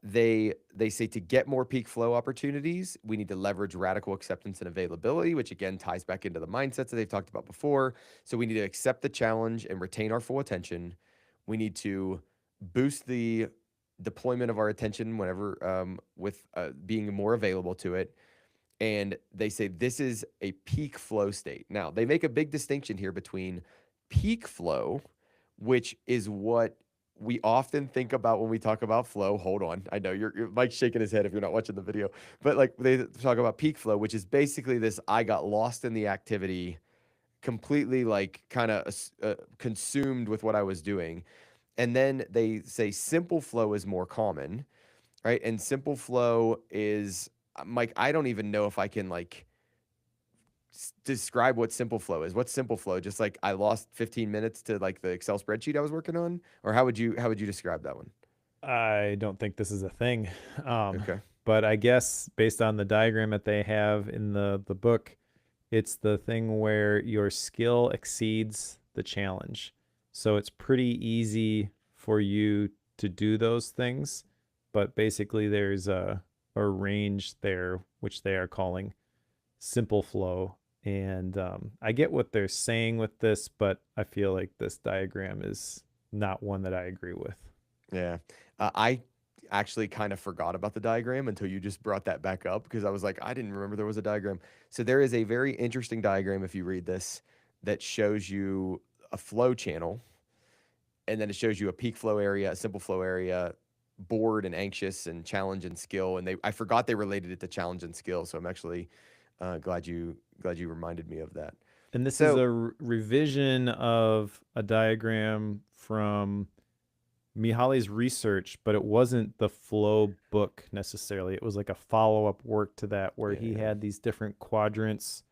A: They say to get more peak flow opportunities, we need to leverage radical acceptance and availability, which again ties back into the mindsets that they've talked about before. So we need to accept the challenge and retain our full attention. We need to boost the deployment of our attention whenever with being more available to it. And they say this is a peak flow state. Now, they make a big distinction here between peak flow, which is what we often think about when we talk about flow. Hold on. I know Mike's shaking his head if you're not watching the video, but like they talk about peak flow, which is basically this I got lost in the activity, completely like kind of consumed with what I was doing. And then they say simple flow is more common, right? And simple flow is Mike, I don't even know if I can like describe what simple flow is. What's simple flow? Just like I lost 15 minutes to like the Excel spreadsheet I was working on, or how would you describe that one?
B: I don't think this is a thing. Um,
A: Okay.
B: but I guess based on the diagram that they have in the book, it's the thing where your skill exceeds the challenge. So it's pretty easy for you to do those things, but basically there's a range there which they are calling simple flow. And I get what they're saying with this, but I feel like this diagram is not one that I agree with.
A: Yeah. I actually kind of forgot about the diagram until you just brought that back up because I was like, I didn't remember there was a diagram. So there is a very interesting diagram if you read this that shows you a flow channel, and then it shows you a peak flow area, a simple flow area, bored and anxious and challenge and skill. And I forgot they related it to challenge and skill. So I'm actually glad you reminded me of that.
B: And this is
A: So
B: a revision of a diagram from Mihali's research, but it wasn't the flow book necessarily. It was like a follow up work to that where he
A: yeah,
B: had these different quadrants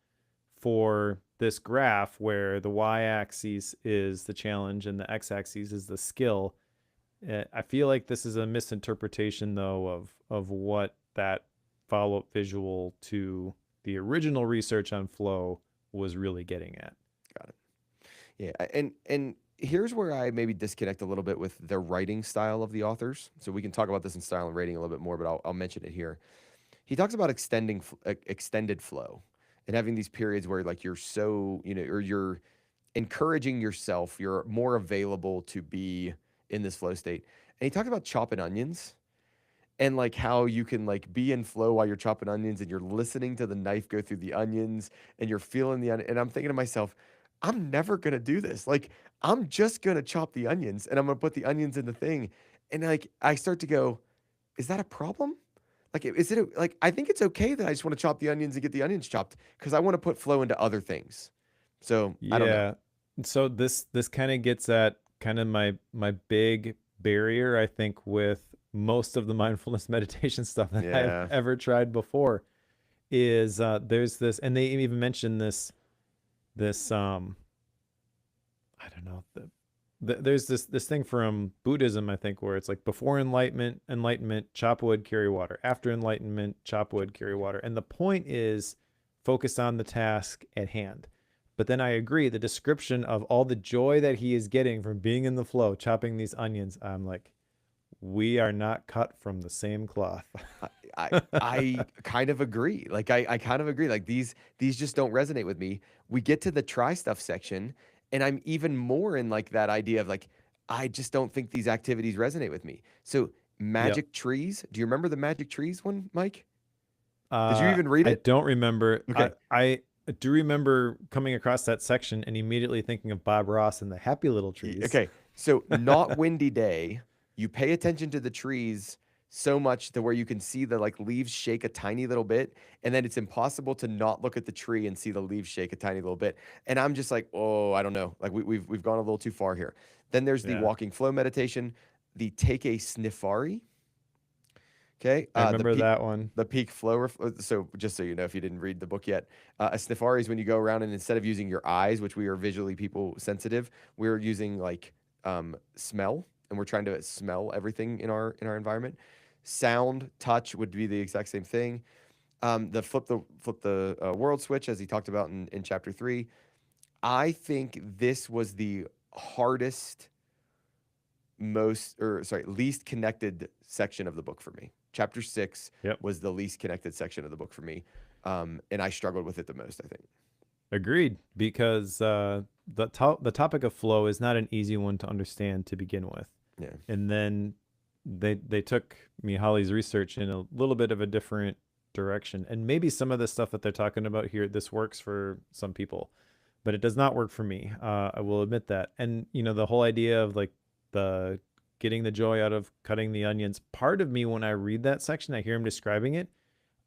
B: for this graph where the y axis is the challenge and the x axis is the skill. I feel like this is a misinterpretation though of what that follow up visual to the original research on flow was really getting at.
A: got it. Yeah, and here's where I maybe disconnect a little bit with the writing style of the authors. So we can talk about this in style and rating a little bit more, but I'll mention it here. He talks about extended flow and having these periods where like you're so or you're encouraging yourself, you're more available to be in this flow state. And he talked about chopping onions and like how you can like be in flow while you're chopping onions and you're listening to the knife go through the onions and you're feeling the onion. And I'm thinking to myself, I'm never gonna do this. Like I'm just gonna chop the onions and I'm gonna put the onions in the thing. And like I start to go, is that a problem? Like is it like I think it's okay that I just want to chop the onions and get the onions chopped because I want to put flow into other things. So I don't know.
B: Yeah. So this kind of gets at kind of my big barrier, I think, with most of the mindfulness meditation stuff that I've
A: Yeah.
B: ever tried before is there's this, and they even mentioned this I don't know, there's this thing from Buddhism, I think, where it's like before enlightenment, chop wood, carry water. After enlightenment, chop wood, carry water. And the point is focus on the task at hand. But then I agree, the description of all the joy that he is getting from being in the flow, chopping these onions, I'm like, we are not cut from the same cloth.
A: I I kind of agree. Like I kind of agree. Like these just don't resonate with me. We get to the try stuff section, and I'm even more in like that idea of like I just don't think these activities resonate with me. So
B: Yep.
A: magic trees. Do you remember the magic trees one, Mike? Did you even read
B: I
A: it?
B: don't remember.
A: Okay.
B: I do remember coming across that section and immediately thinking of Bob Ross and the Happy Little Trees.
A: Okay. So not windy day. You pay attention to the trees so much to where you can see the like leaves shake a tiny little bit, and then it's impossible to not look at the tree and see the leaves shake a tiny little bit. And I'm just like, oh, I don't know. Like we've gone a little too far here. Then there's the
B: Yeah.
A: walking flow meditation, the take a sniffari. Okay.
B: I remember that one.
A: The peak flow. So just so you know, if you didn't read the book yet, a sniffari is when you go around and instead of using your eyes, which we are visually people sensitive, we're using like smell, and we're trying to smell everything in our environment. Sound, touch would be the exact same thing. Flip the world switch, as he talked about in chapter 3. I think this was the hardest, least connected section of the book for me. Chapter 6
B: Yep.
A: was the least connected section of the book for me, and I struggled with it the most, I think.
B: Agreed, because the topic of flow is not an easy one to understand to begin with,
A: Yeah.
B: and then they took Mihali's research in a little bit of a different direction, and maybe some of the stuff that they're talking about here, this works for some people, but it does not work for me. I will admit that, and the whole idea of like the getting the joy out of cutting the onions. Part of me, when I read that section, I hear him describing it,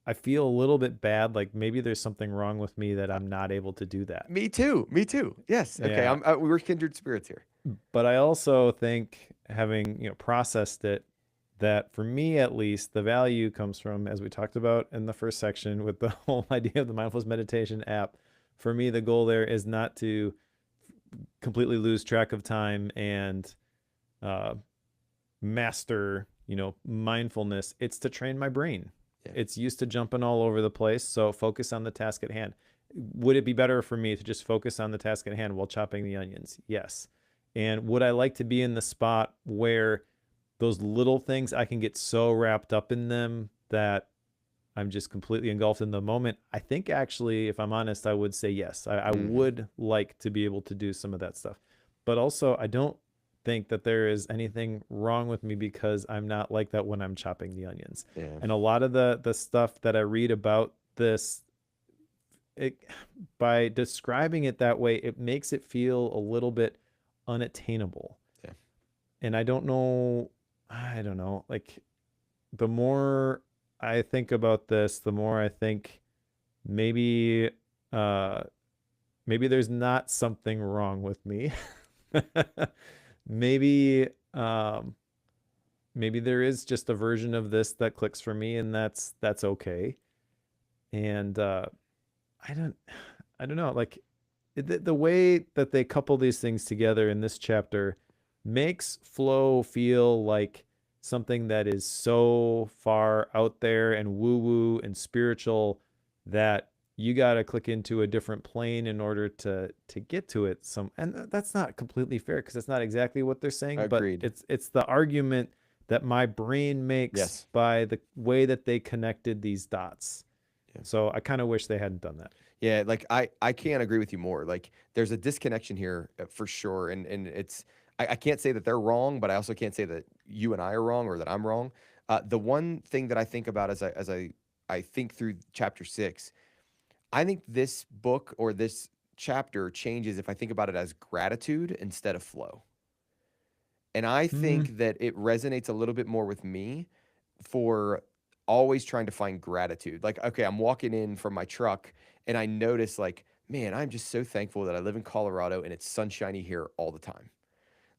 B: I feel a little bit bad, like maybe there's something wrong with me that I'm not able to do that.
A: Me too. Me too. Yes. Okay.
B: Yeah,
A: We're kindred spirits here.
B: but I also think, having processed it, that for me at least, the value comes from, as we talked about in the first section with the whole idea of the mindfulness meditation app. For me, the goal there is not to completely lose track of time and uh, master, mindfulness. It's to train my brain.
A: Yeah.
B: It's used to jumping all over the place. So focus on the task at hand. Would it be better for me to just focus on the task at hand while chopping the onions? Yes. And would I like to be in the spot where those little things, I can get so wrapped up in them that I'm just completely engulfed in the moment? I think actually, if I'm honest, I would say yes. I would like to be able to do some of that stuff. But also, I don't think that there is anything wrong with me because I'm not like that when I'm chopping the onions.
A: Yeah.
B: And a lot of the stuff that I read about this, by describing it that way, it makes it feel a little bit unattainable.
A: Yeah.
B: And I don't know, like, the more I think about this, the more I think maybe maybe there's not something wrong with me. maybe maybe there is just a version of this that clicks for me, and that's okay. And I don't know, like the way that they couple these things together in this chapter makes flow feel like something that is so far out there and woo woo and spiritual that you got to click into a different plane in order to get to it. And that's not completely fair, because it's not exactly what they're saying.
A: Agreed.
B: But it's the argument that my brain makes,
A: yes,
B: by the way that they connected these dots.
A: Yeah.
B: So I kind of wish they hadn't done that.
A: Yeah, like I can't agree with you more. Like there's a disconnection here for sure, and it's I can't say that they're wrong, but I also can't say that you and I are wrong or that I'm wrong. The one thing that I think about as I think through chapter 6, I think this book or this chapter changes if I think about it as gratitude instead of flow. And I think that it resonates a little bit more with me for always trying to find gratitude. Like, okay, I'm walking in from my truck and I notice, like, man, I'm just so thankful that I live in Colorado and it's sunshiny here all the time.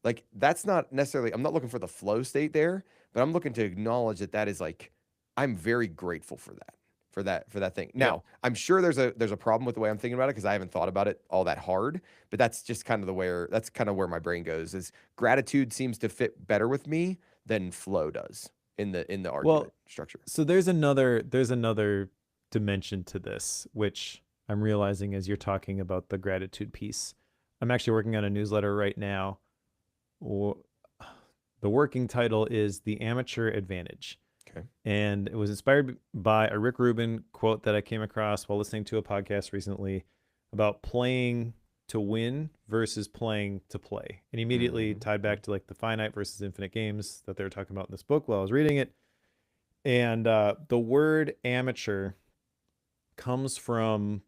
A: Like, that's not necessarily, I'm not looking for the flow state there, but I'm looking to acknowledge that that is like, I'm very grateful for that. For that thing. Now, I'm sure there's a problem with the way I'm thinking about it because I haven't thought about it all that hard, but that's just kind of that's kind of where my brain goes. Is gratitude seems to fit better with me than flow does in the argument structure.
B: So there's another dimension to this, which I'm realizing as you're talking about the gratitude piece. I'm actually working on a newsletter right now. The working title is The Amateur Advantage.
A: Okay.
B: And it was inspired by a Rick Rubin quote that I came across while listening to a podcast recently about playing to win versus playing to play. And immediately tied back to like the finite versus infinite games that they were talking about in this book while I was reading it. And the word amateur comes from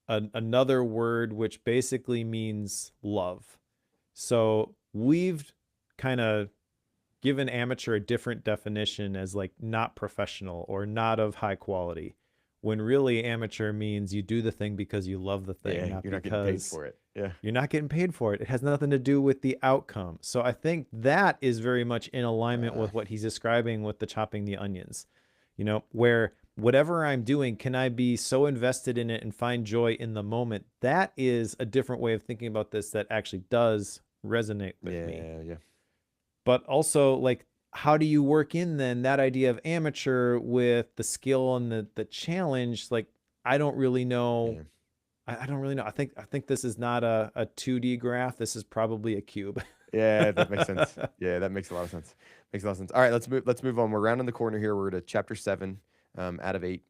B: another word which basically means love. So we've kind of given amateur a different definition as like not professional or not of high quality, when really amateur means you do the thing because you love the thing,
A: Yeah,
B: not
A: you're not getting paid for it. Yeah.
B: You're not getting paid for it. It has nothing to do with the outcome. So I think that is very much in alignment with what he's describing with the chopping the onions. where whatever I'm doing, can I be so invested in it and find joy in the moment? That is a different way of thinking about this that actually does resonate with me.
A: Yeah, yeah,
B: But also, like, how do you work in then that idea of amateur with the skill and the challenge? Like, I don't really know.
A: yeah.
B: I don't really know. I think this is not a 2D graph. This is probably a cube.
A: Yeah, that makes sense. Yeah, that makes a lot of sense. Makes a lot of sense. All right, let's move on. We're rounding the corner here. We're to chapter 7 out of 8.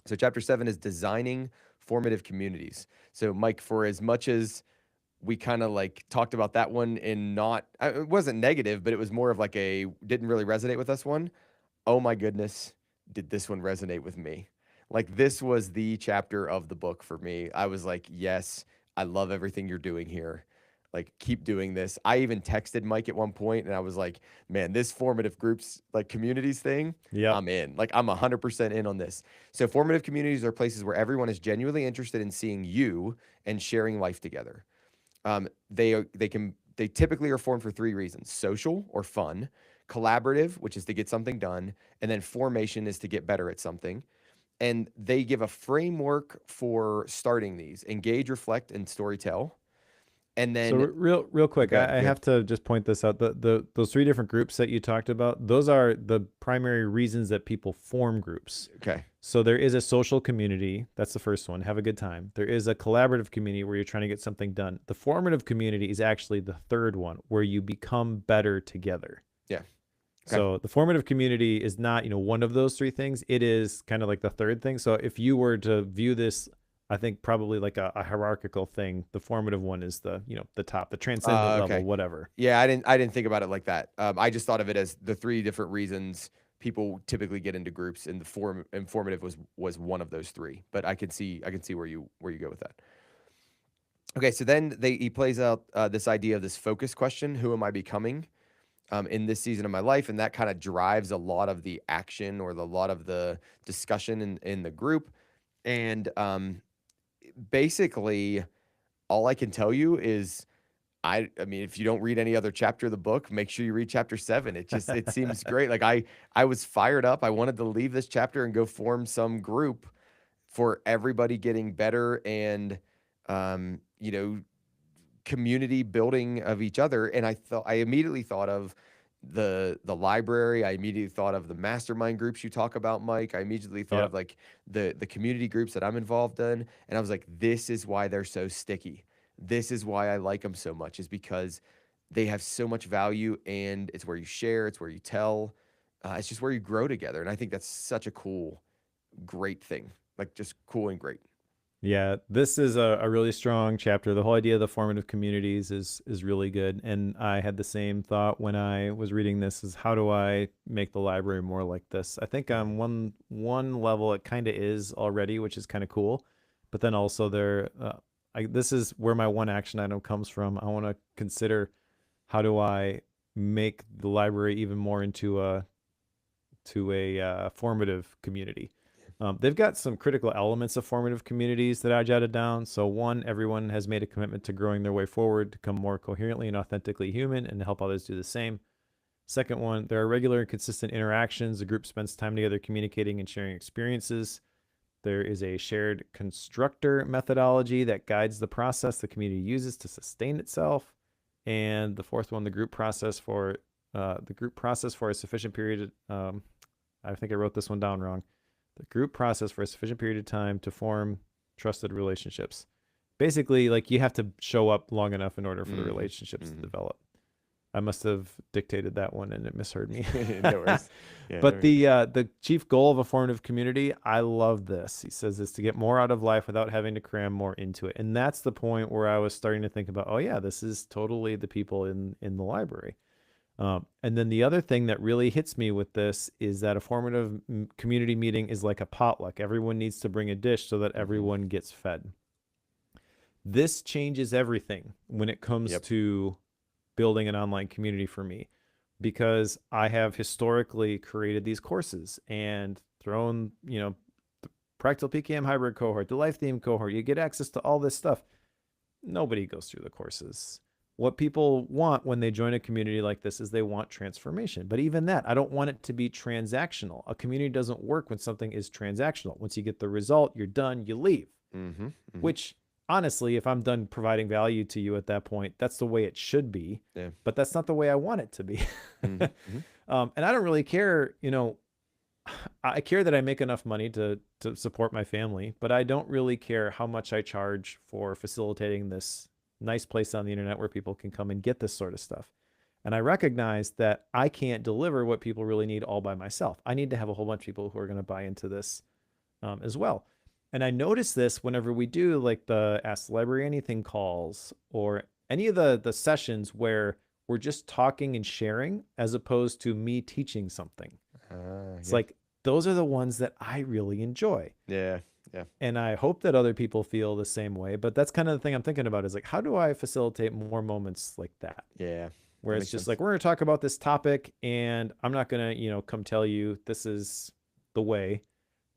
A: So chapter 7 is designing formative communities. So Mike, for as much as we kind of like talked about that one and not it wasn't negative, but it was more of like a didn't really resonate with us one. Oh my goodness, did this one resonate with me? Like this was the chapter of the book for me. I was like, yes, I love everything you're doing here. Like keep doing this. I even texted Mike at one point and I was like, man, this formative groups like communities thing,
B: Yep.
A: I'm in. Like I'm 100% in on this. So formative communities are places where everyone is genuinely interested in seeing you and sharing life together. They typically are formed for three reasons: social or fun, collaborative, which is to get something done, and then formation is to get better at something. And they give a framework for starting these: engage, reflect, and storytell. And
B: So
A: then
B: real quick,
A: good,
B: I
A: good.
B: have to just point this out. The those three different groups that you talked about, those are the primary reasons that people form groups.
A: Okay.
B: So there is a social community. That's the first one. Have a good time. There is a collaborative community where you're trying to get something done. The formative community is actually the third one where you become better together.
A: Yeah. Okay.
B: So the formative community is not, one of those three things. It is kind of like the third thing. So if you were to view this, I think probably like a hierarchical thing, the formative one is the top, the transcendent level,
A: Okay.
B: whatever.
A: Yeah, I didn't think about it like that. I just thought of it as the three different reasons people typically get into groups, and the informative was one of those three. But I can see where you go with that. Okay, so then he plays out this idea of this focus question: Who am I becoming in this season of my life? And that kind of drives a lot of the action or a lot of the discussion in the group. And basically, all I can tell you is I mean, if you don't read any other chapter of the book, make sure you read chapter 7. It seems great. Like I was fired up. I wanted to leave this chapter and go form some group for everybody getting better and you know, community building of each other. And I immediately thought of the library. I immediately thought of the mastermind groups you talk about, Mike. I immediately thought of
B: Yep.
A: like the community groups that I'm involved in. And I was like, this is why they're so sticky. This is why I like them so much, is because they have so much value, and it's where you share, it's where you tell, it's just where you grow together. And I think that's such a cool, great thing. Like just cool and great.
B: Yeah, this is a really strong chapter. The whole idea of the formative communities is really good. And I had the same thought when I was reading this: is how do I make the library more like this? I think on
A: Mhm.
B: one level it kind of is already, which is kind of cool. But then also this is where my one action item comes from. I want to consider how do I make the library even more into a formative community. They've got some critical elements of formative communities that I jotted down. So, one, everyone has made a commitment to growing their way forward, to become more coherently and authentically human, and to help others do the same. Second one, there are regular and consistent interactions. The group spends time together communicating and sharing experiences. There is a shared constructor methodology that guides the process the community uses to sustain itself. And the fourth one, the group process for a sufficient period. I think I wrote this one down wrong. The group process for a sufficient period of time to form trusted relationships. Basically, like, you have to show up long enough in order for the
A: Mhm.
B: relationships to
A: Mhm.
B: develop. I must have dictated that one and it misheard me.
A: No worries. Yeah, no
B: But
A: worries.
B: the chief goal of a formative community, I love this. He says, is to get more out of life without having to cram more into it. And that's the point where I was starting to think about, oh yeah, this is totally the people in the library. And then the other thing that really hits me with this is that a formative community meeting is like a potluck. Everyone needs to bring a dish so that
A: Mhm.
B: everyone gets fed. This changes everything when it comes
A: Yep.
B: to building an online community for me, because I have historically created these courses and thrown, the practical PKM hybrid cohort, the life theme cohort. You get access to all this stuff. Nobody goes through the courses. what people want when they join a community like this is they want transformation. But even that, I don't want it to be transactional. A community doesn't work when something is transactional. Once you get the result, you're done, you leave.
A: Mm-hmm. Mm-hmm.
B: Which honestly, if I'm done providing value to you at that point, that's the way it should be.
A: Yeah.
B: But that's not the way I want it to be.
A: Mm-hmm. Mm-hmm.
B: And I don't really care, I care that I make enough money to support my family, but I don't really care how much I charge for facilitating this nice place on the internet where people can come and get this sort of stuff. And I recognize that I can't deliver what people really need all by myself. I need to have a whole bunch of people who are going to buy into this as well. And I notice this whenever we do like the Ask the Library Anything calls or any of the sessions where we're just talking and sharing as opposed to me teaching something. It's
A: Yeah.
B: like those are the ones that I really enjoy.
A: Yeah. Yeah.
B: And I hope that other people feel the same way. But that's kind of the thing I'm thinking about is like, how do I facilitate more moments like that?
A: Yeah.
B: Where
A: That
B: it's
A: makes
B: just
A: sense.
B: like, we're going to talk about this topic and I'm not going to, come tell you this is the way,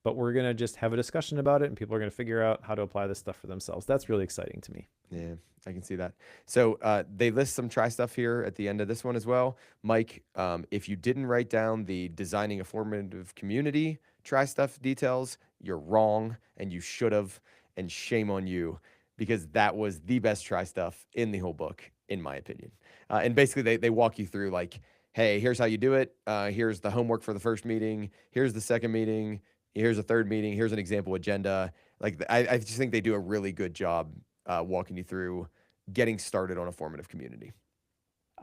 B: but we're going to just have a discussion about it and people are going to figure out how to apply this stuff for themselves. That's really exciting to me.
A: Yeah, I can see that. So they list some try stuff here at the end of this one as well. Mike, if you didn't write down the designing a formative community try stuff details, you're wrong and you should have, and shame on you because that was the best try stuff in the whole book, in my opinion. And basically, they walk you through like, hey, here's how you do it. Here's the homework for the first meeting. Here's the second meeting. Here's a third meeting. Here's an example agenda. Like, I just think they do a really good job walking you through getting started on a formative community.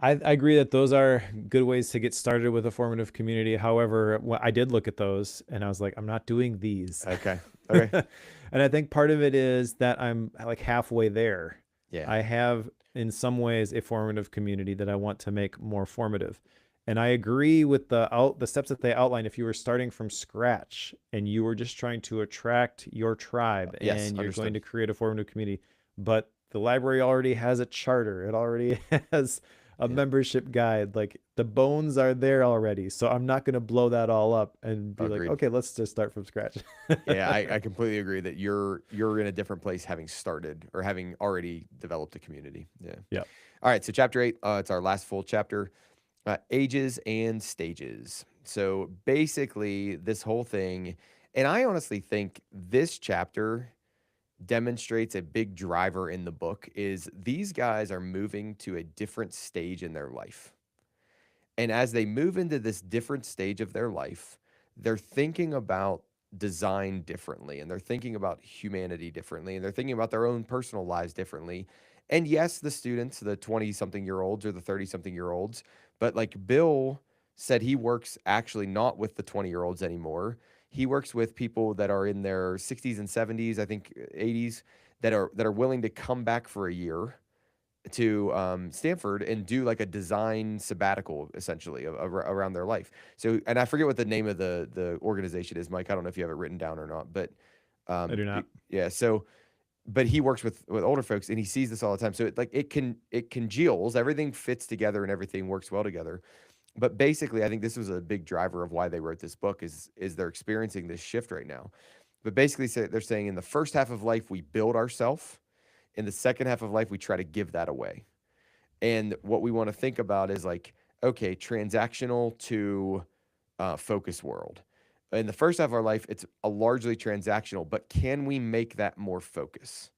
B: I agree that those are good ways to get started with a formative community. However, I did look at those and I was like, I'm not doing these.
A: Okay. Okay.
B: And I think part of it is that I'm like halfway there.
A: Yeah.
B: I have, in some ways, a formative community that I want to make more formative. And I agree with the steps that they outline. If you were starting from scratch and you were just trying to attract your tribe
A: Yes.
B: and you're going
A: Understood.
B: to create a formative community, but the library already has a charter, it already has a
A: Yeah.
B: membership guide, like the bones are there already. So I'm not going to blow that all up and be like,
A: Agreed.
B: okay, let's just start from scratch.
A: Yeah, I completely agree that you're in a different place having started or having already developed a community. Yeah.
B: Yeah.
A: All right. So chapter 8, it's our last full chapter. Ages and stages. So basically, this whole thing, and I honestly think this chapter demonstrates a big driver in the book is these guys are moving to a different stage in their life. And as they move into this different stage of their life, they're thinking about design differently and they're thinking about humanity differently and they're thinking about their own personal lives differently. And yes, the students, the 20 something year olds or the 30 something year olds, but like Bill said, he works actually not with the 20-year-olds anymore. He works with people that are in their 60s and 70s, I think 80s, that are willing to come back for a year to Stanford and do like a design sabbatical essentially around their life. So, and I forget what the name of the organization is, Mike. I don't know if you have it written down or not, but
B: I do not.
A: yeah. So, but he works with older folks and he sees this all the time. So it congeals, everything fits together and everything works well together. But basically, I think this was a big driver of why they wrote this book is they're experiencing this shift right now. But basically, they're saying in the first half of life we build ourselves. In the second half of life, we try to give that away. And what we want to think about is like, okay, transactional to focus world. In the first half of our life, it's a largely transactional, but can we make that more focus?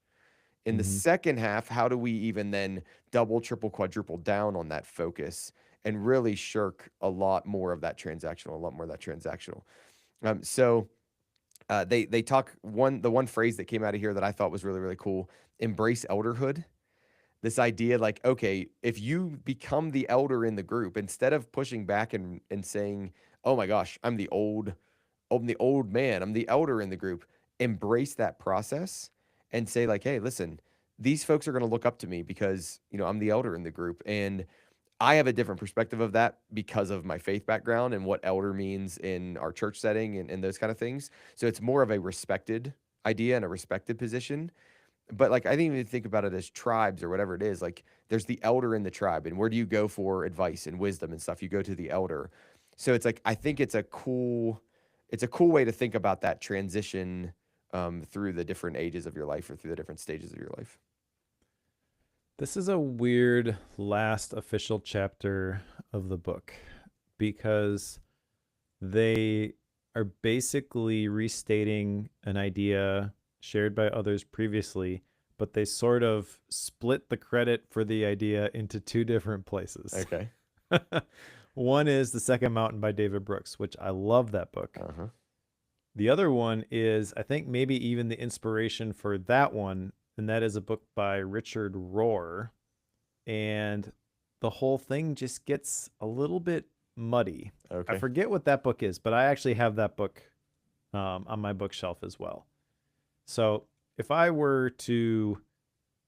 A: In the
B: Mm-hmm.
A: second half, how do we even then double, triple, quadruple down on that focus and really shirk a lot more of that transactional, a lot more of that transactional? So they talk the one phrase that came out of here that I thought was really really cool: embrace elderhood. This idea like, okay, if you become the elder in the group, instead of pushing back and saying, oh my gosh, I'm the old man, I'm the elder in the group, embrace that process and say like, hey, listen, these folks are going to look up to me because I'm the elder in the group, and I have a different perspective of that because of my faith background and what elder means in our church setting and those kind of things. So it's more of a respected idea and a respected position. But like, I didn't even think about it as tribes or whatever it is. Like, there's the elder in the tribe, and where do you go for advice and wisdom and stuff? You go to the elder. So it's like, I think it's a cool way to think about that transition through the different ages of your life or through the different stages of your life.
B: This is a weird last official chapter of the book because they are basically restating an idea shared by others previously, but they sort of split the credit for the idea into two different places.
A: Okay.
B: One is The Second Mountain by David Brooks, which I love that book.
A: Uh-huh.
B: The other one is, I think, maybe even the inspiration for that one, and that is a book by Richard Rohr. And the whole thing just gets a little bit muddy. I
A: Okay.
B: forget what that book is, but I actually have that book on my bookshelf as well. So if I were to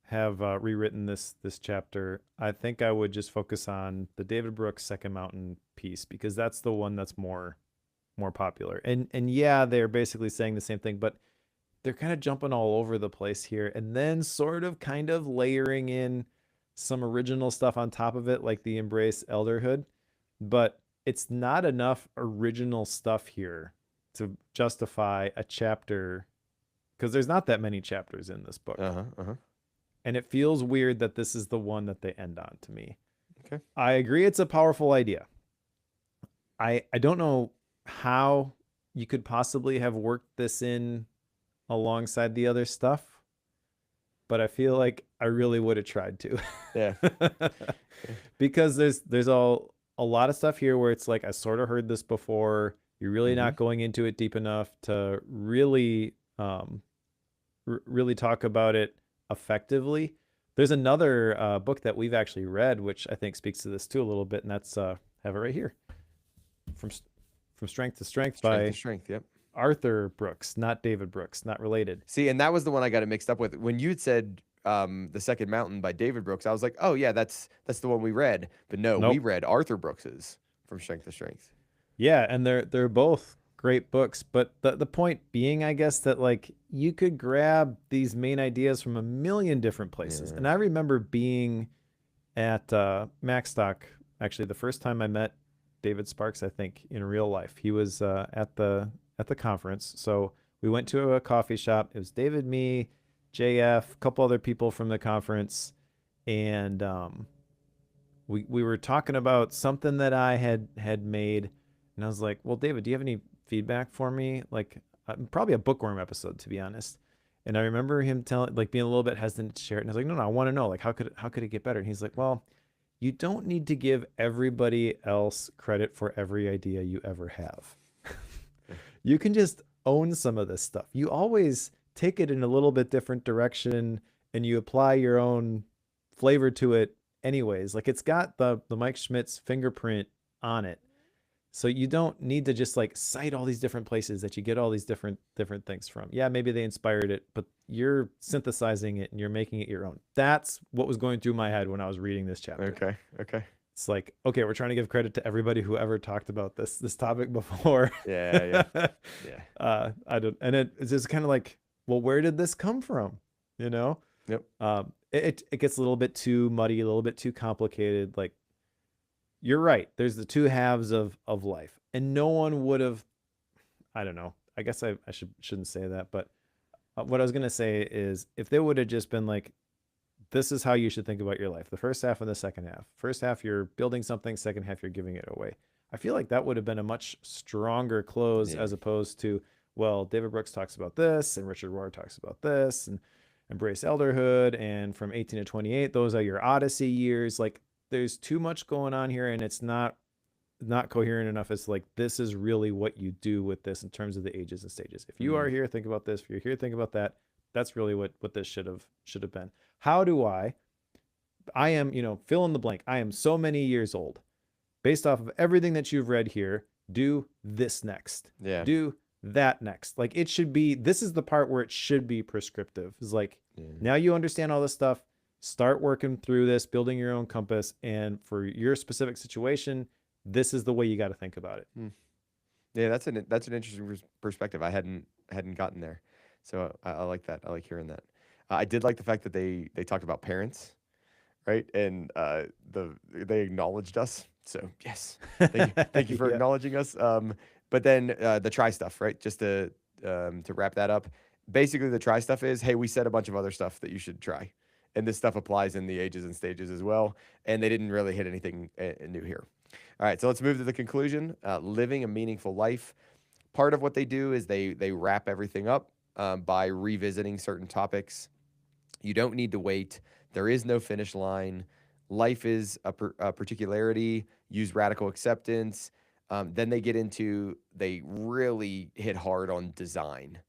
B: have rewritten this chapter, I think I would just focus on the David Brooks Second Mountain piece because that's the one that's more popular. And yeah, they're basically saying the same thing, but they're kind of jumping all over the place here and then sort of kind of layering in some original stuff on top of it, like the embrace elderhood. But it's not enough original stuff here to justify a chapter because there's not that many chapters in this book.
A: Uh-huh. Uh-huh.
B: And it feels weird that this is the one that they end on to me.
A: Okay.
B: I agree it's a powerful idea. I don't know how you could possibly have worked this in alongside the other stuff, but I feel like I really would have tried to.
A: Yeah.
B: Because there's a lot of stuff here where it's like I sort of heard this before. You're really not going into it deep enough to really really talk about it effectively. There's another book that we've actually read, which I think speaks to this too a little bit, and that's have it right here, from Strength to Strength by
A: Strength. Yep.
B: Arthur Brooks, not David Brooks, not related.
A: See, and that was the one I got it mixed up with. When you had said The Second Mountain by David Brooks, I was like, oh yeah, that's the one we read. But no, we
B: Nope.
A: read Arthur Brooks's From Strength to Strength.
B: Yeah, and they're both great books, but the point being, I guess, that like you could grab these main ideas from a million different places.
A: Yeah.
B: And I remember being at Macstock, actually the first time I met David Sparks, I think, in real life. He was at the conference. So we went to a coffee shop. It was David, me, JF, a couple other people from the conference, and we were talking about something that I had made, and I was like, "Well, David, do you have any feedback for me? Like, probably a bookworm episode, to be honest." And I remember him telling, like, being a little bit hesitant to share it, and I was like, "No, I want to know, like, how could it get better?" And he's like, "Well, you don't need to give everybody else credit for every idea you ever have. You can just own some of this stuff. You always take it in a little bit different direction and you apply your own flavor to it anyways. Like it's got the Mike Schmidt's fingerprint on it. So you don't need to just like cite all these different places that you get all these different things from. Yeah, maybe they inspired it, but you're synthesizing it and you're making it your own. That's what was going through my head when I was reading this chapter.
A: Okay. Okay.
B: It's like, okay, we're trying to give credit to everybody who ever talked about this topic before.
A: Yeah. Yeah. Yeah.
B: I don't, and it's just kind of like, well, where did this come from? You know?
A: Yep.
B: It gets a little bbit too muddy, a little bit too complicated. Like, you're right. There's the two halves of life, and no one would have. I don't know. I guess I shouldn't say that, but what I was gonna say is, if they would have just been like, this is how you should think about your life: the first half and the second half. First half, you're building something. Second half, you're giving it away. I feel like that would have been a much stronger close, as opposed to, well, David Brooks talks about this, and Richard Rohr talks about this, and embrace elderhood, and from 18 to 28, those are your Odyssey years. Like, there's too much going on here, and it's not coherent enough. It's like, this is really what you do with this in terms of the ages and stages. If you are here, think about this. If you're here, think about that. That's really what this should have been. How do I am, fill in the blank. I am so many years old. Based off of everything that you've read here, do this next.
A: Yeah.
B: Do that next. Like, it should be, this is the part where it should be prescriptive. It's like, now you understand all this stuff. Start working through this, building your own compass. And for your specific situation, this is the way you got to think about it.
A: Yeah, that's an interesting perspective. I hadn't gotten there, so I like that. I like hearing that. I did like the fact that they talked about parents, right? And they acknowledged us. So yes, thank you for acknowledging us. But then the try stuff, right? Just to wrap that up, basically the try stuff is, hey, we said a bunch of other stuff that you should try, and this stuff applies in the ages and stages as well. And they didn't really hit anything new here. All right, so let's move to the conclusion. Living a meaningful life. Part of what they do is they wrap everything up by revisiting certain topics. You don't need to wait. There is no finish line. Life is a particularity. Use radical acceptance. Then they get into, they really hit hard on design,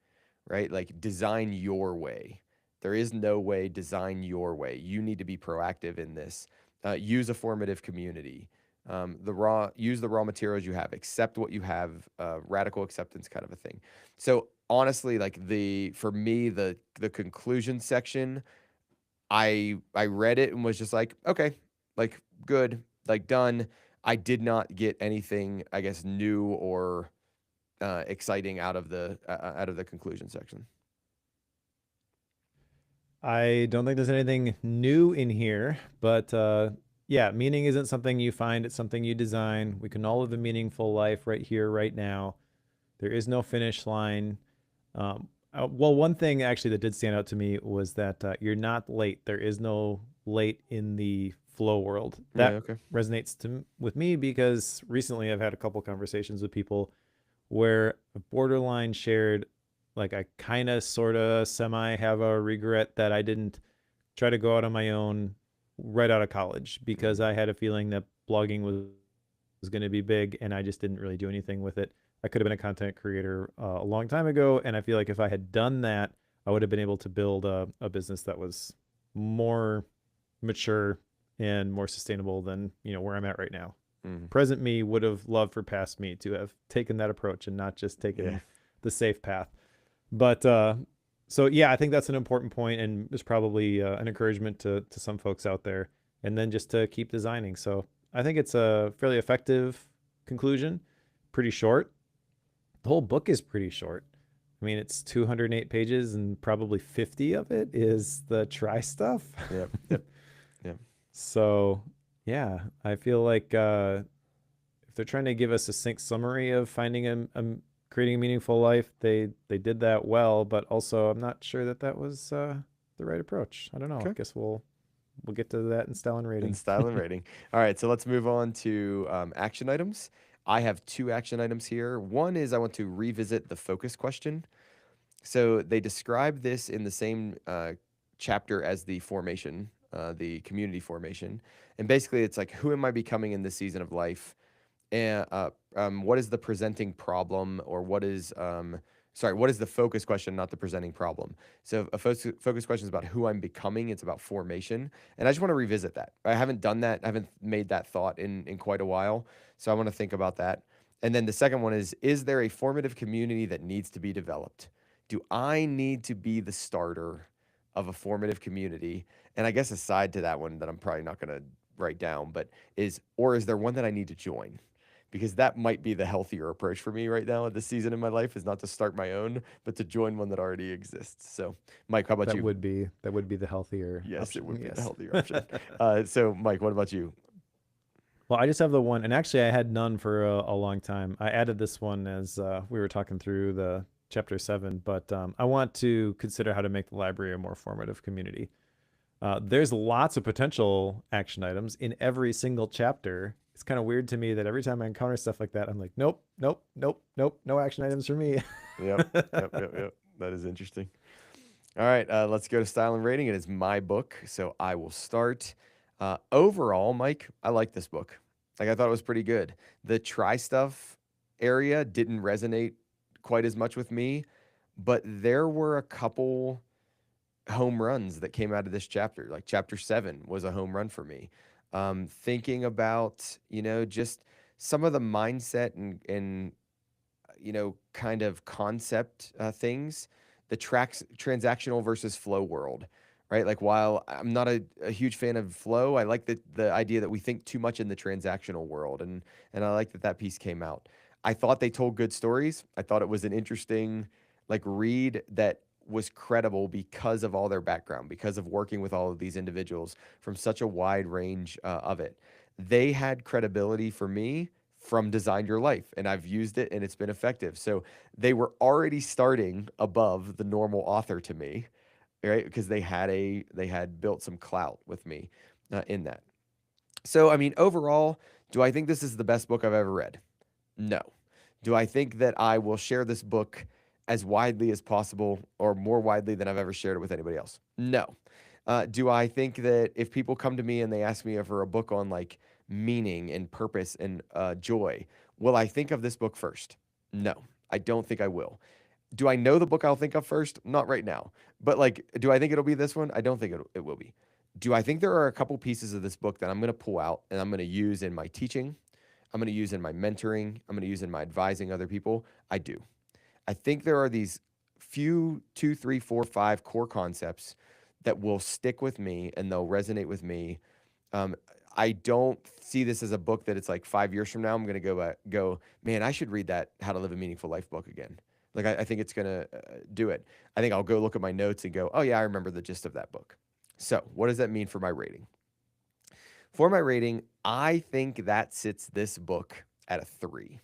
A: right? Like design your way. There is no way, design your way. You need to be proactive in this. Use a formative community. Use the raw materials you have, accept what you have, radical acceptance kind of a thing. So honestly, like for me, the conclusion section, I read it and was just like, okay, like good, like done. I did not get anything, I guess, new or exciting out of the conclusion section.
B: I don't think there's anything new in here, but yeah, meaning isn't something you find, it's something you design. We can all live a meaningful life right here, right now. There is no finish line. Well, one thing actually that did stand out to me was that you're not late. There is no late in the flow world.
A: Yeah.
B: That
A: Okay.
B: resonates with me because recently I've had a couple conversations with people where borderline shared, like, I kind of sort of semi have a regret that I didn't try to go out on my own right out of college, because I had a feeling that blogging was going to be big and I just didn't really do anything with it. I could have been a content creator a long time ago, and I feel like if I had done that, I would have been able to build a business that was more mature and more sustainable than where I'm at right now.
A: Mm.
B: Present me would have loved for past me to have taken that approach and not just
A: Yeah.
B: taken the safe path. But so yeah, I think that's an important point, and there's probably an encouragement to some folks out there, and then just to keep designing. So I think it's a fairly effective conclusion. Pretty short. The whole book is pretty short. I mean, it's 208 pages, and probably 50 of it is the try stuff.
A: Yep. Yep. Yep.
B: So yeah, I feel like if they're trying to give a succinct summary of finding creating a meaningful life, they did that well. But also, I'm not sure that that was the right approach. I don't know. I
A: Okay.
B: guess we'll get to that in style and
A: In
B: rating.
A: style and rating. All right, so let's move on to action items. I have two action items here. One is I want to revisit the focus question. So they describe this in the same chapter as the formation, the community formation. And basically, it's like, who am I becoming in this season of life? And what is the presenting problem, or what is the focus question, not the presenting problem? So a focus question is about who I'm becoming. It's about formation, and I just want to revisit that. I haven't done that. I haven't made that thought in quite a while, so I want to think about that. And then the second one is there a formative community that needs to be developed? Do I need to be the starter of a formative community? And I guess aside to that one that I'm probably not going to write down, but is there one that I need to join? Because that might be the healthier approach for me right now at this season in my life, is not to start my own, but to join one that already exists. So, Mike, how about
B: That
A: you?
B: would be the healthier
A: Yes, it
B: option.
A: would be the
B: Yes.
A: healthier option. So, Mike, what about you?
B: Well, I just have the one, and actually, I had none for a long time. I added this one as we were talking through the chapter 7, but I want to consider how to make the library a more formative community. There's lots of potential action items in every single chapter. It's kind of weird to me that every time I encounter stuff like that, I'm like, nope, nope, nope, nope, no action items for me.
A: Yep, yep, yep, yep. That is interesting. All right, let's go to style and rating. It is my book, so I will start. Overall, Mike, I like this book. Like, I thought it was pretty good. The try stuff area didn't resonate quite as much with me, but there were a couple home runs that came out of this chapter. Like chapter 7 was a home run for me. Thinking about, just some of the mindset and kind of concept things, the transactional versus flow world, right? Like, while I'm not a huge fan of flow, I like the idea that we think too much in the transactional world, and I like that piece came out. I thought they told good stories. I thought it was an interesting, like, read that was credible because of all their background, because of working with all of these individuals from such a wide range of it. They had credibility for me from Design Your Life, and I've used it and it's been effective. So they were already starting above the normal author to me. right? Because they had built some clout with me in that. So I mean, overall, do I think this is the best book I've ever read? No. Do I think that I will share this book as widely as possible or more widely than I've ever shared it with anybody else? No. Do I think that if people come to me and they ask me for a book on like meaning and purpose and joy, will I think of this book first? No, I don't think I will. Do I know the book I'll think of first? Not right now. But like, do I think it'll be this one? I don't think it will be. Do I think there are a couple pieces of this book that I'm going to pull out and I'm going to use in my teaching? I'm going to use in my mentoring. I'm going to use in my advising other people. I do. I think there are these few two, three, four, five core concepts that will stick with me and they'll resonate with me. Um, I don't see this as a book that it's like 5 years from now I'm going to go, man, I should read that How to Live a Meaningful Life book again. Like I think it's going to do it. I think I'll go look at my notes and go, oh yeah, I remember the gist of that book. So what does that mean for my rating? For my rating, I think that sits this book at a 3.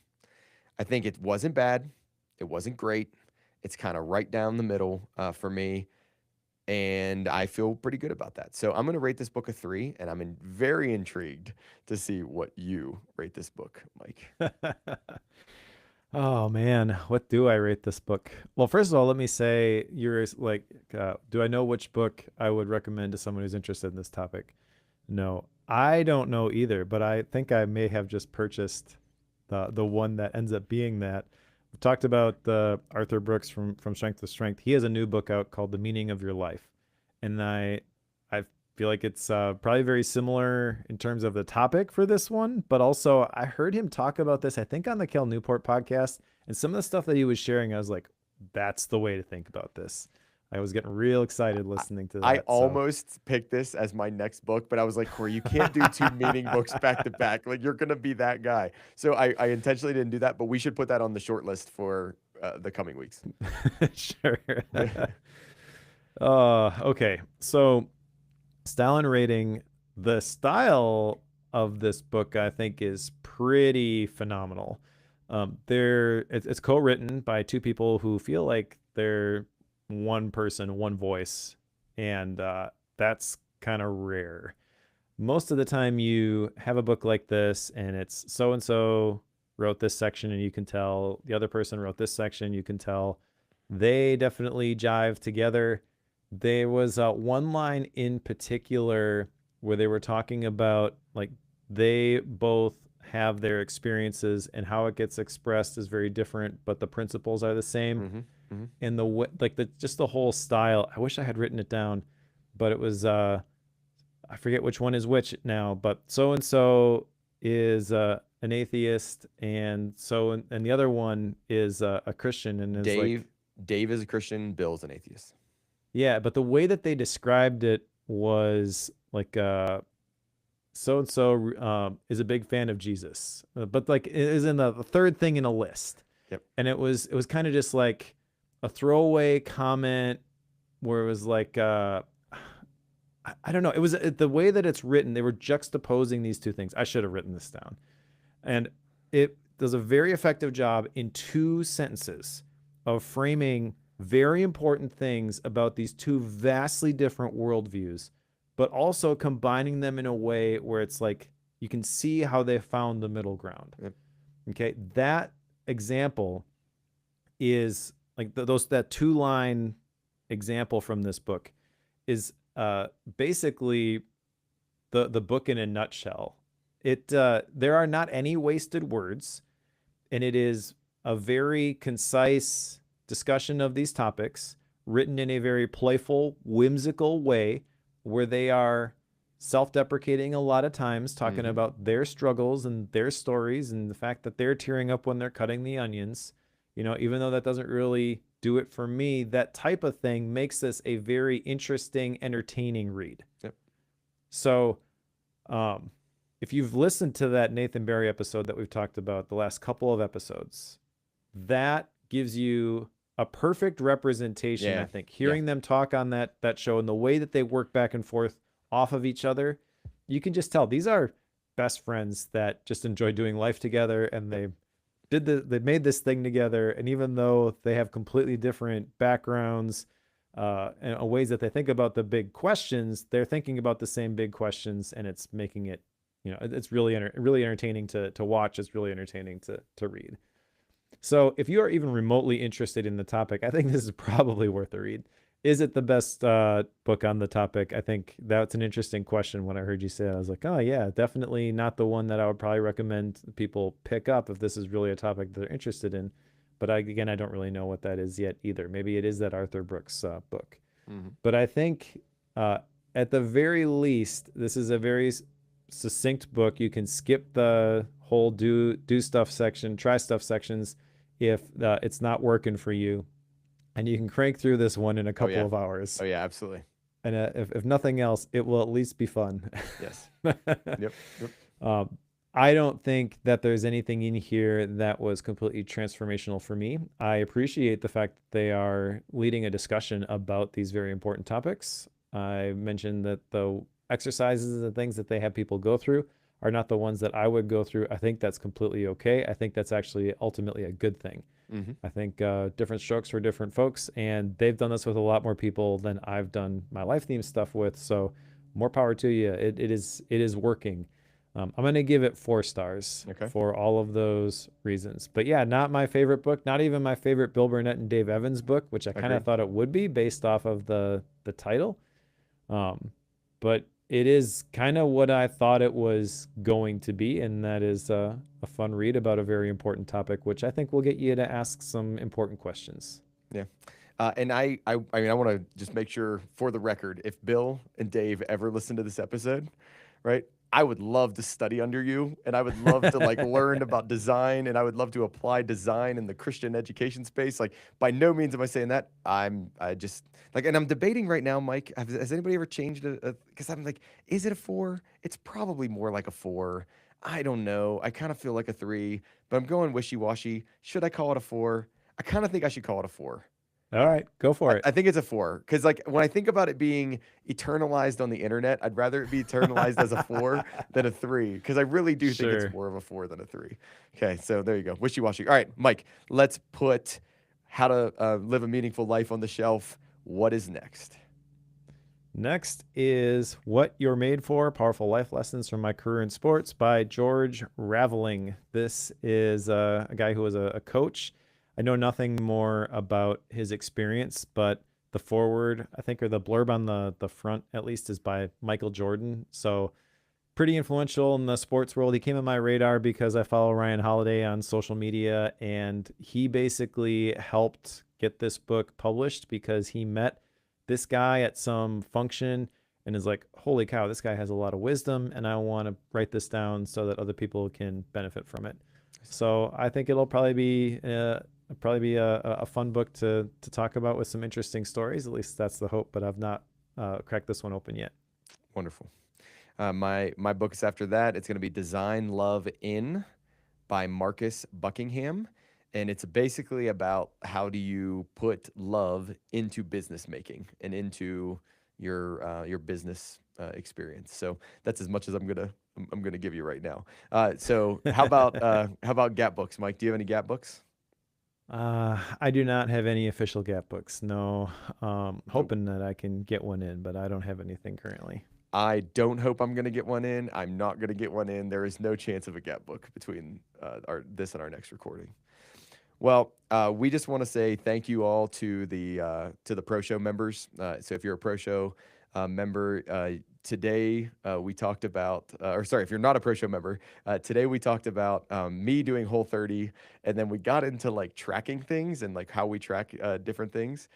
A: I think it wasn't bad. It wasn't great. It's kind of right down the middle for me. And I feel pretty good about that. So I'm going to rate this book a 3. And I'm very intrigued to see what you rate this book, Mike.
B: Oh man, what do I rate this book? Well, first of all, let me say you're like, do I know which book I would recommend to someone who's interested in this topic? No, I don't know either, but I think I may have just purchased the one that ends up being that. We've talked about the Arthur Brooks from Strength to Strength. He has a new book out called The Meaning of Your Life, and I feel like it's probably very similar in terms of the topic for this one, but also I heard him talk about this, I think on the Cal Newport podcast, and some of the stuff that he was sharing, I was like, that's the way to think about this. I was getting real excited listening to that.
A: I almost picked this as my next book, but I was like, Cory, you can't do 2 meaning books back to back. Like you're gonna be that guy. So I intentionally didn't do that, but we should put that on the short list for the coming weeks.
B: Sure. Okay. So style and rating. The style of this book, I think, is pretty phenomenal. It's co-written by 2 people who feel like they're one person, one voice, and that's kind of rare. Most of the time, you have a book like this, and it's so and so wrote this section, and you can tell the other person wrote this section. You can tell they definitely jive together. There was one line in particular where they were talking about like they both have their experiences and how it gets expressed is very different, but the principles are the same.
A: Mm-hmm.
B: And just the whole style. I wish I had written it down, but it was I forget which one is which now. But so and so is an atheist, and the other one is a Christian. And
A: Dave is a Christian. Bill's an atheist.
B: Yeah, but the way that they described it was like so and so is a big fan of Jesus, but like it is in the third thing in a list.
A: Yep.
B: And it was kind of just like a throwaway comment where it was like I don't know. It was the way that it's written. They were juxtaposing these 2 things. I should have written this down, and it does a very effective job in 2 sentences of framing very important things about these 2 vastly different worldviews, but also combining them in a way where it's like you can see how they found the middle ground.
A: Yep.
B: Okay, that example is like that 2-line example from this book is basically the book in a nutshell. There are not any wasted words, and it is a very concise discussion of these topics written in a very playful, whimsical way where they are self-deprecating a lot of times, talking about their struggles and their stories and the fact that they're tearing up when they're cutting the onions. You know, even though that doesn't really do it for me, that type of thing makes this a very interesting, entertaining read.
A: Yep.
B: So if you've listened to that Nathan Barry episode that we've talked about the last couple of episodes, that gives you a perfect representation, I think. Hearing them talk on that show and the way that they work back and forth off of each other, you can just tell these are best friends that just enjoy doing life together, and they made this thing together. And even though they have completely different backgrounds, and ways that they think about the big questions, they're thinking about the same big questions, and it's making it, it's really entertaining to watch. It's really entertaining to read. So if you are even remotely interested in the topic, I think this is probably worth a read. Is it the best book on the topic? I think that's an interesting question. When I heard you say it, I was like, oh yeah, definitely not the one that I would probably recommend people pick up if this is really a topic they're interested in. But again, I don't really know what that is yet either. Maybe it is that Arthur Brooks book.
A: Mm-hmm.
B: But I think uh, at the very least, this is a very succinct book. You can skip the whole do stuff section, try stuff sections if it's not working for you, and you can crank through this one in a
A: Oh
B: couple
A: yeah.
B: of hours.
A: Oh yeah, absolutely.
B: And if nothing else, it will at least be fun.
A: Yes. Yep. Yep.
B: um, I don't think that there's anything in here that was completely transformational for me. I appreciate the fact that they are leading a discussion about these very important topics. I mentioned that the exercises and things that they have people go through are not the ones that I would go through. I think that's completely okay. I think that's actually ultimately a good thing.
A: Mm-hmm.
B: I think different strokes for different folks, and they've done this with a lot more people than I've done my life theme stuff with. So more power to you. It is working. I'm gonna give it 4 stars
A: Okay.
B: for all of those reasons. But yeah, not my favorite book. Not even my favorite Bill Burnett and Dave Evans book, which I kind of
A: Agreed.
B: thought it would be based off of the title. Um, but it is kind of what I thought it was going to be, and that is a fun read about a very important topic, which I think will get you to ask some important questions.
A: Yeah. And I mean, I want to just make sure for the record, if Bill and Dave ever listen to this episode, right? I would love to study under you, and I would love to like learn about design, and I would love to apply design in the Christian education space. Like, by no means am I saying that. I just like, and I'm debating right now, Mike. Has anybody ever changed a? Because I'm like, is it a 4? It's probably more like a 4. I don't know. I kind of feel like a 3, but I'm going wishy washy. Should I call it a 4? I kind of think I should call it a 4.
B: All right, go
A: I,
B: for it.
A: I think it's a 4 because, like, when I think about it being eternalized on the internet, I'd rather it be eternalized as a 4 than a 3 because I really do think it's
B: Sure.
A: more of a 4 than a 3. Okay, so there you go. Wishy washy. All right, Mike, let's put how to live a meaningful life on the shelf. What is next?
B: Next is What You're Made For, Powerful Life Lessons from My Career in Sports by George Raveling. This is a guy who was a coach. I know nothing more about his experience, but the forward, I think, or the blurb on the front at least, is by Michael Jordan. So pretty influential in the sports world. He came on my radar because I follow Ryan Holiday on social media, and he basically helped get this book published because he met this guy at some function and is like, holy cow, this guy has a lot of wisdom, and I want to write this down so that other people can benefit from it. So I think it'll probably be a fun book to talk about with some interesting stories. At least that's the hope, but I've not cracked this one open yet.
A: Wonderful. My book is after that. It's going to be Design Love In by Marcus Buckingham, and it's basically about how do you put love into business making and into your business experience. So that's as much as I'm gonna give you right now. So how about Gap books, Mike? Do you have any Gap books?
B: I do not have any official Gap books. No,
A: Nope.
B: hoping that I can get one in, but I don't have anything currently.
A: I don't hope I'm gonna get one in. I'm not gonna get one in. There is no chance of a Gap book between our this and our next recording. Well, we just want to say thank you all to the Pro Show members. So if you're a Pro Show member, today we talked about, or sorry, if you're not a Pro Show member, today we talked about me doing Whole30, and then we got into like tracking things and like how we track different things.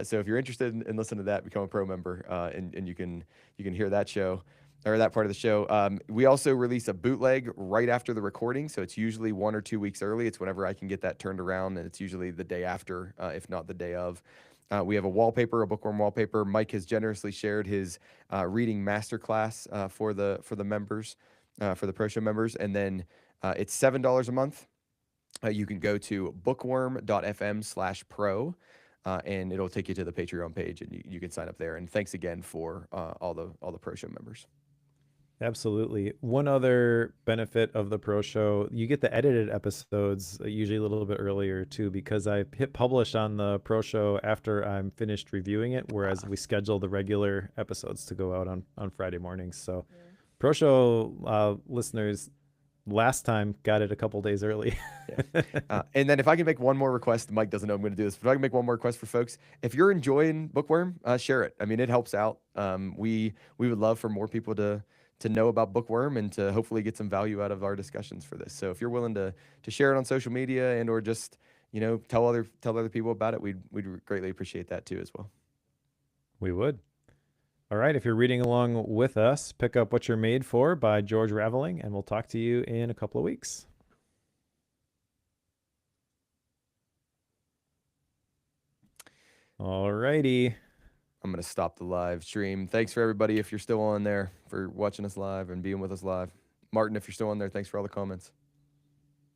A: So if you're interested in listening to that, become a Pro member, and you can hear that show or that part of the show. We also release a bootleg right after the recording, so it's usually 1 or 2 weeks early. It's whenever I can get that turned around, and it's usually the day after, if not the day of. We have a wallpaper, a bookworm wallpaper. Mike has generously shared his reading masterclass for the members, for the Pro Show members, and then it's $7 a month. You can go to bookworm.fm/pro. And it'll take you to the Patreon page, and you can sign up there. And thanks again for all the Pro Show members.
B: Absolutely. One other benefit of the Pro Show, you get the edited episodes usually a little bit earlier too, because I hit publish on the Pro Show after I'm finished reviewing it, whereas
A: Ah,
B: we schedule the regular episodes to go out on Friday mornings. So Pro Show listeners last time got it a couple days early.
A: yeah. And then if I can make one more request, Mike doesn't know I'm going to do this, but if I can make one more request for folks, if you're enjoying Bookworm, share it. I mean, it helps out. We would love for more people to know about Bookworm and to hopefully get some value out of our discussions for this. So if you're willing to share it on social media and or just tell other people about it, we'd greatly appreciate that too as well.
B: We would. All right. If you're reading along with us, pick up What You're Made For by George Raveling, and we'll talk to you in a couple of weeks. All righty.
A: I'm going to stop the live stream. Thanks for everybody if you're still on there for watching us live and being with us live. Martin, if you're still on there, thanks for all the comments.